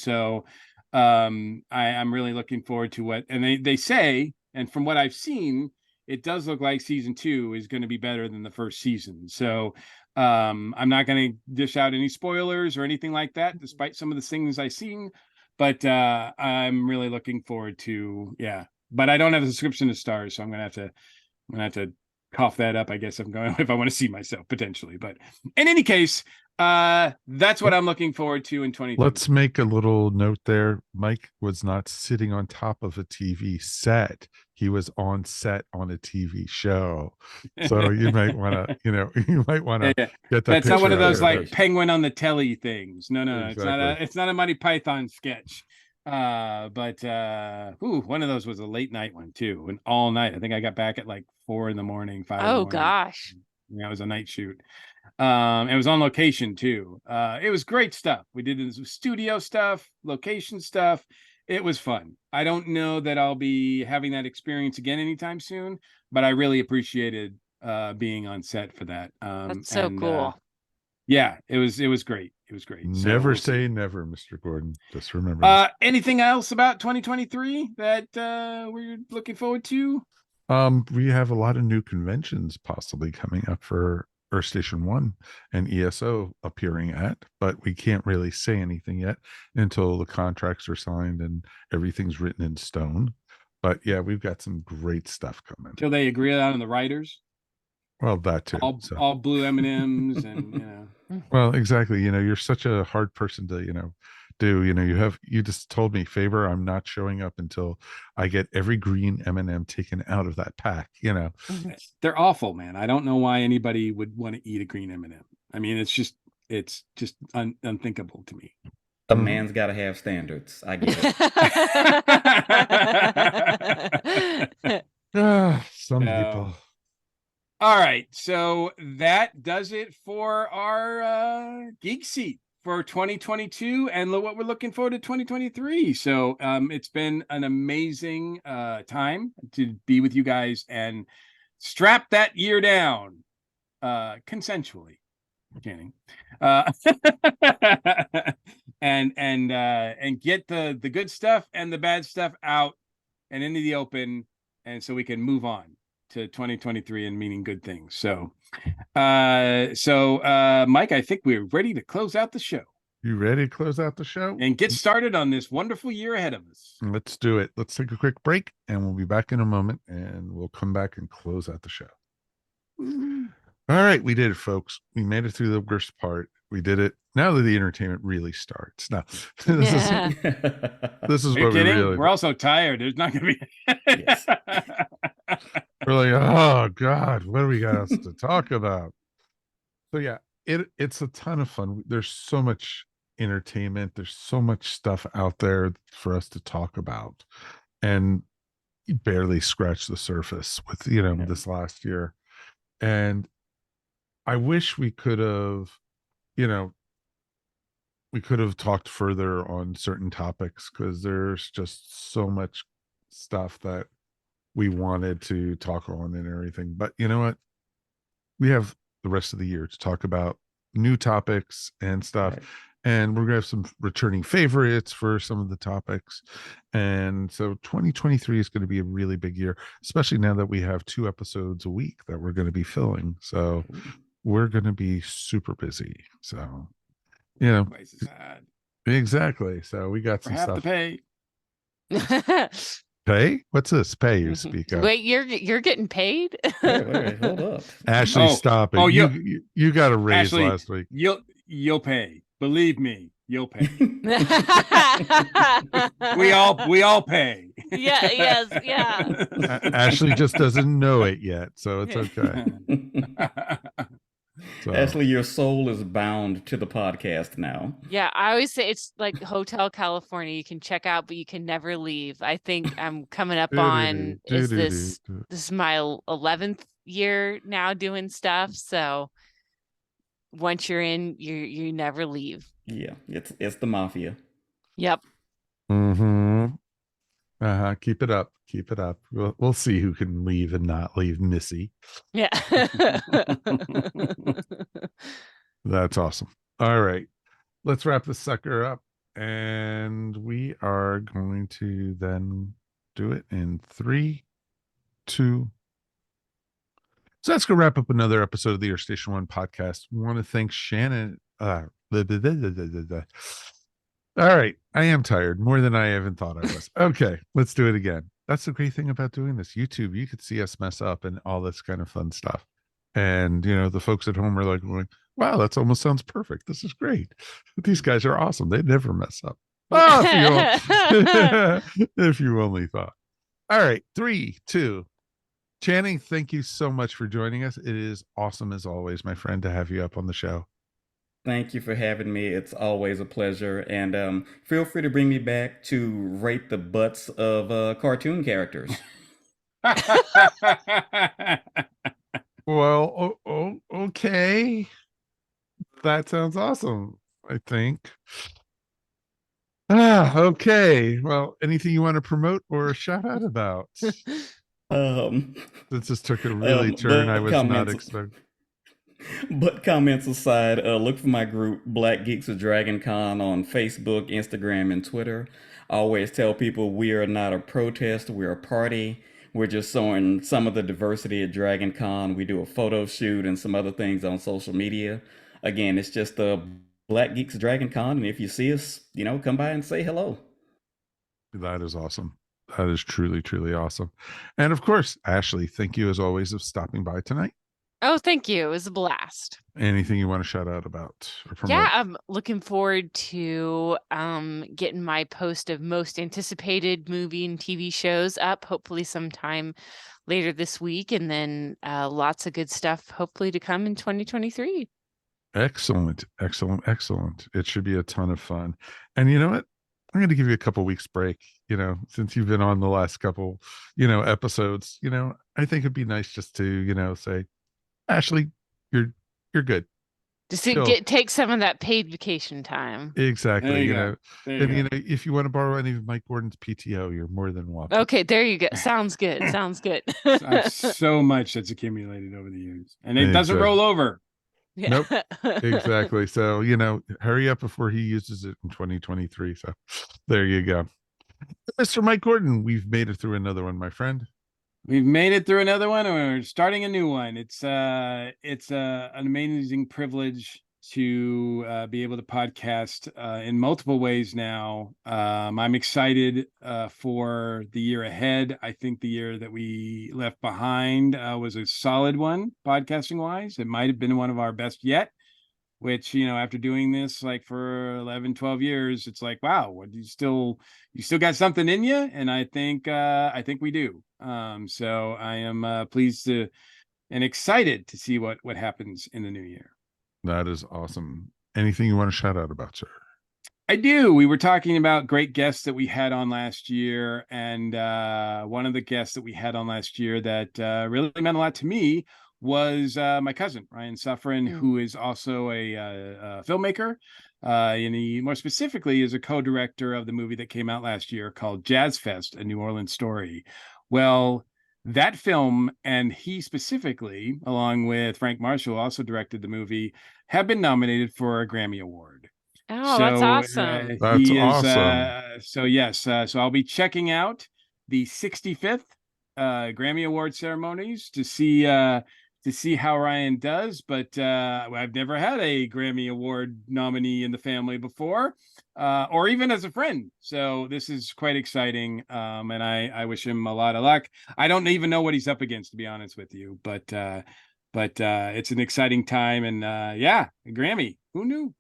really looking forward to what, and they say, and from what I've seen, it does look like season 2 is going to be better than the first season. So I'm not going to dish out any spoilers or anything like that, despite some of the things I've seen. But I'm really looking forward to, but I don't have a subscription to Stars, so I'm gonna have to cough that up, I guess. If I want to see myself potentially. But in any case, that's what I'm looking forward to in 2020. Let's make a little note there. Mike was not sitting on top of a TV set. He was on set on a TV show. So you might want to, you might want to get that. That's not one of those there. like penguin on the telly things. No, Exactly. it's not a Monty Python sketch. But one of those was a late night one too, and all night. I think I got back at like 4 in the morning, 5 in the morning. Gosh. Yeah, it was a night shoot. It was on location too. It was great stuff. We did studio stuff, location stuff. It was fun. I don't know that I'll be having that experience again anytime soon, but I really appreciated being on set for that. That's so cool. Yeah, it was great. It was great. Never say never, Mr. Gordon. Just remember. Anything else about 2023 that we're looking forward to? We have a lot of new conventions possibly coming up for Earth Station 1 and ESO appearing at, but we can't really say anything yet until the contracts are signed and everything's written in stone. But yeah, we've got some great stuff coming. Till they agree on the writers. Well, that too. All blue M&Ms and Well, exactly. You're such a hard person to, do. You just told me, Faber, I'm not showing up until I get every green M&M taken out of that pack. They're awful, man. I don't know why anybody would want to eat a green M&M. I mean, it's just unthinkable to me. A man's got to have standards. I get it. Some people. All right, so that does it for our Geek Seat for 2022 and what we're looking forward to 2023. So it's been an amazing time to be with you guys and strap that year down consensually, Channing, and get the good stuff and the bad stuff out and into the open, and so we can move on to 2023 and meaning good things. So Mike, I think we're ready to close out the show. You ready to close out the show? and get started on this wonderful year ahead of us. Let's do it. Let's take a quick break and we'll be back in a moment and we'll come back and close out the show. All right, we did it, folks. We made it through the worst part. We did it. Now that the entertainment really starts. Now, this is Are you what we kidding? really. We're also tired. There's not going to be. Yes. We're like, oh God, what do we got else to talk about? So yeah, it's a ton of fun. There's so much entertainment. There's so much stuff out there for us to talk about, and you barely scratch the surface with Yeah. this last year. And I wish we could have, we could have talked further on certain topics because there's just so much stuff that we wanted to talk on and everything. But you know what? We have the rest of the year to talk about new topics and stuff. Right. And we're going to have some returning favorites for some of the topics. And so 2023 is going to be a really big year, especially now that we have 2 episodes a week that we're going to be filling. So we're going to be super busy. So, Twice as hard. exactly. So we got For some half stuff. the pay. Pay? What's this? Pay you speak of? Wait, you're getting paid? Wait, hold up. Ashley, stop it. Oh, you got a raise Ashley, last week. You'll pay. Believe me, you'll pay. we all pay. Yeah, yes, yeah. Ashley just doesn't know it yet, so it's okay. So. Ashley, your soul is bound to the podcast now. Yeah, I always say it's like Hotel California. You can check out, but you can never leave. I think I'm coming up on this is my 11th year now doing stuff. So once you're in, you never leave. Yeah, it's the mafia. Yep. Mm-hmm. Keep it up. Keep it up. We'll see who can leave and not leave Missy. Yeah. That's awesome. All right. Let's wrap this sucker up. And we are going to then do it in 3, 2. So that's going to wrap up another episode of the Air Station One podcast. We want to thank Shannon. All right. I am tired more than I even thought I was. Okay. Let's do it again. That's the great thing about doing this. YouTube, you could see us mess up and all this kind of fun stuff. And, the folks at home are like, wow, that almost sounds perfect. This is great. These guys are awesome. They never mess up. Oh, if you only thought. All right. 3, 2. Channing, thank you so much for joining us. It is awesome as always, my friend, to have you up on the show. Thank you for having me. It's always a pleasure. And feel free to bring me back to rate the butts of cartoon characters. Well, okay. That sounds awesome, I think. Okay. Well, anything you want to promote or shout out about? This just took a really turn I was not expecting. But comments aside, look for my group, Black Geeks of Dragon Con, on Facebook, Instagram, and Twitter. I always tell people we are not a protest, we're a party. We're just showing some of the diversity at Dragon Con. We do a photo shoot and some other things on social media. Again, it's just the Black Geeks of Dragon Con, and if you see us, come by and say hello. That is awesome. That is truly, truly awesome. And of course, Ashley, thank you as always of stopping by tonight. Oh, thank you. It was a blast. Anything you want to shout out about or promote? Yeah, I'm looking forward to getting my post of most anticipated movie and TV shows up, hopefully sometime later this week, and then lots of good stuff hopefully to come in 2023. Excellent. It should be a ton of fun. And you know what? I'm going to give you a couple weeks break, since you've been on the last couple, episodes, I think it'd be nice just to, say, Ashley, you're good. Just take some of that paid vacation time. Exactly. There you go. If you want to borrow any of Mike Gordon's PTO, you're more than welcome. Okay, there you go. Sounds good. So much that's accumulated over the years, and it doesn't roll over. Yeah. Nope. Exactly. So, hurry up before he uses it in 2023. So there you go. Mr. Mike Gordon, we've made it through another one, my friend. We've made it through another one, and we're starting a new one. It's an amazing privilege to be able to podcast in multiple ways now. I'm excited for the year ahead. I think the year that we left behind was a solid one, podcasting wise. It might have been one of our best yet, which, after doing this like for 11, 12 years, it's like, wow, what you still got something in you. And I think we do. So I am pleased to and excited to see what happens in the new year. That is awesome. Anything you want to shout out about, sir? I do. We were talking about great guests that we had on last year, and one of the guests that we had on last year that really meant a lot to me was my cousin Ryan Suffren, who is also a filmmaker, and he more specifically is a co-director of the movie that came out last year called Jazz Fest: A New Orleans Story. Well, that film, and he specifically, along with Frank Marshall, also directed the movie, have been nominated for a Grammy Award. Oh, that's awesome. That's He is awesome. so yes, so I'll be checking out the 65th Grammy Award ceremonies to see how Ryan does, but I've never had a Grammy Award nominee in the family before, or even as a friend. So this is quite exciting, and I wish him a lot of luck. I don't even know what he's up against, to be honest with you, but it's an exciting time, and yeah, a Grammy. Who knew?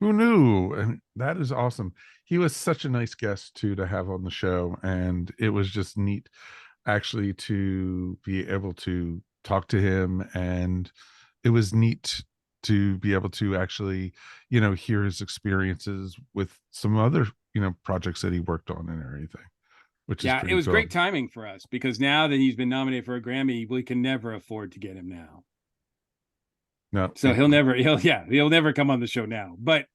Who knew? And that is awesome. He was such a nice guest too to have on the show, and it was just neat actually to be able to talk to him, and it was neat to be able to actually, hear his experiences with some other, projects that he worked on and everything, which is Yeah, it pretty was cool. great timing for us because now that he's been nominated for a Grammy, we can never afford to get him now. No, So he'll never come on the show now. But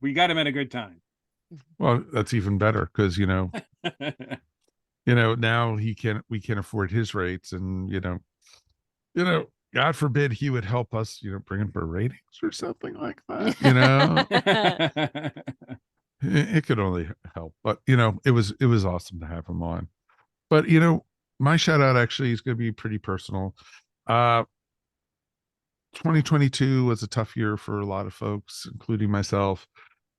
we got him at a good time. well, that's even better because now we can afford his rates, and God forbid he would help us, bring up our ratings or something like that. It could only help, but it was awesome to have him on. But my shout out actually is going to be pretty personal. 2022 was a tough year for a lot of folks, including myself.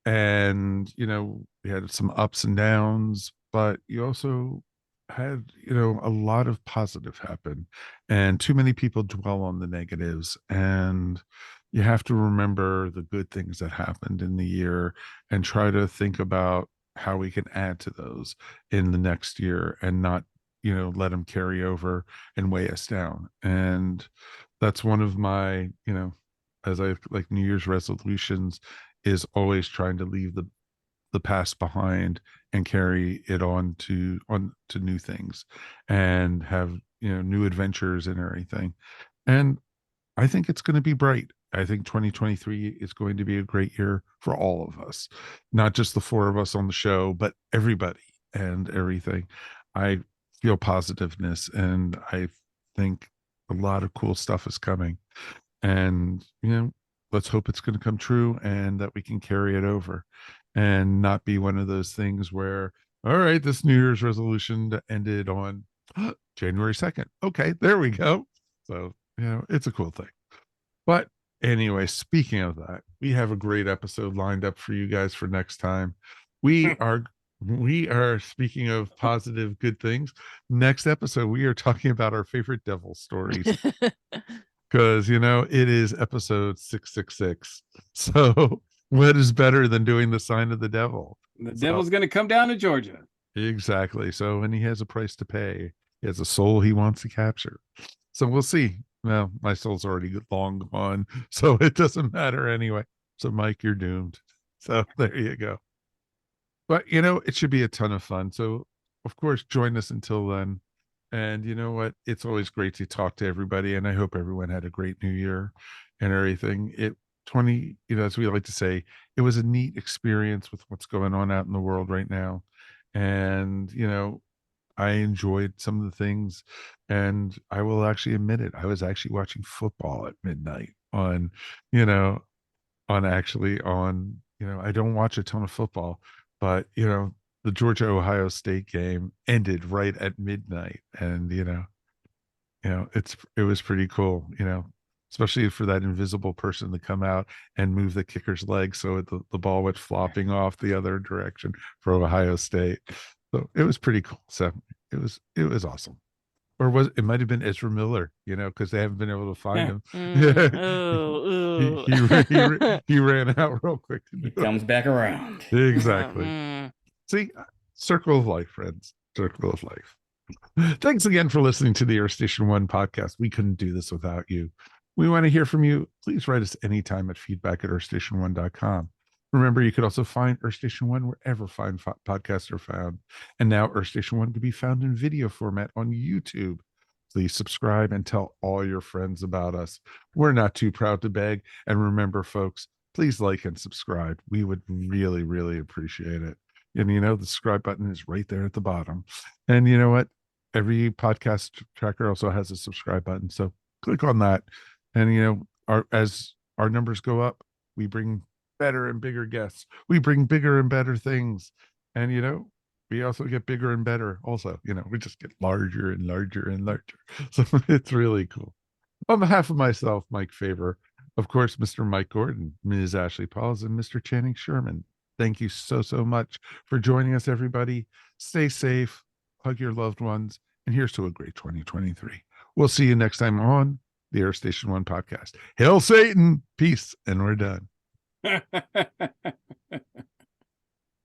And, we had some ups and downs, but you also had, a lot of positive happen. And too many people dwell on the negatives. And you have to remember the good things that happened in the year and try to think about how we can add to those in the next year and not, let them carry over and weigh us down. And that's one of my, as I like New Year's resolutions, is always trying to leave the past behind and carry it on to new things and have new adventures and everything. And I think it's going to be bright. I think 2023 is going to be a great year for all of us, not just the four of us on the show, but everybody and everything. I feel positiveness, and I think a lot of cool stuff is coming. And, let's hope it's going to come true and that we can carry it over and not be one of those things where, all right, this New Year's resolution ended on January 2nd. Okay, there we go. So, it's a cool thing. But anyway, speaking of that, we have a great episode lined up for you guys for next time. We are speaking of positive good things. Next episode, we are talking about our favorite devil stories. Because it is episode 666. So what is better than doing the sign of the devil? The devil's going to come down to Georgia. Exactly. So when he has a price to pay, he has a soul he wants to capture. So we'll see. Well, my soul's already long gone, so it doesn't matter anyway. So Mike, you're doomed. So there you go. But it should be a ton of fun. So of course, join us until then. And you know what? It's always great to talk to everybody. And I hope everyone had a great new year and everything. 20, as we like to say, it was a neat experience with what's going on out in the world right now. And, I enjoyed some of the things, and I will actually admit it. I was actually watching football at midnight you know, I don't watch a ton of football, but, the Georgia Ohio State game ended right at midnight, and it was pretty cool. especially for that invisible person to come out and move the kicker's leg so the ball went flopping off the other direction for Ohio State. So it was pretty cool. So it was awesome. Or was it might have been Ezra Miller, because they haven't been able to find him. He ran out real quick to do It comes back around. Exactly. See, circle of life, friends. Circle of life. Thanks again for listening to the Air Station One podcast. We couldn't do this without you. We want to hear from you. Please write us anytime at feedback@airstation1.com. Remember, you could also find Earth Station One wherever fine podcasts are found. And now Earth Station One can be found in video format on YouTube. Please subscribe and tell all your friends about us. We're not too proud to beg. And remember, folks, please like and subscribe. We would really, really appreciate it. And the subscribe button is right there at the bottom. And you know what? Every podcast tracker also has a subscribe button. So click on that. And as our numbers go up, we bring better and bigger guests. We bring bigger and better things. And we also get bigger and better also. We just get larger and larger and larger. So it's really cool. On behalf of myself, Mike Faber, of course, Mr. Mike Gordon, Ms. Ashley Pauls, and Mr. Channing Sherman, thank you so much for joining us, everybody. Stay safe, hug your loved ones, and here's to a great 2023. We'll see you next time on the Air Station One podcast. Hail Satan, peace, and we're done.